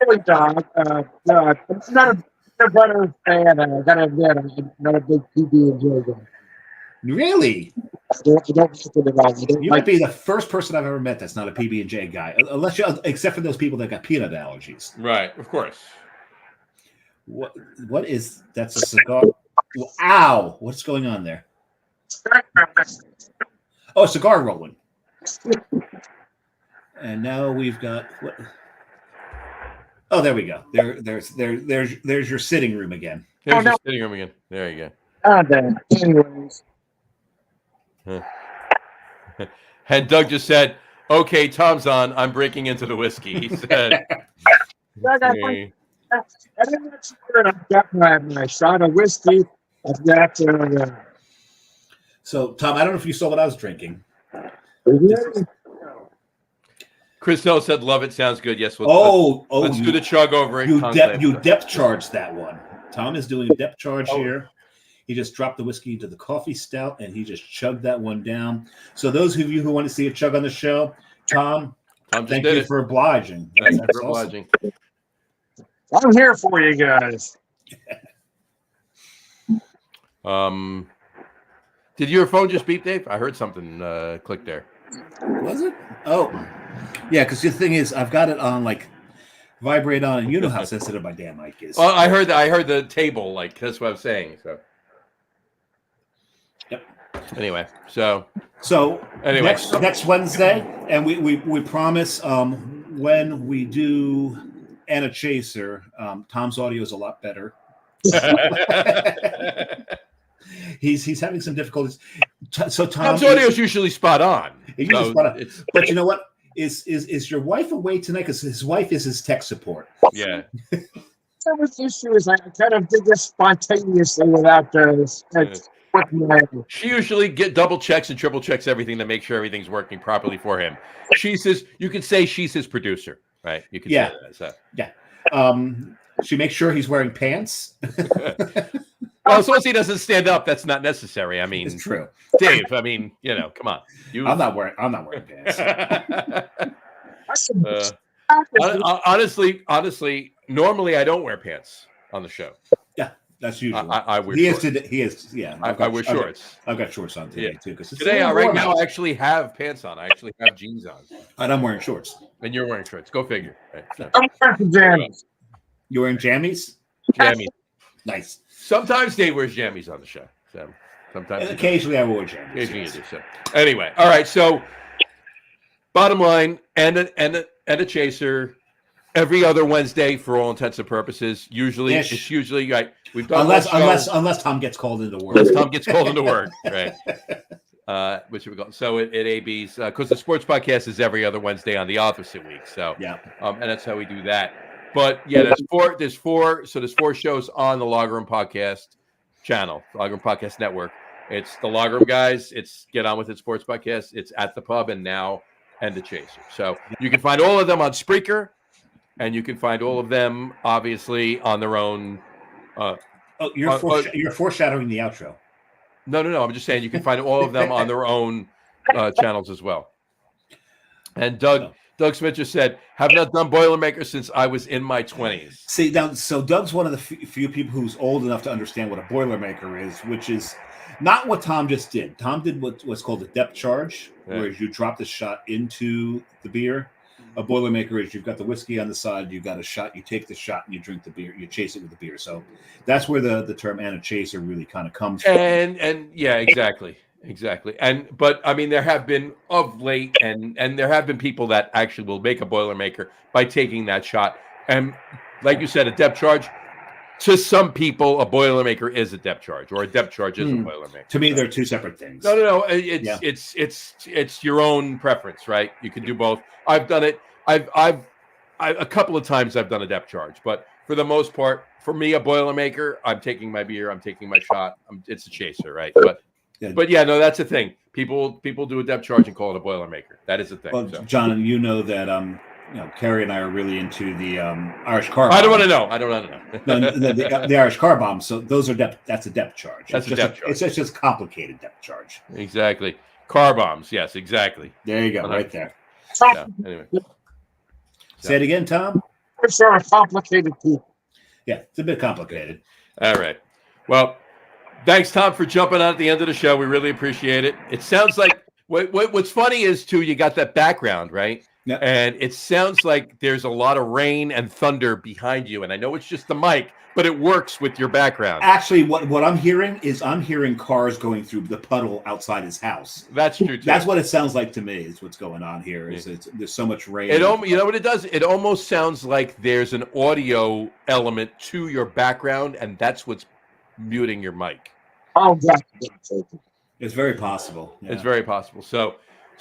Silly dog. I'm not a peanut butter fan. I gotta admit, I'm not a big PB&J guy. Really? I don't like it at all. You might be the first person I've ever met that's not a PB&J guy, except for those people that got peanut allergies. Right, of course. What is that's a cigar? Ow! What's going on there? Oh, cigar rolling. And now we've got what? Oh, there we go. There's your sitting room again. There's your sitting room again. There you go. Oh, damn. Anyways. And Doug just said, "Okay, Tom's on. I'm breaking into the whiskey." He said, "Okay." I've got my shot of whiskey. I've got. So, Tom, I don't know if you saw what I was drinking. Chris Hill said, "Love it. Sounds good." Yes. Let's do the chug over it. You depth charge that one. Tom is doing a depth charge here. He just dropped the whiskey into the coffee stout, and he just chugged that one down. So those of you who want to see a chug on the show, Tom thank you for obliging. Thank you for obliging. I'm here for you guys. Did your phone just beep, Dave? I heard something click there. Was it? Oh, yeah. Because the thing is, I've got it on like vibrate on, and you know how sensitive my damn mic is. Well, I heard that. I heard the table. Like that's what I'm saying. So. Yep. Anyway, so anyway, next Wednesday, and we promise when we do Anna Chaser, Tom's audio is a lot better. He's having some difficulties. So Tom's audio is usually spot on. But you know what? Is your wife away tonight? Because his wife is his tech support. Yeah. So with issue is I kind of did this spontaneously without She usually double checks and triple checks everything to make sure everything's working properly for him. You could say she's his producer, right? You could say that. So. Yeah. She makes sure he's wearing pants. Well, as long as he doesn't stand up, that's not necessary. I mean, it's true, Dave. I mean, come on. I'm not wearing pants. Honestly, normally I don't wear pants on the show. Yeah, that's usual. I wear shorts. I wear shorts. I've got shorts on today too. Today, right now, I actually have pants on. I actually have jeans on. And I'm wearing shorts. And you're wearing shorts. Go figure. Right, so. I'm wearing jammies. You're wearing jammies? Jammies. Nice. Sometimes Dave wears jammies on the show. So sometimes. And occasionally I wear jammies. Occasionally you do so. Anyway, all right. So bottom line, and a chaser every other Wednesday for all intents and purposes. Usually, it's usually right. We've done unless Tom gets called into work. Unless Tom gets called into work, right? Which we go. So at AB's because the sports podcast is every other Wednesday on the opposite week. So yeah, and that's how we do that. But yeah, there's four shows on the Logger Room Podcast channel, Logger Room Podcast Network. It's the Logger Room guys. It's Get On With It Sports Podcast. It's At the Pub and now and the Chaser. So you can find all of them on Spreaker, and you can find all of them obviously on their own. You're foreshadowing the outro. No. I'm just saying you can find all of them on their own channels as well. And Doug Smith just said, "Have not done Boilermaker since I was in my 20s." See, now, so Doug's one of the few people who's old enough to understand what a Boilermaker is, which is not what Tom just did. Tom did what's called a depth charge, whereas you drop the shot into the beer. A Boilermaker is you've got the whiskey on the side, you've got a shot, you take the shot and you drink the beer, you chase it with the beer. So that's where the term "and a chaser" really kind of comes from. And yeah, exactly. But I mean, there have been of late, and there have been people that actually will make a Boilermaker by taking that shot. And like you said, a depth charge. To some people, a Boilermaker is a depth charge, or a depth charge is a Boilermaker. To me, they're two separate things. No. It's your own preference, right? You can do both. I've done it. I've a couple of times I've done a depth charge, but for the most part, for me, a Boilermaker, I'm taking my beer, I'm taking my shot. It's a chaser, right? But yeah, no, that's the thing. People do a depth charge and call it a Boilermaker. That is the thing. Well, so. John, you know that Carrie and I are really into the Irish car bomb. I don't want to know. The Irish car bomb. So those are that's a depth charge. That's a depth charge. It's just complicated depth charge. Exactly. Car bombs. Yes, exactly. There you go. Right there. So, anyway. Say it again, Tom. It's a complicated people. Yeah, it's a bit complicated. All right. Well, thanks, Tom, for jumping on at the end of the show. We really appreciate it. It sounds like what's funny is too, you got that background, right? Yep. And it sounds like there's a lot of rain and thunder behind you. And I know it's just the mic, but it works with your background. Actually, what I'm hearing is I'm hearing cars going through the puddle outside his house. That's true, too. That's what it sounds like to me. Is what's going on here. There's so much rain. You know what it does? It almost sounds like there's an audio element to your background, and that's what's muting your mic. Oh, God. It's very possible. Yeah. It's very possible. So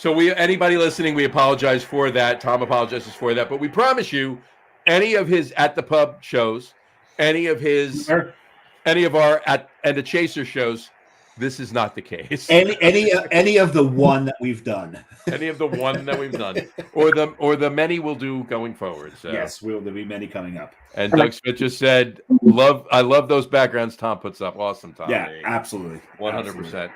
anybody listening, we apologize for that. Tom apologizes for that, but we promise you, any of his At the Pub shows, any of our at the Chaser shows, this is not the case. Any of the one that we've done. Any of the one that we've done, or the many we'll do going forward. So. Yes, there'll be many coming up. And Doug Smith just said, I love those backgrounds Tom puts up. Awesome, Tom. Yeah, absolutely. 100%.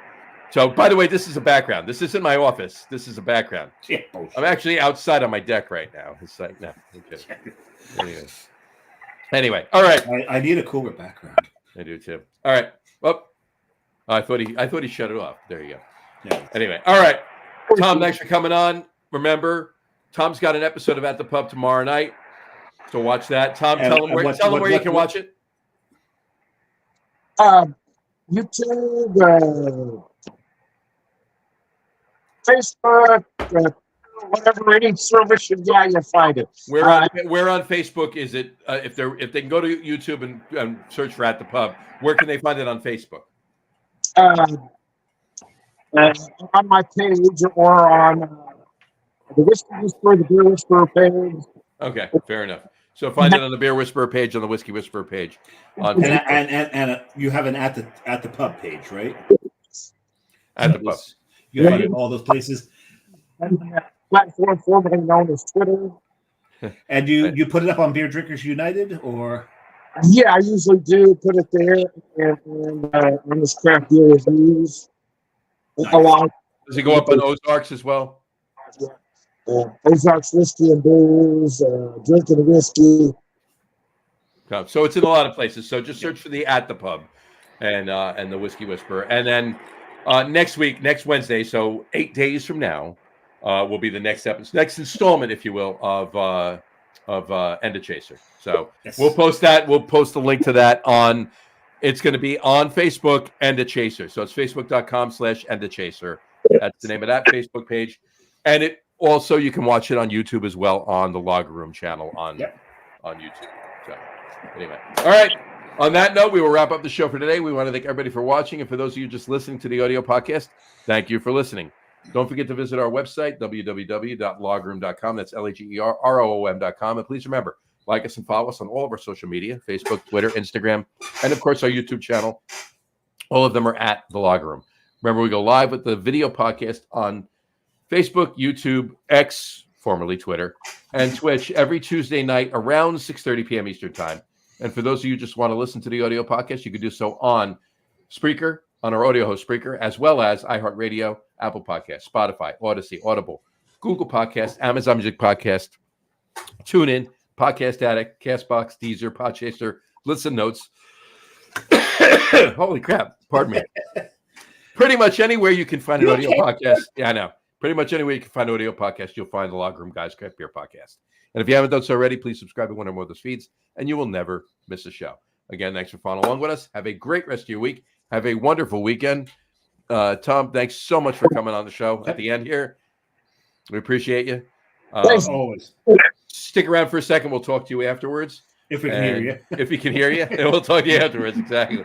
So, by the way, this is a background. This isn't my office. This is a background. Yeah, I'm actually outside on my deck right now. It's like, no. Okay. Anyway, all right. I need a cooler background. I do too. All right. Well, I thought he shut it off. There you go. Yeah. Anyway, all right. Tom, thanks for coming on. Remember, Tom's got an episode of At the Pub tomorrow night. So watch that. Tom, tell them where you can watch it. YouTube, Facebook, whatever any service you got, you'll find it. Where on Facebook is it? If they can go to YouTube and search for At the Pub, where can they find it on Facebook? On my page or on the Whiskey Whisperer, the Beer Whisperer page. Okay, fair enough. So find it on the Beer Whisperer page, on the Whiskey Whisperer page. And you have an at the pub page, right? At the Pub. You find it in all those places. Platform formerly known as Twitter. And you put it up on Beer Drinkers United, or? Yeah, I usually do put it there and on this craft beer reviews. Nice. Does it go up on Ozarks as well? Ozarks Whiskey and Booze, Drinking Whiskey. So it's in a lot of places. So just search for the At the Pub and the Whiskey Whisperer. And then next Wednesday, so 8 days from now, will be the next episode, next installment, if you will, of End of Chaser. So yes. We'll post that. We'll post the link to that on. It's going to be on Facebook, End of Chaser. So it's facebook.com/End of Chaser. That's the name of that Facebook page. And it also, you can watch it on YouTube as well on the Log Room channel on YouTube. So anyway, all right. On that note, we will wrap up the show for today. We want to thank everybody for watching. And for those of you just listening to the audio podcast, thank you for listening. Don't forget to visit our website, www.logroom.com. That's LAGEROOM.com. And please remember, like us and follow us on all of our social media, Facebook, Twitter, Instagram, and of course our YouTube channel. All of them are at The Log Room. Remember, we go live with the video podcast on Facebook, YouTube, X, formerly Twitter, and Twitch every Tuesday night around 6:30 p.m. Eastern Time. And for those of you who just want to listen to the audio podcast, you can do so on Spreaker, on our audio host Spreaker, as well as iHeartRadio, Apple Podcasts, Spotify, Odyssey, Audible, Google Podcasts, Amazon Music Podcast, TuneIn, Podcast Addict, Castbox, Deezer, Podchaser, Listen Notes. Holy crap. Pardon me. Pretty much anywhere you can find an audio podcast. Yeah, I know. Pretty much anywhere you can find audio podcast, you'll find the Log Room Guys Craft Beer Podcast. And if you haven't done so already, please subscribe to one or more of those feeds, and you will never miss a show. Again, thanks for following along with us. Have a great rest of your week. Have a wonderful weekend. Tom, thanks so much for coming on the show at the end here. We appreciate you. Thanks. Always. Stick around for a second. We'll talk to you afterwards. If we can hear you. If we can hear you, and we'll talk to you afterwards. Exactly.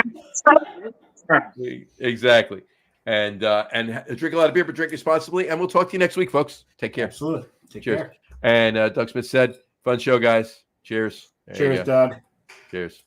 Exactly. And drink a lot of beer, but drink responsibly. And we'll talk to you next week, folks. Take care. Absolutely. Cheers. Care. And Doug Smith said, fun show, guys. Cheers. Cheers, Doug. Cheers.